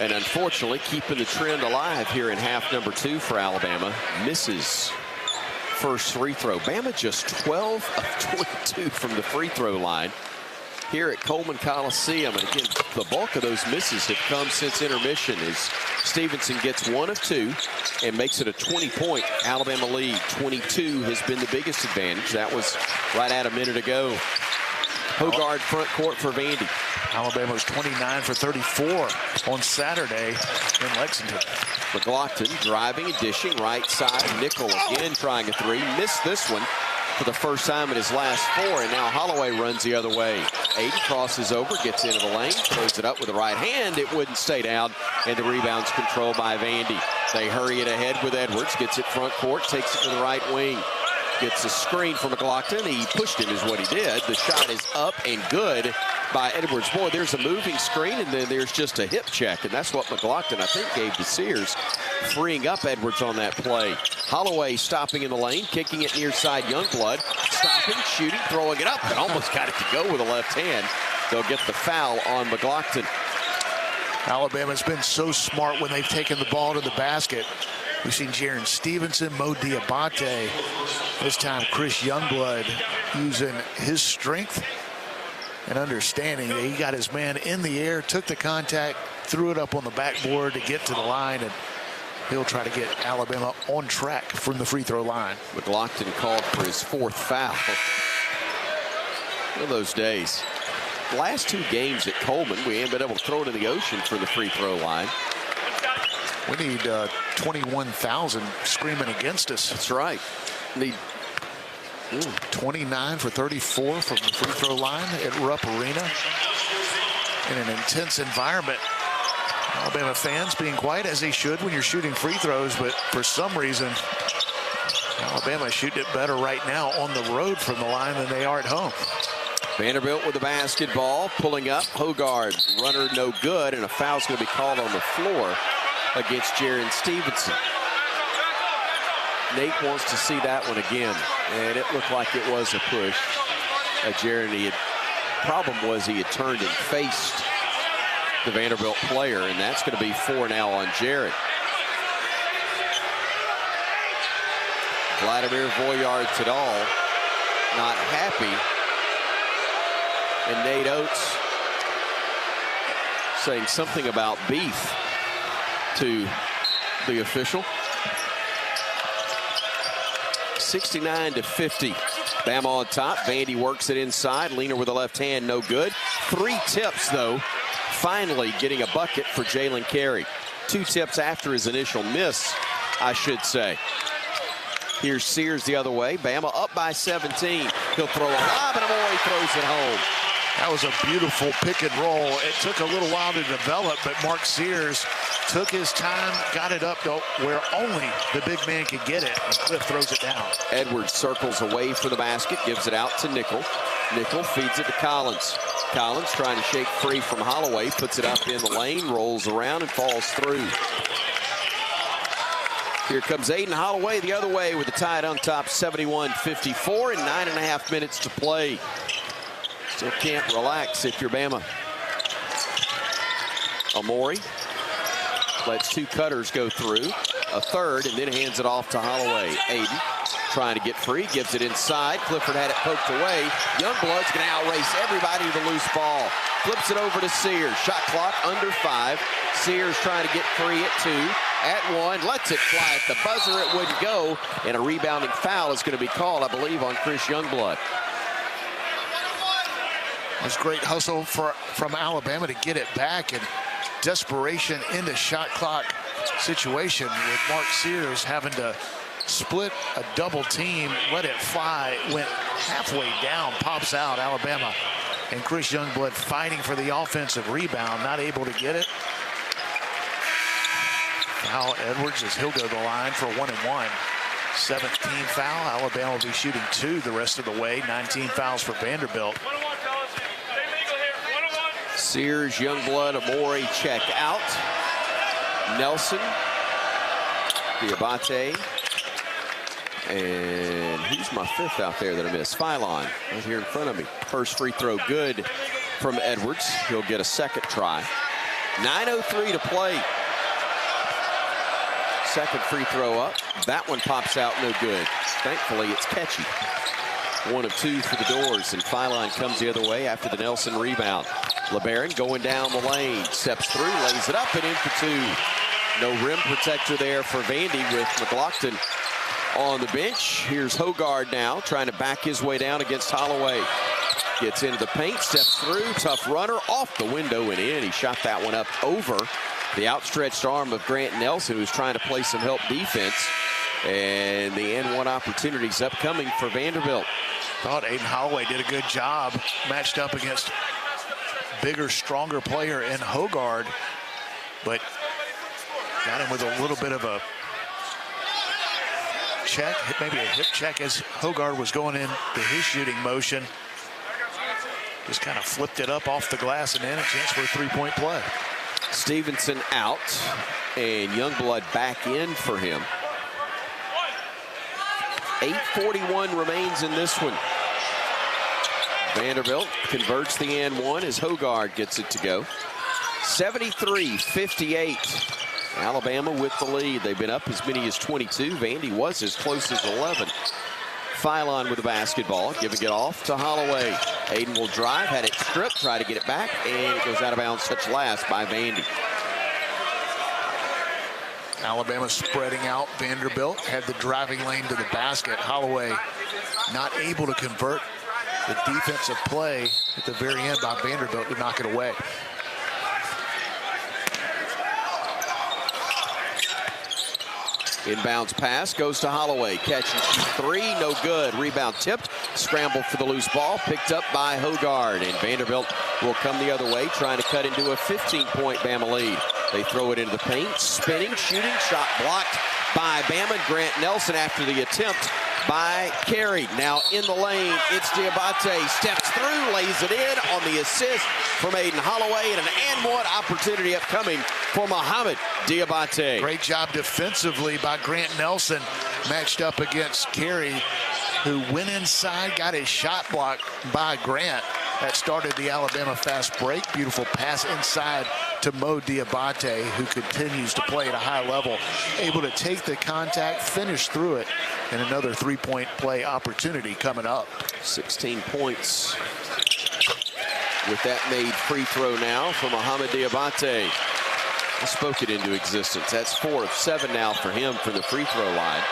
And unfortunately, keeping the trend alive here in half number 2 for Alabama. Misses first free throw. Bama just 12 of 22 from the free throw line here at Coleman Coliseum. And again, the bulk of those misses have come since intermission as Stevenson gets 1 of 2 and makes it a 20-point Alabama lead. 22 has been the biggest advantage. That was right at a minute ago. Hogard front court for Vandy. Alabama was 29 for 34 on Saturday in Lexington. McLaughlin driving and dishing right side. Nickel again trying a 3. Missed this one for the first time in his last 4, and now Holloway runs the other way. Aiden crosses over, gets into the lane, throws it up with the right hand. It wouldn't stay down, and the rebound's controlled by Vandy. They hurry it ahead with Edwards, gets it front court, takes it to the right wing. Gets a screen from McLaughlin. He pushed it is what he did. The shot is up and good by Edwards. Boy, there's a moving screen, and then there's just a hip check, and that's what McLaughlin, I think, gave to Sears, freeing up Edwards on that play. Holloway stopping in the lane, kicking it near side. Youngblood stopping, shooting, throwing it up, and almost got it to go with a left hand. They'll get the foul on McLaughlin. Alabama's been so smart when they've taken the ball to the basket. We've seen Jaron Stevenson, Mo Diabate. This time, Chris Youngblood using his strength and understanding that he got his man in the air, took the contact, threw it up on the backboard to get to the line, and he'll try to get Alabama on track from the free throw line. McLaughlin called for his 4th foul. One of those days. The last 2 games at Coleman, we haven't been able to throw it in the ocean for the free throw line. We need 21,000 screaming against us. That's right. Need 29 for 34 from the free throw line at Rupp Arena in an intense environment. Alabama fans being quiet as they should when you're shooting free throws, but for some reason, Alabama shooting it better right now on the road from the line than they are at home. Vanderbilt with the basketball, pulling up. Hogard, runner no good, and a foul's going to be called on the floor against Jaron Stevenson. Nate wants to see that one again, and it looked like it was a push. Jaron, problem was he had turned and faced the Vanderbilt player, and that's going to be 4 now on Jared. Vladimir Voyard-Tadal not happy. And Nate Oates saying something about beef to the official. 69-50. Bama on top. Vandy works it inside. Leaner with the left hand, no good. 3 tips, though. Finally getting a bucket for Jalen Carey. 2 tips after his initial miss, I should say. Here's Sears the other way. Bama up by 17. He'll throw a lob, and Amore throws it home. That was a beautiful pick and roll. It took a little while to develop, but Mark Sears took his time, got it up to where only the big man could get it, and Cliff throws it down. Edwards circles away for the basket, gives it out to Nickel. Nickel feeds it to Collins. Collins trying to shake free from Holloway, puts it up in the lane, rolls around, and falls through. Here comes Aiden Holloway the other way with the Tide on top, 71-54, and 9.5 minutes to play. Still can't relax if you're Bama. Amore lets 2 cutters go through, a third, and then hands it off to Holloway. Aiden trying to get free, gives it inside. Clifford had it poked away. Youngblood's going to outrace everybody to the loose ball. Flips it over to Sears. Shot clock under 5. Sears trying to get free at 2. At 1, lets it fly at the buzzer. It wouldn't go, and a rebounding foul is going to be called, I believe, on Chris Youngblood. It was great hustle from Alabama to get it back, and desperation into shot clock situation with Mark Sears having to split a double team, let it fly, went halfway down, pops out. Alabama and Chris Youngblood fighting for the offensive rebound, not able to get it. Foul Edwards as he'll go to the line for 1-and-1. 17th foul. Alabama will be shooting 2 the rest of the way. 19 fouls for Vanderbilt. Sears, Youngblood, Amore check out. Nelson, Diabate, and who's my 5th out there that I missed? Phylon, right here in front of me. First free throw good from Edwards. He'll get a second try. 9:03 to play. Second free throw up. That one pops out, no good. Thankfully, it's catchy. 1 of 2 for the Doors, and Phylon comes the other way after the Nelson rebound. LeBaron going down the lane, steps through, lays it up and in for 2. No rim protector there for Vandy with McLaughlin on the bench. Here's Hogard now trying to back his way down against Holloway. Gets into the paint, steps through, tough runner, off the window and in. He shot that one up over the outstretched arm of Grant Nelson, who's trying to play some help defense. And the N1 opportunities upcoming for Vanderbilt. Thought Aiden Holloway did a good job, matched up against bigger, stronger player in Hogard, but got him with a little bit of a check, maybe a hip check as Hogard was going into his shooting motion. Just kind of flipped it up off the glass and in, a chance for a three-point play. Stevenson out, and Youngblood back in for him. 8:41 remains in this one. Vanderbilt converts the N1 as Hogard gets it to go. 73-58. Alabama with the lead. They've been up as many as 22. Vandy was as close as 11. Phylon with the basketball, giving it off to Holloway. Aiden will drive, had it stripped, try to get it back, and it goes out of bounds, touch last by Vandy. Alabama spreading out. Vanderbilt had the driving lane to the basket. Holloway not able to convert the defensive play at the very end by Vanderbilt to knock it away. Inbounds pass goes to Holloway. Catch and shoot 3, no good. Rebound tipped. Scramble for the loose ball. Picked up by Hogard. And Vanderbilt will come the other way, trying to cut into a 15-point Bama lead. They throw it into the paint. Spinning, shooting, shot blocked by Bama. Grant Nelson after the attempt by Carey. Now in the lane, it's Diabate. Steps through, lays it in on the assist from Aiden Holloway, and an and-one opportunity upcoming for Mohamed Diabate. Great job defensively by Grant Nelson, matched up against Carey, who went inside, got his shot blocked by Grant. That started the Alabama fast break. Beautiful pass inside to Mo Diabate, who continues to play at a high level, able to take the contact, finish through it, and another three-point play opportunity coming up. 16 points with that made free throw now for Mohamed Diabate. He spoke it into existence. That's 4 of 7 now for him from the free throw line.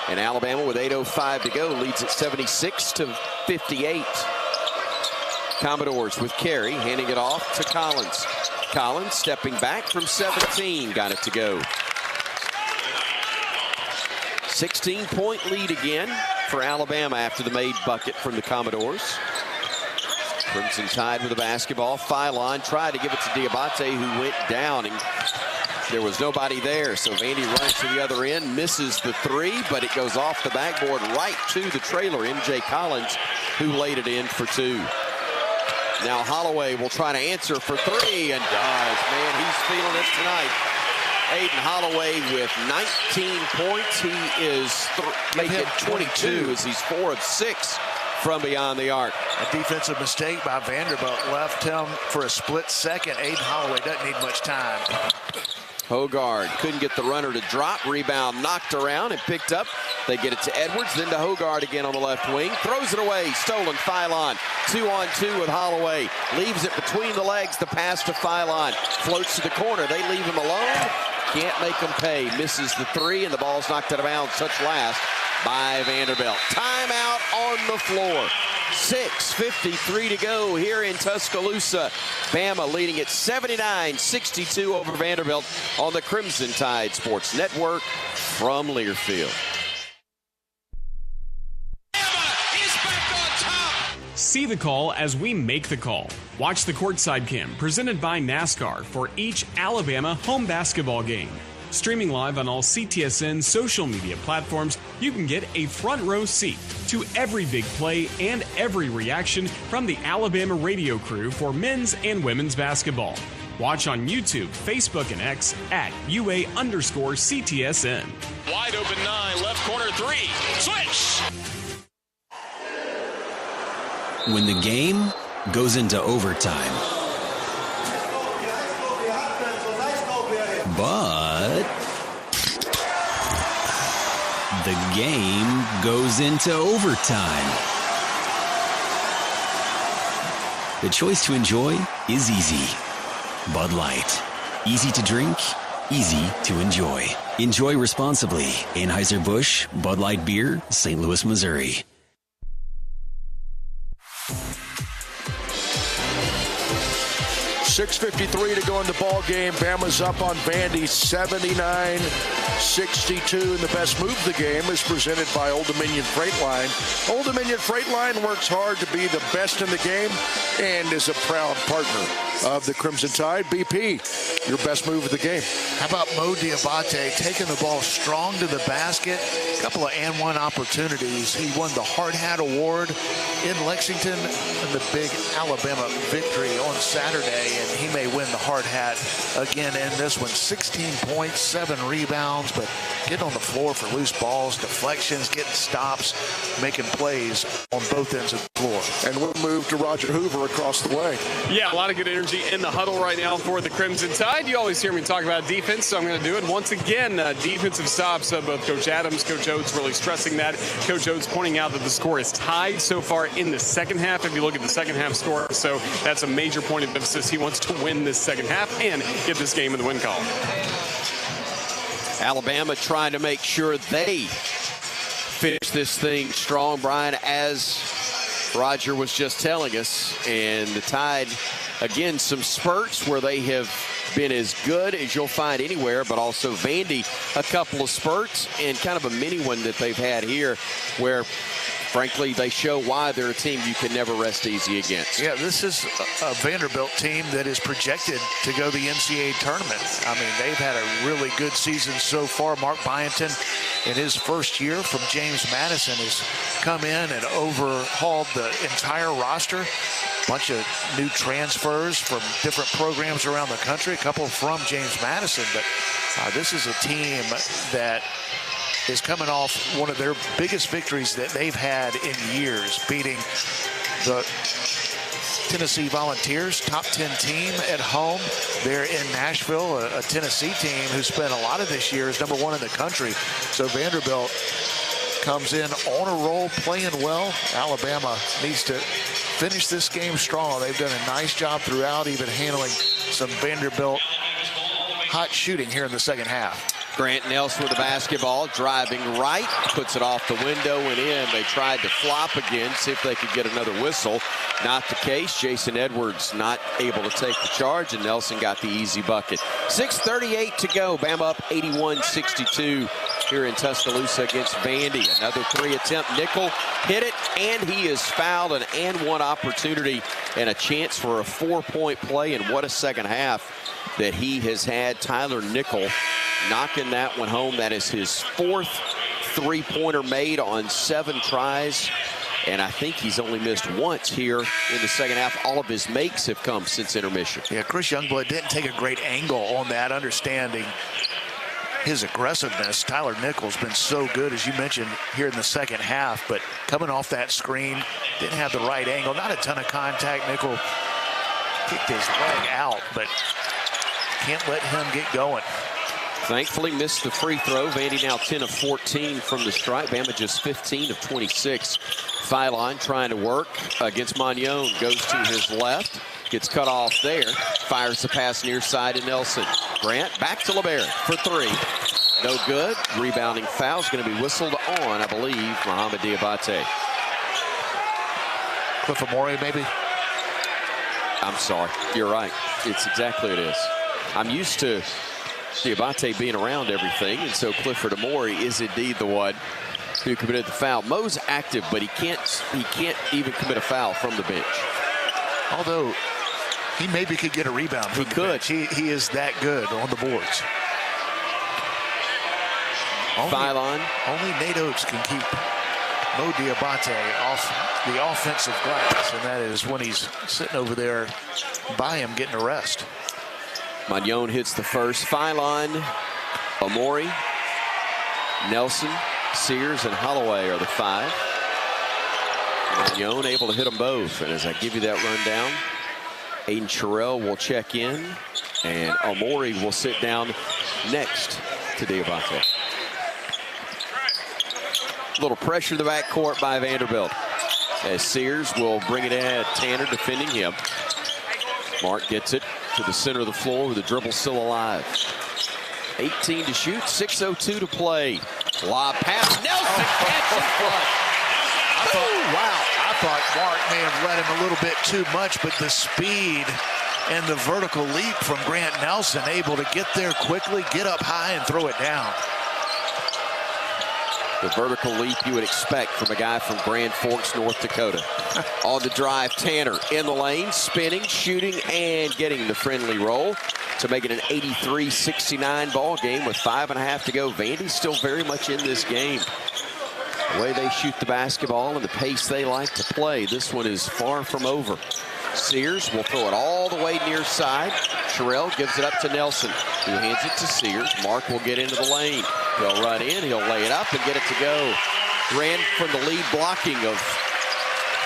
And Alabama with 8:05 to go leads at 76-58. Commodores with Carey, handing it off to Collins. Collins stepping back from 17, got it to go. 16-point lead again for Alabama after the made bucket from the Commodores. Crimson Tide with the basketball. Phylon tried to give it to Diabate, who went down, and there was nobody there. So Vandy runs to the other end, misses the 3, but it goes off the backboard right to the trailer, M.J. Collins, who laid it in for 2. Now Holloway will try to answer for 3 and does. Man, he's feeling it tonight. Aiden Holloway with 19 points. He is making 22 as he's 4 of 6 from beyond the arc. A defensive mistake by Vanderbilt left him for a split second. Aiden Holloway doesn't need much time. Hogard couldn't get the runner to drop. Rebound knocked around and picked up. They get it to Edwards, then to Hogard again on the left wing. Throws it away. Stolen. Phylon. 2-on-2 with Holloway. Leaves it between the legs. The pass to Phylon. Floats to the corner. They leave him alone. Can't make him pay. Misses the 3, and the ball's knocked out of bounds. Touch last by Vanderbilt. Timeout on the floor. 6:53 to go here in Tuscaloosa. Bama leading at 79-62 over Vanderbilt on the Crimson Tide Sports Network from Learfield. Bama is back on See the call as we make the call. Watch the Courtside Cam presented by NASCAR for each Alabama home basketball game. Streaming live on all CTSN social media platforms, you can get a front row seat to every big play and every reaction from the Alabama radio crew for men's and women's basketball. Watch on YouTube, Facebook, and X at UA_CTSN. Wide open 9, left corner 3. Switch! When the game goes into overtime. But the game goes into overtime. The choice to enjoy is easy. Bud Light. Easy to drink, easy to enjoy. Enjoy responsibly. Anheuser-Busch, Bud Light Beer, St. Louis, Missouri. .6:53 to go in the ball game. Bama's up on Vandy 79-62. And the best move of the game is presented by Old Dominion Freight Line. Old Dominion Freight Line works hard to be the best in the game and is a proud partner of the Crimson Tide. BP, your best move of the game. How about Mo Diabate taking the ball strong to the basket? A couple of and one opportunities. He won the Hard Hat Award in Lexington in the big Alabama victory on Saturday, and he may win the Hard Hat again in this one. 16 points, 7 rebounds, but getting on the floor for loose balls, deflections, getting stops, making plays on both ends of the floor. And we'll move to Roger Hoover across the way. Yeah, a lot of good energy in the huddle right now for the Crimson Tide. You always hear me talk about defense, so I'm going to do it once again. Defensive stops, both Coach Adams, Coach Oates really stressing that. Coach Oates pointing out that the score is tied so far in the second half. If you look at the second half score, so that's a major point of emphasis. He wants to win this second half and get this game in the win column. Alabama trying to make sure they finish this thing strong, Bryan, as Roger was just telling us. And the Tide, again, some spurts where they have been as good as you'll find anywhere, but also Vandy, a couple of spurts and kind of a mini one that they've had here where, frankly, they show why they're a team you can never rest easy against. Yeah, this is a Vanderbilt team that is projected to go to the NCAA tournament. I mean, they've had a really good season so far. Mark Byington, in his first year from James Madison, has come in and overhauled the entire roster. Bunch of new transfers from different programs around the country, a couple from James Madison, but this is a team that is coming off one of their biggest victories that they've had in years, beating the Tennessee Volunteers, top 10 team at home. They're in Nashville, a Tennessee team who spent a lot of this year as number 1 in the country. So Vanderbilt comes in on a roll, playing well. Alabama needs to finish this game strong. They've done a nice job throughout, even handling some Vanderbilt hot shooting here in the second half. Grant Nelson with the basketball, driving right, puts it off the window and in. They tried to flop again, see if they could get another whistle. Not the case. Jason Edwards not able to take the charge, and Nelson got the easy bucket. 6:38 to go. Bama up 81-62 here in Tuscaloosa against Vandy. Another 3 attempt. Nickel hit it, and he is fouled. An and one opportunity and a chance for a 4-point play, and what a second half that he has had. Tyler Nickel knocking that one home. That is his 4th 3-pointer made on 7 tries. And I think he's only missed once here in the second half. All of his makes have come since intermission. Yeah, Chris Youngblood didn't take a great angle on that, understanding his aggressiveness. Tyler Nickel's been so good, as you mentioned, here in the second half. But coming off that screen, didn't have the right angle. Not a ton of contact. Nickel kicked his leg out, but can't let him get going. Thankfully missed the free throw. Vandy now 10 of 14 from the stripe. Bama just 15 of 26. Phylon trying to work against Magnon. Goes to his left. Gets cut off there. Fires the pass near side to Nelson. Grant back to LeBaron for 3. No good. Rebounding foul is going to be whistled on, I believe, Mohamed Diabate. Cliff Amore, maybe? I'm sorry. You're right. It's exactly what it is. I'm used to Diabate being around everything, and so Clifford Amore is indeed the one who committed the foul. Mo's active, but he can't even commit a foul from the bench. Although he maybe could get a rebound. He could. He is that good on the boards. Only Nate Oates can keep Mo Diabate off the offensive glass, and that is when he's sitting over there by him getting a rest. Magnon hits the first. Phylon, Amori, Nelson, Sears, and Holloway are the 5. Magnon able to hit them both. And as I give you that rundown, Aiden Terrell will check in, and Amori will sit down next to Diabate. A little pressure in the backcourt by Vanderbilt, as Sears will bring it in. Tanner defending him. Mark gets it to the center of the floor with the dribble still alive. 18 to shoot, 6:02 to play. Lob pass, Nelson catches one. I thought Mark may have let him a little bit too much, but the speed and the vertical leap from Grant Nelson, able to get there quickly, get up high, and throw it down. The vertical leap you would expect from a guy from Grand Forks, North Dakota. On the drive, Tanner in the lane, spinning, shooting, and getting the friendly roll to make it an 83-69 ball game with 5.5 to go. Vandy's still very much in this game. The way they shoot the basketball and the pace they like to play, this one is far from over. Sears will throw it all the way near side. Terrell gives it up to Nelson, who hands it to Sears. Mark will get into the lane. He'll run in, he'll lay it up and get it to go. Ran from the lead blocking of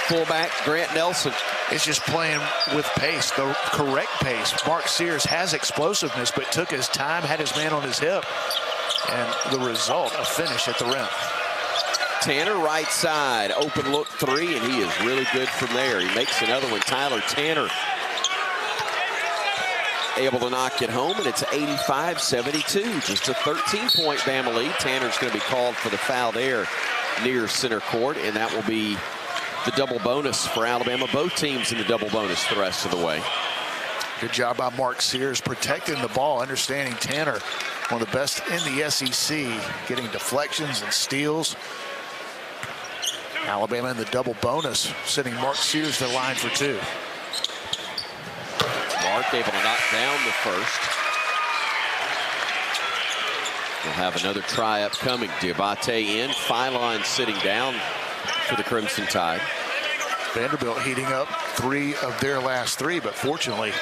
fullback Grant Nelson. It's just playing with pace, the correct pace. Mark Sears has explosiveness, but took his time, had his man on his hip, and the result, a finish at the rim. Tanner right side, open look 3, and he is really good from there. He makes another one. Tyler Tanner able to knock it home, and it's 85-72. Just a 13-point Bama lead. Tanner's going to be called for the foul there near center court, and that will be the double bonus for Alabama. Both teams in the double bonus the rest of the way. Good job by Mark Sears protecting the ball, understanding Tanner, one of the best in the SEC, getting deflections and steals. Alabama in the double bonus, sending Mark Sears to the line for 2. Mark able to knock down the first. We'll have another try upcoming. Diabate in, Phylon sitting down for the Crimson Tide. Vanderbilt heating up 3 of their last 3, but fortunately,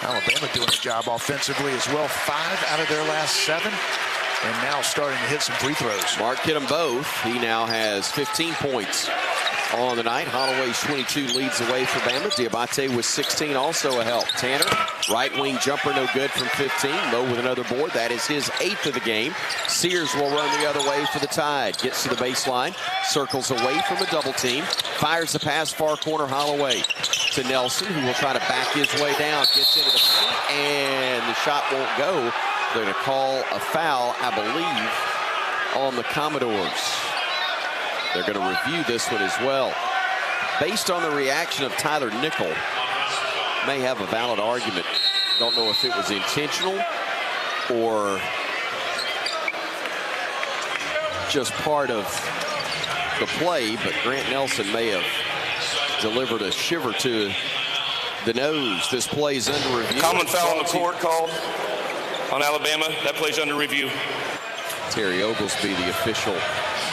Alabama doing a job offensively as well. 5 out of their last 7. And now starting to hit some free throws. Mark hit them both. He now has 15 points on the night. Holloway's 22 leads away for Bama. Diabate with 16, also a help. Tanner, right wing jumper, no good from 15. Mo with another board. That is his 8th of the game. Sears will run the other way for the Tide. Gets to the baseline, circles away from a double team, fires the pass far corner. Holloway to Nelson, who will try to back his way down. Gets into the paint, and the shot won't go. They're going to call a foul, I believe, on the Commodores. They're going to review this one as well. Based on the reaction of Tyler Nickel, may have a valid argument. Don't know if it was intentional or just part of the play, but Grant Nelson may have delivered a shiver to the nose. This play's under review. Common foul on the court called on Alabama. That plays under review. Terry Oglesby, the official,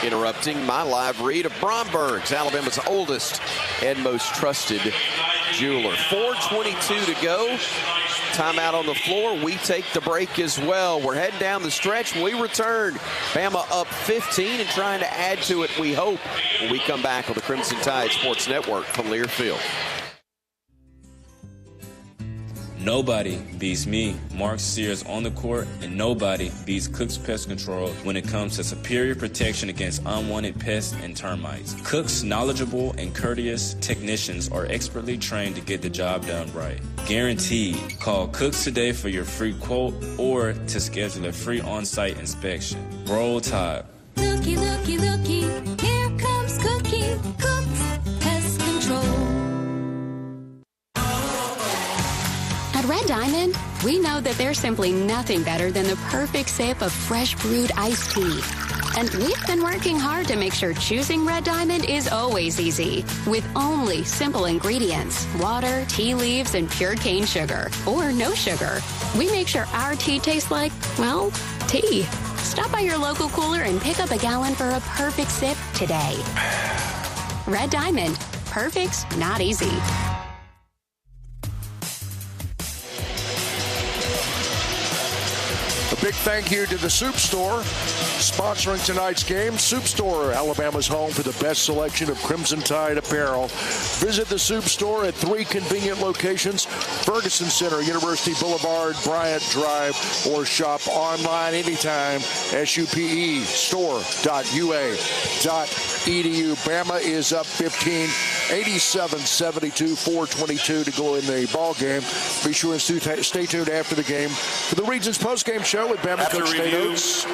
interrupting my live read of Bromberg's, Alabama's oldest and most trusted jeweler. 4:22 to go. Timeout on the floor. We take the break as well. We're heading down the stretch. When we return, Bama up 15 and trying to add to it, we hope, when we come back on the Crimson Tide Sports Network from Learfield. Nobody beats me, Mark Sears, on the court, and nobody beats Cook's Pest Control when it comes to superior protection against unwanted pests and termites. Cook's knowledgeable and courteous technicians are expertly trained to get the job done right. Guaranteed. Call Cooks today for your free quote or to schedule a free on-site inspection. Roll Tide. Looky, looky, looky, here comes Cookie, Cook's Pest Control. At Red Diamond, we know that there's simply nothing better than the perfect sip of fresh brewed iced tea. And we've been working hard to make sure choosing Red Diamond is always easy. With only simple ingredients, water, tea leaves, and pure cane sugar. Or no sugar. We make sure our tea tastes like, well, tea. Stop by your local cooler and pick up a gallon for a perfect sip today. Red Diamond. Perfect's not easy. A big thank you to the Soup Store, sponsoring tonight's game. Soup Store, Alabama's home for the best selection of Crimson Tide apparel. Visit the Soup Store at 3 convenient locations: Ferguson Center, University Boulevard, Bryant Drive, or shop online anytime, supestore.ua.edu. Bama is up 15, 87-72, 4:22 to go in the ball game. Be sure and stay tuned after the game for the Regions postgame show with Bama After coach review, Stewart.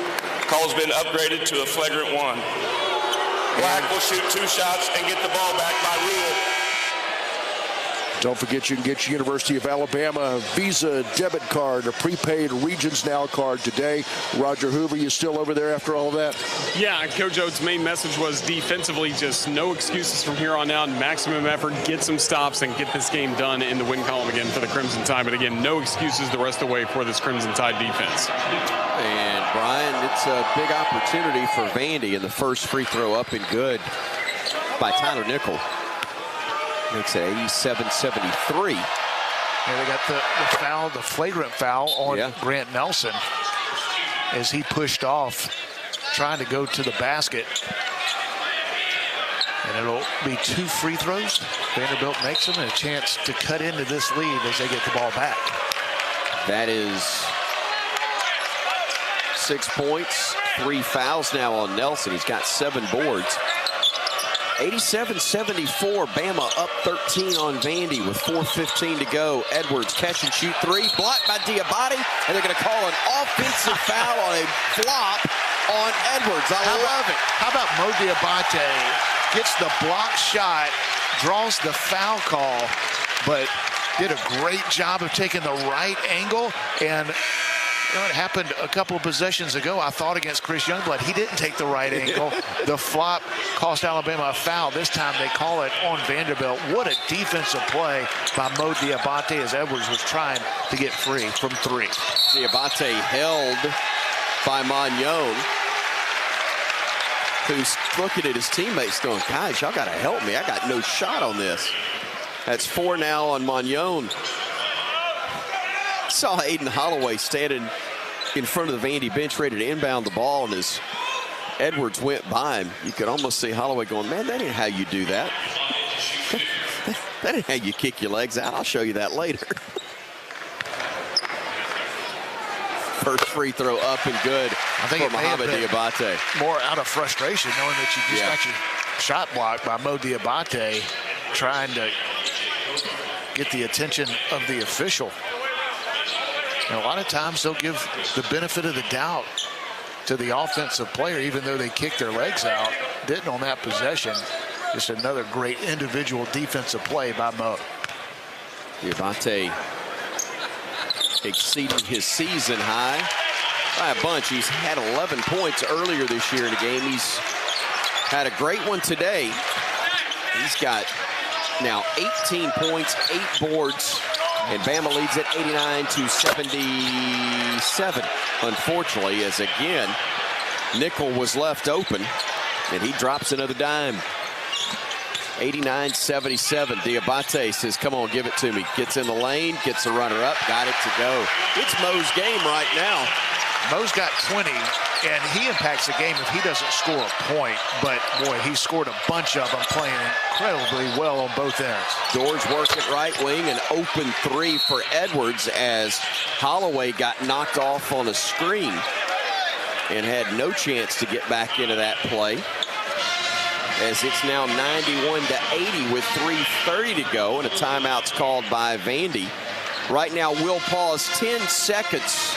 call's been upgraded to a flagrant 1. Black will shoot 2 shots and get the ball back by rule. Don't forget, you can get your University of Alabama Visa debit card, a prepaid Regions Now card today. Roger Hoover, you still over there after all of that? Yeah, Coach Oates' main message was defensively just no excuses from here on out, maximum effort, get some stops, and get this game done in the win column again for the Crimson Tide. But again, no excuses the rest of the way for this Crimson Tide defense. And Bryan, it's a big opportunity for Vandy, in the first free throw up and good by Tyler Nickel. Makes it 87-73. Yeah, they got the foul, the flagrant foul on Grant Nelson as he pushed off, trying to go to the basket. And it'll be 2 free throws. Vanderbilt makes them, and a chance to cut into this lead as they get the ball back. That is 6 points, 3 fouls now on Nelson. He's got 7 boards. 87-74, Bama up 13 on Vandy with 4:15 to go. Edwards catch and shoot 3, blocked by Diabate, and they're going to call an offensive foul on a flop on Edwards. I love it. How about Mo Diabate gets the block shot, draws the foul call, but did a great job of taking the right angle. And you know, it happened a couple of possessions ago, I thought, against Chris Youngblood. He didn't take the right angle. The flop cost Alabama a foul. This time they call it on Vanderbilt. What a defensive play by Mo Diabate as Edwards was trying to get free from 3. Diabate held by Magnon, who's looking at his teammates going, guys, y'all got to help me. I got no shot on this. That's 4 now on Magnon. Saw Aiden Holloway standing in front of the Vandy bench ready to inbound the ball, and as Edwards went by him, you could almost see Holloway going, man, that ain't how you do that. That ain't how you kick your legs out. I'll show you that later. First free throw up and good for Mohamed Diabate. More out of frustration, knowing that you just got your shot blocked by Mo Diabate, trying to get the attention of the official. And a lot of times they'll give the benefit of the doubt to the offensive player, even though they kicked their legs out. Didn't on that possession. Just another great individual defensive play by Mo. Diabate exceeding his season high by a bunch. He's had 11 points earlier this year in the game. He's had a great one today. He's got now 18 points, 8 boards. And Bama leads at 89-77, unfortunately, as again, Nickel was left open, and he drops another dime. 89-77, Diabate says, come on, give it to me. Gets in the lane, gets the runner up, got it to go. It's Mo's game right now. Mo's got 20, and he impacts the game if he doesn't score a point. But, boy, he scored a bunch of them, playing incredibly well on both ends. Doors work at right wing, an open 3 for Edwards as Holloway got knocked off on a screen and had no chance to get back into that play. As it's now 91-80 with 3:30 to go, and a timeout's called by Vandy. Right now, we'll pause 10 seconds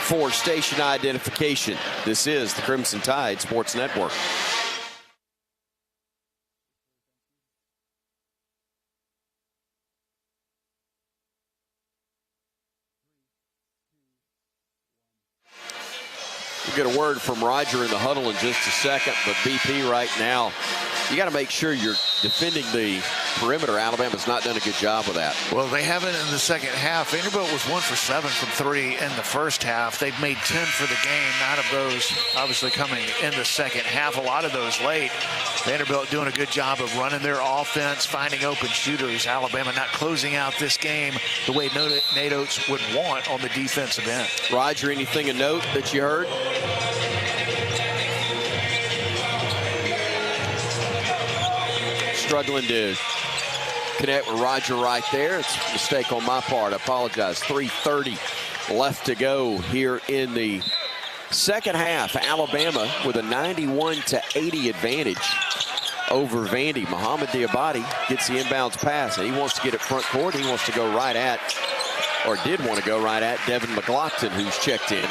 for station identification. This is the Crimson Tide Sports Network. We'll get a word from Roger in the huddle in just a second, but BP right now, you got to make sure you're defending the perimeter. Alabama's not done a good job with that. Well, they haven't in the second half. Vanderbilt was 1 for 7 from 3 in the first half. They've made 10 for the game. 9 of those obviously coming in the second half. A lot of those late. Vanderbilt doing a good job of running their offense, finding open shooters. Alabama not closing out this game the way Nate Oates would want on the defensive end. Roger, anything of note that you heard? Struggling to connect with Roger right there. It's a mistake on my part. I apologize. 3:30 left to go here in the second half. Alabama with a 91-80 advantage over Vandy. Mohamed Diabate gets the inbounds pass, and he wants to get it front court. He wants to go right at, or did want to go right at, Devin McLaughlin, who's checked in.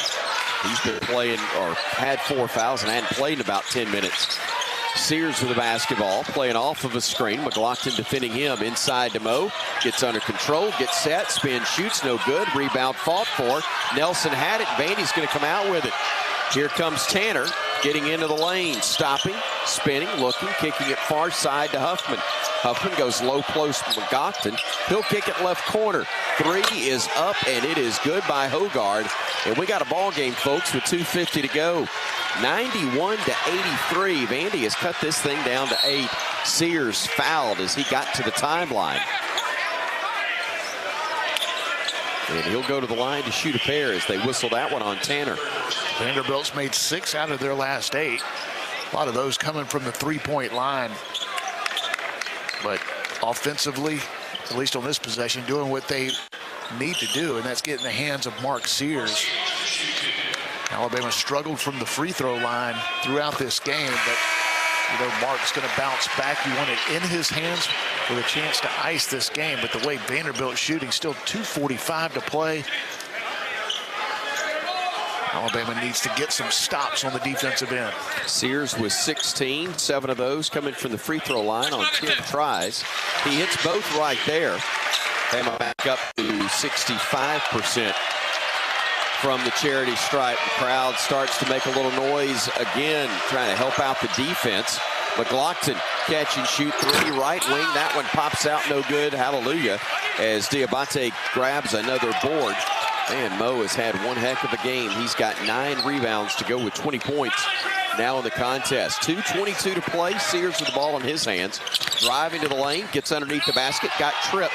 He's been playing, or had 4 fouls and hadn't played in about 10 minutes. Sears with the basketball, playing off of a screen. McLaughlin defending him inside to Mo. Gets under control, gets set, spin, shoots, no good. Rebound fought for. Nelson had it. Vandy's going to come out with it. Here comes Tanner, getting into the lane, stopping, spinning, looking, kicking it far side to Huffman. Huffman goes low post to McLaughlin. He'll kick it left corner. 3 is up, and it is good by Hogard. And we got a ball game, folks, with 2:50 to go. 91-83. Vandy has cut this thing down to 8. Sears fouled as he got to the timeline. And he'll go to the line to shoot a pair as they whistle that one on Tanner. Vanderbilt's made 6 out of their last 8. A lot of those coming from the three-point line. But offensively, at least on this possession, doing what they need to do, and that's getting the hands of Mark Sears. Alabama struggled from the free throw line throughout this game, but you know Mark's going to bounce back. You want it in his hands with a chance to ice this game, but the way Vanderbilt's shooting, still 2:45 to play. Alabama needs to get some stops on the defensive end. Sears with 16, 7 of those coming from the free throw line on 10 tries. He hits both right there. Bama back up to 65% from the charity stripe. The crowd starts to make a little noise again, trying to help out the defense. McLaughlin catch and shoot 3, right wing. That one pops out, no good. Hallelujah, as Diabate grabs another board. Man, Mo has had one heck of a game. He's got 9 rebounds to go with 20 points now in the contest. 2:22 to play. Sears with the ball in his hands. Driving to the lane, gets underneath the basket, got tripped.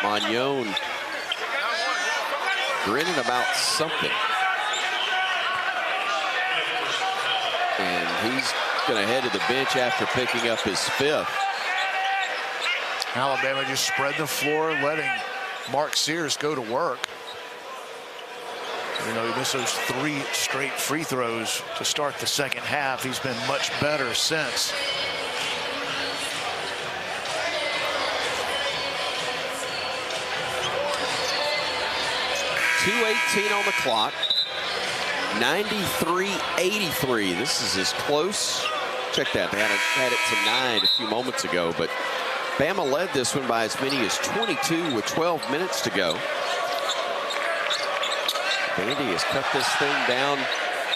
Magnon grinning about something. And he's going to head to the bench after picking up his 5th. Alabama just spread the floor, letting Mark Sears go to work. You know, he missed those 3 straight free throws to start the second half. He's been much better since. .218 on the clock. 93-83. This is as close. Check that. They had it to 9 a few moments ago, but Bama led this one by as many as 22 with 12 minutes to go. Vandy has cut this thing down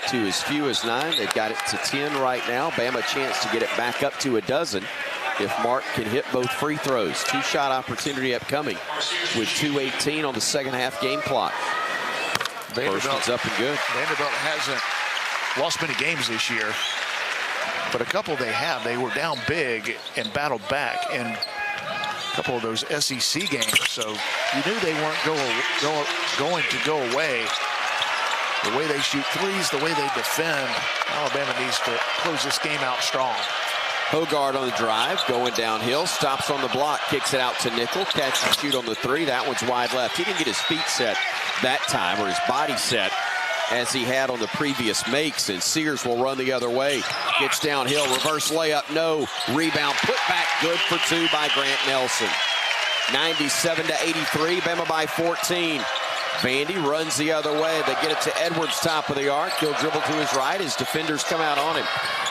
to as few as 9. They've got it to 10 right now. Bama a chance to get it back up to a dozen if Mark can hit both free throws. 2-shot opportunity upcoming with 2:18 on the second half game clock. First one's up and good. Vanderbilt hasn't lost many games this year, but a couple they have. They were down big and battled back in a couple of those SEC games, so you knew they weren't going to go away. The way they shoot threes, the way they defend, Alabama needs to close this game out strong. Hogard on the drive, going downhill, stops on the block, kicks it out to Nickel, catch and shoot on the 3. That one's wide left. He didn't get his feet set that time, or his body set, as he had on the previous makes, and Sears will run the other way. Gets downhill, reverse layup, no. Rebound, put back, good for 2 by Grant Nelson. 97-83, Bama by 14. Vandy runs the other way. They get it to Edwards, top of the arc. He'll dribble to his right. His defenders come out on him.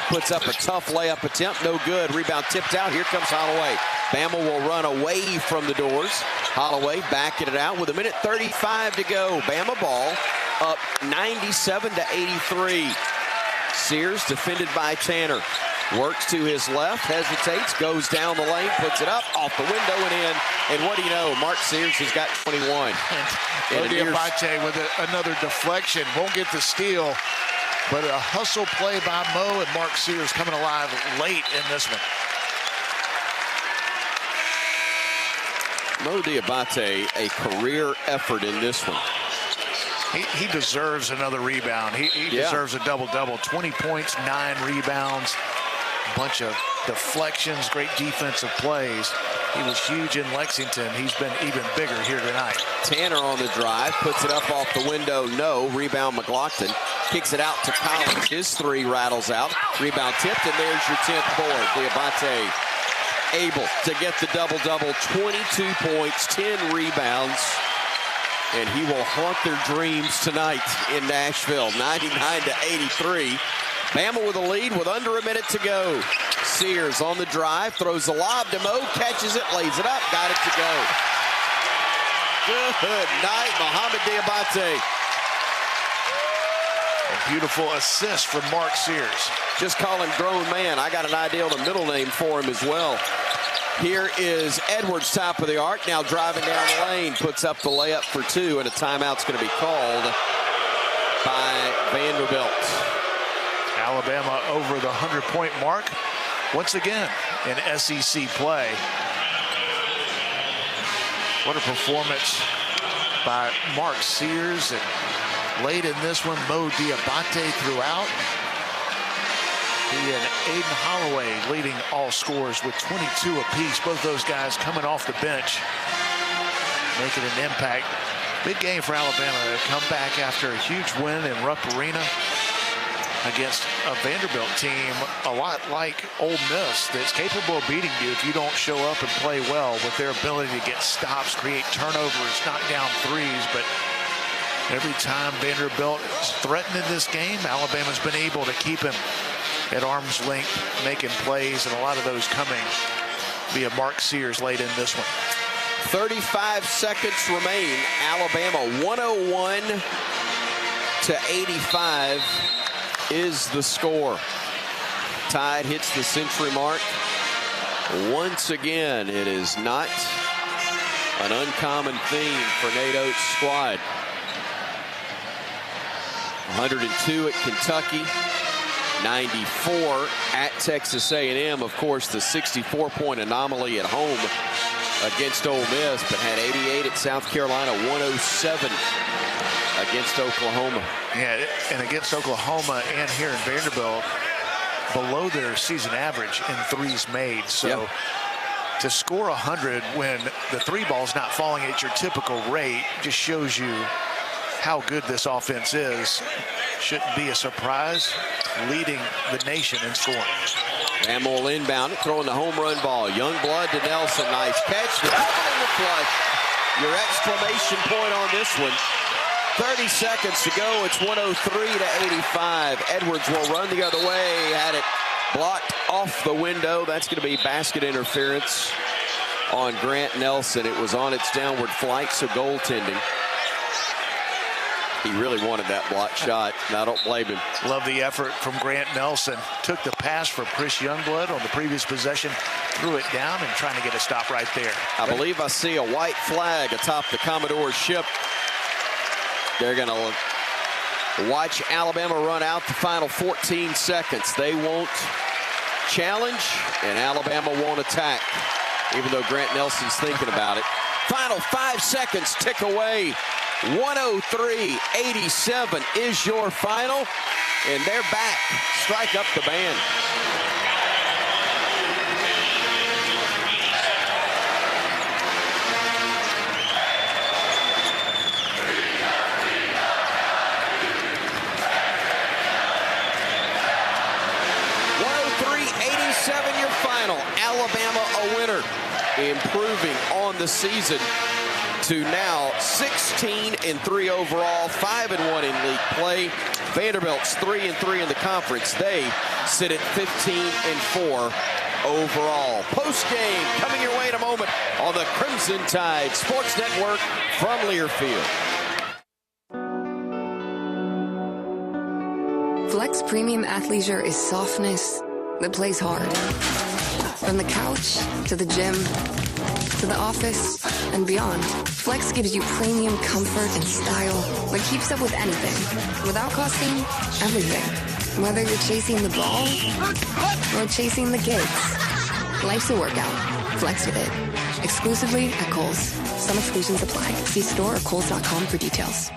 Puts up a tough layup attempt. No good. Rebound tipped out. Here comes Holloway. Bama will run away from the doors. Holloway backing it out with 1:35 to go. Bama ball up 97-83. Sears defended by Tanner. Works to his left, hesitates, goes down the lane, puts it up, off the window and in. And what do you know? Mark Sears has got 21. Diabate with another deflection. Won't get the steal, but a hustle play by Mo, and Mark Sears coming alive late in this one. Mo Diabate, a career effort in this one. He deserves another rebound. He deserves a double-double. 20 points, 9 rebounds, a bunch of deflections, great defensive plays. He was huge in Lexington. He's been even bigger here tonight. Tanner on the drive, puts it up off the window. No. Rebound McLaughlin. Kicks it out to Collins. His three rattles out. Rebound tipped, and there's your 10th board. Diabate able to get the double-double. 22 points, 10 rebounds. And he will haunt their dreams tonight in Nashville. 99-83. Bama with a lead with under a minute to go. Sears on the drive, throws the lob to Mo, catches it, lays it up, got it to go. Good night, Mohamed Diabate. A beautiful assist from Mark Sears. Just call him grown man. I got an idea on a middle name for him as well. Here is Edwards, top of the arc, now driving down the lane, puts up the layup for 2, and a timeout's going to be called by Vanderbilt. Alabama over the 100-point mark once again in SEC play. What a performance by Mark Sears, and late in this one, Mo Diabate throughout. He and Aiden Holloway leading all scorers with 22 apiece. Both those guys coming off the bench, making an impact. Big game for Alabama to come back after a huge win in Rupp Arena against a Vanderbilt team a lot like Ole Miss that's capable of beating you if you don't show up and play well, with their ability to get stops, create turnovers, knock down threes. But every time Vanderbilt is threatening this game, Alabama's been able to keep him at arm's length, making plays, and a lot of those coming via Mark Sears late in this one. 35 seconds remain. Alabama 101-85 is the score. Tide hits the century mark. Once again, it is not an uncommon theme for Nate Oates' squad. 102 at Kentucky. 94 at Texas A&M. Of course, the 64-point anomaly at home against Ole Miss, but had 88 at South Carolina, 107 against Oklahoma. Yeah, and against Oklahoma and here in Vanderbilt, below their season average in threes made. So to score 100 when the three ball's not falling at your typical rate just shows you how good this offense is. Shouldn't be a surprise, leading the nation in scoring. Bama will inbound it, throwing the home run ball. Youngblood to Nelson, nice catch. In the flush. Your exclamation point on this one. 30 seconds to go. It's 103-85. Edwards will run the other way. Had it blocked off the window. That's going to be basket interference on Grant Nelson. It was on its downward flight, so goaltending. He really wanted that block shot, and I don't blame him. Love the effort from Grant Nelson. Took the pass from Chris Youngblood on the previous possession, threw it down, and trying to get a stop right there. I believe I see a white flag atop the Commodore's ship. They're going to watch Alabama run out the final 14 seconds. They won't challenge, and Alabama won't attack, even though Grant Nelson's thinking about it. Final 5 seconds tick away. 103-87 is your final, and they're back. Strike up the band. Your final. Alabama a winner, improving on the season to now 16-3 overall, 5-1 in league play. Vanderbilt's 3-3 in the conference. They sit at 15-4 overall. Postgame coming your way in a moment on the Crimson Tide Sports Network from Learfield. Flex Premium Athleisure is softness that plays hard. From the couch to the gym to the office and beyond, Flex gives you premium comfort and style that keeps up with anything without costing everything. Whether you're chasing the ball or chasing the gigs, life's a workout. Flex with it. Exclusively at Kohl's. Some exclusions apply. See store or Kohls.com for details.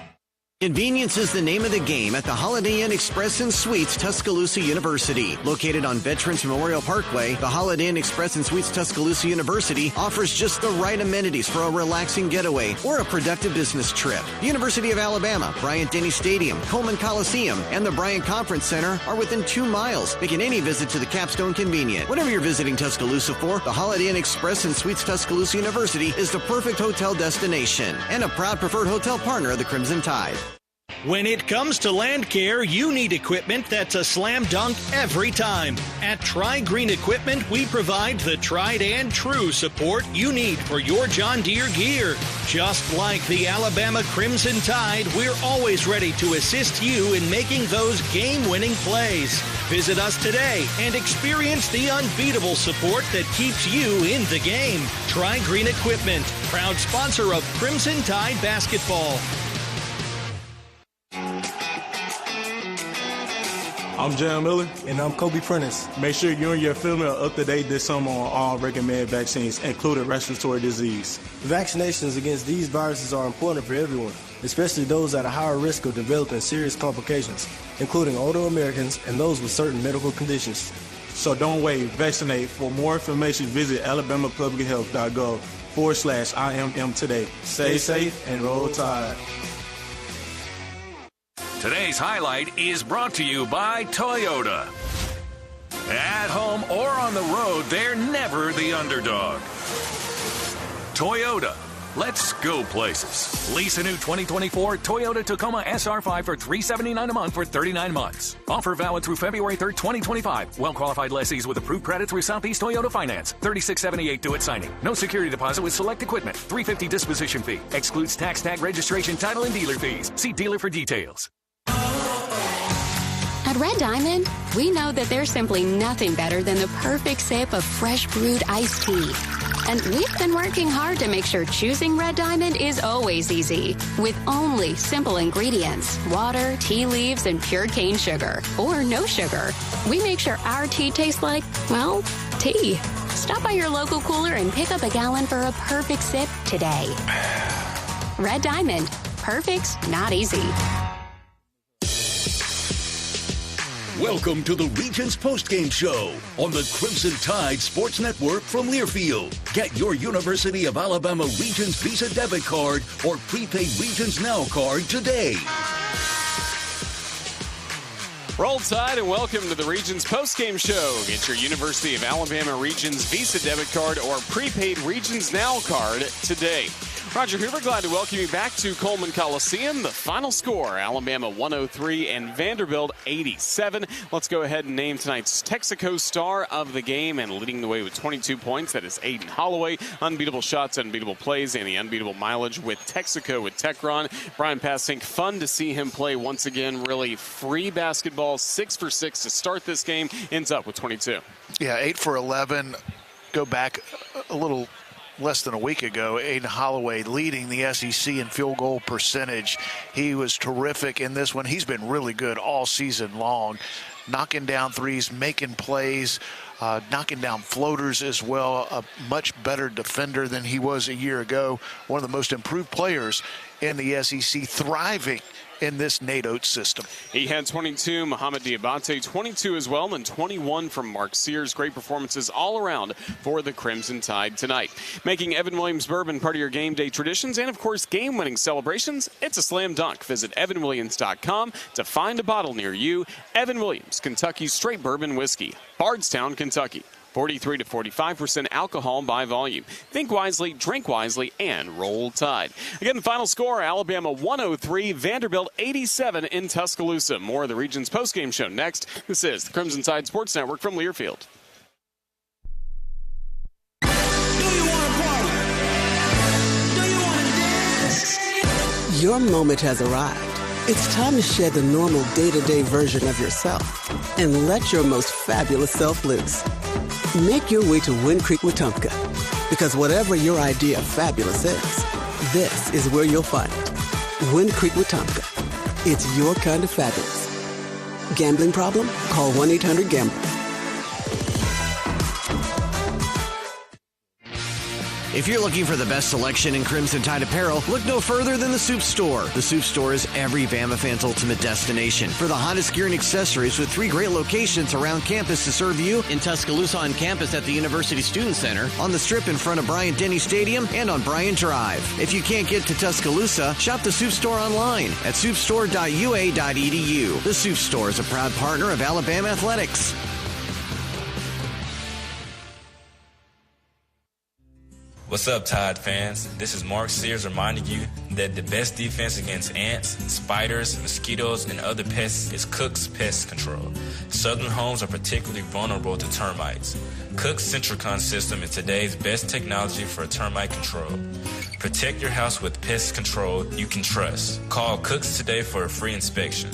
Convenience is the name of the game at the Holiday Inn Express and Suites Tuscaloosa University. Located on Veterans Memorial Parkway, the Holiday Inn Express and Suites Tuscaloosa University offers just the right amenities for a relaxing getaway or a productive business trip. The University of Alabama, Bryant-Denny Stadium, Coleman Coliseum, and the Bryan Conference Center are within 2 miles, making any visit to the Capstone convenient. Whatever you're visiting Tuscaloosa for, the Holiday Inn Express and Suites Tuscaloosa University is the perfect hotel destination and a proud preferred hotel partner of the Crimson Tide. When it comes to land care, you need equipment that's a slam dunk every time. At Tri-Green Equipment, we provide the tried and true support you need for your John Deere gear. Just like the Alabama Crimson Tide, we're always ready to assist you in making those game-winning plays. Visit us today and experience the unbeatable support that keeps you in the game. Tri-Green Equipment, proud sponsor of Crimson Tide basketball. I'm Jan Miller. And I'm Kobe Prentice. Make sure you and your family are up to date this summer on all recommended vaccines, including respiratory disease. Vaccinations against these viruses are important for everyone, especially those at a higher risk of developing serious complications, including older Americans and those with certain medical conditions. So don't wait. Vaccinate. For more information, visit alabamapublichealth.gov/IMM today. Stay safe and roll Tide. Today's highlight is brought to you by Toyota. At home or on the road, they're never the underdog. Toyota. Let's go places. Lease a new 2024 Toyota Tacoma SR5 for $379 a month for 39 months. Offer valid through February 3rd, 2025. Well-qualified lessees with approved credit through Southeast Toyota Finance. $36.78 due at signing. No security deposit with select equipment. $350 disposition fee. Excludes tax, tag, registration, title, and dealer fees. See dealer for details. At Red Diamond, we know that there's simply nothing better than the perfect sip of fresh brewed iced tea. And we've been working hard to make sure choosing Red Diamond is always easy. With only simple ingredients, water, tea leaves, and pure cane sugar. Or no sugar. We make sure our tea tastes like, well, tea. Stop by your local cooler and pick up a gallon for a perfect sip today. Red Diamond. Perfect, not easy. Welcome to the Regions Postgame Show on the Crimson Tide Sports Network from Learfield. Get your University of Alabama Regions Visa debit card or prepaid Regions Now card today. Roll Tide and welcome to the Regions Postgame Show. Get your University of Alabama Regions Visa debit card or prepaid Regions Now card today. Roger Hoover, glad to welcome you back to Coleman Coliseum. The final score, Alabama 103 and Vanderbilt 87. Let's go ahead and name tonight's Texaco star of the game, and leading the way with 22 points, that is Aiden Holloway. Unbeatable shots, unbeatable plays, and the unbeatable mileage with Texaco with Techron. Bryan Passink, fun to see him play once again. Really free basketball, 6 for 6 to start this game. Ends up with 22. Yeah, 8 for 11. Go back a little less than a week ago, Aiden Holloway leading the SEC in field goal percentage. He was terrific in this one. He's been really good all season long, knocking down threes, making plays, knocking down floaters as well. A much better defender than he was a year ago. One of the most improved players in the SEC, thriving in this Nate Oates system. He had 22, Mohamed Diabate 22 as well, and 21 from Mark Sears. Great performances all around for the Crimson Tide tonight. Making Evan Williams Bourbon part of your game day traditions and, of course, game-winning celebrations, it's a slam dunk. Visit evanwilliams.com to find a bottle near you. Evan Williams, Kentucky's straight bourbon whiskey, Bardstown, Kentucky. 43 to 45% alcohol by volume. Think wisely, drink wisely, and roll Tide. Again, the final score, Alabama 103, Vanderbilt 87 in Tuscaloosa. More of the region's postgame show next. This is the Crimson Tide Sports Network from Learfield. Your moment has arrived. It's time to shed the normal day-to-day version of yourself and let your most fabulous self loose. Make your way to Wind Creek Wetumpka, because whatever your idea of fabulous is, this is where you'll find it. Wind Creek Wetumpka. It's your kind of fabulous. Gambling problem? Call 1-800-GAMBLER. If you're looking for the best selection in Crimson Tide apparel, look no further than the Soup Store. The Soup Store is every Bama fan's ultimate destination for the hottest gear and accessories, with 3 great locations around campus to serve you: in Tuscaloosa on campus at the University Student Center, on the Strip in front of Bryant-Denny Stadium, and on Bryan Drive. If you can't get to Tuscaloosa, shop the Soup Store online at soupstore.ua.edu. The Soup Store is a proud partner of Alabama Athletics. What's up, Tide fans? This is Mark Sears reminding you that the best defense against ants, spiders, mosquitoes, and other pests is Cook's Pest Control. Southern homes are particularly vulnerable to termites. Cook's Centricon system is today's best technology for termite control. Protect your house with pest control you can trust. Call Cook's today for a free inspection.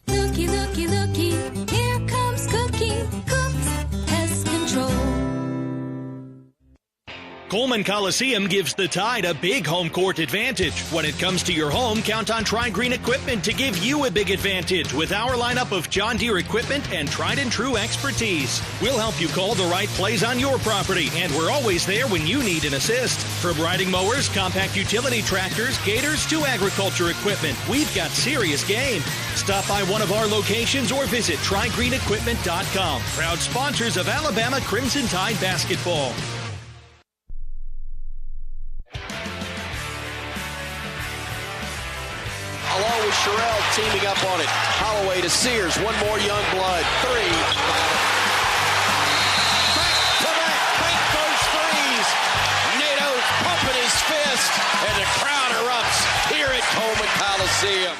Looky, looky, looky, here comes Cookie. Cook's Pest Control. Coleman Coliseum gives the Tide a big home court advantage. When it comes to your home, count on Tri-Green Equipment to give you a big advantage with our lineup of John Deere equipment and tried and true expertise. We'll help you call the right plays on your property, and we're always there when you need an assist. From riding mowers, compact utility tractors, gators to agriculture equipment, we've got serious game. Stop by one of our locations or visit TriGreenEquipment.com. Proud sponsors of Alabama Crimson Tide basketball. Along with Sherrell teaming up on it. Holloway to Sears. One more young blood. 3. Back those threes. Nato's pumping his fist, and the crowd erupts here at Coleman Coliseum.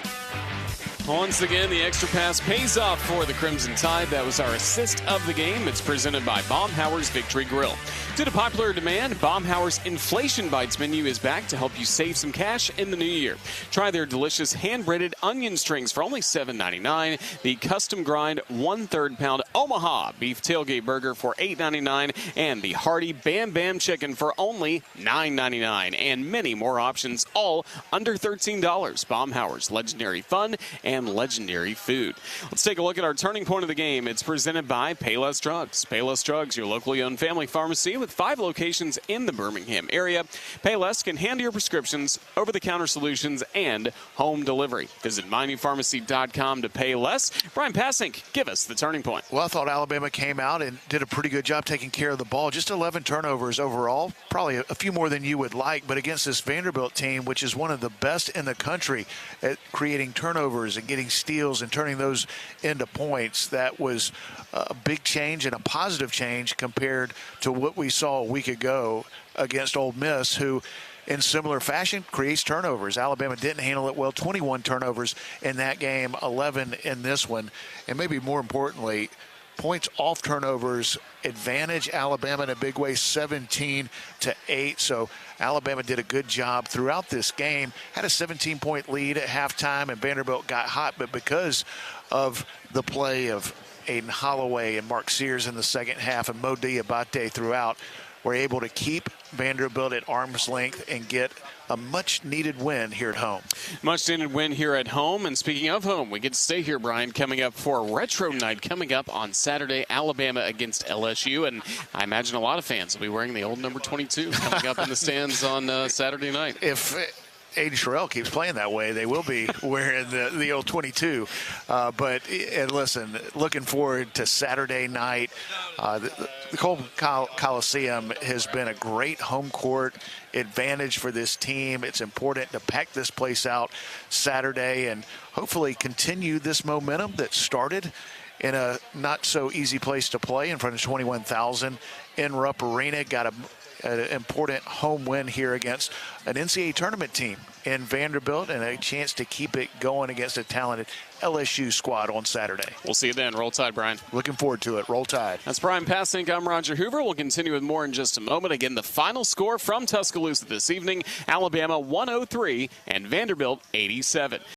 Once again, the extra pass pays off for the Crimson Tide. That was our assist of the game. It's presented by Baumhauer's Victory Grill. Due to popular demand, Baumhauer's Inflation Bites menu is back to help you save some cash in the new year. Try their delicious hand-breaded onion strings for only $7.99, the custom grind 1/3 pound Omaha beef tailgate burger for $8.99, and the hearty Bam Bam chicken for only $9.99, and many more options, all under $13. Baumhauer's legendary fun and legendary food. Let's take a look at our turning point of the game. It's presented by Payless Drugs. Payless Drugs, your locally owned family pharmacy with 5 locations in the Birmingham area. Payless can handle your prescriptions, over-the-counter solutions, and home delivery. Visit mynewpharmacy.com to pay less. Brian Passink, give us the turning point. Well, I thought Alabama came out and did a pretty good job taking care of the ball. Just 11 turnovers overall, probably a few more than you would like, but against this Vanderbilt team, which is one of the best in the country at creating turnovers and getting steals and turning those into points, that was a big change and a positive change compared to what we saw a week ago against Ole Miss, who in similar fashion creates turnovers. Alabama didn't handle it well. 21 turnovers in that game, 11 in this one. And maybe more importantly, points off turnovers advantage Alabama in a big way, 17-8. So Alabama did a good job throughout this game. Had a 17-point lead at halftime, and Vanderbilt got hot. But because of the play of Aiden Holloway and Mark Sears in the second half and Mo Diabate throughout, were able to keep Vanderbilt at arm's length and get a much-needed win here at home. Much-needed win here at home. And speaking of home, we get to stay here, Brian, coming up for Retro Night coming up on Saturday, Alabama against LSU. And I imagine a lot of fans will be wearing the old number 22 coming up in the stands on Saturday night. If Aiden Sherrell keeps playing that way, they will be wearing the old 22. And listen, looking forward to Saturday night. The Coleman Coliseum has been a great home court advantage for this team. It's important to pack this place out Saturday and hopefully continue this momentum that started in a not-so-easy place to play in front of 21,000 in Rupp Arena. Got an important home win here against an NCAA tournament team in Vanderbilt and a chance to keep it going against a talented LSU squad on Saturday. We'll see you then. Roll Tide, Brian. Looking forward to it. Roll Tide. That's Brian Passink. I'm Roger Hoover. We'll continue with more in just a moment. Again, the final score from Tuscaloosa this evening, Alabama 103 and Vanderbilt 87.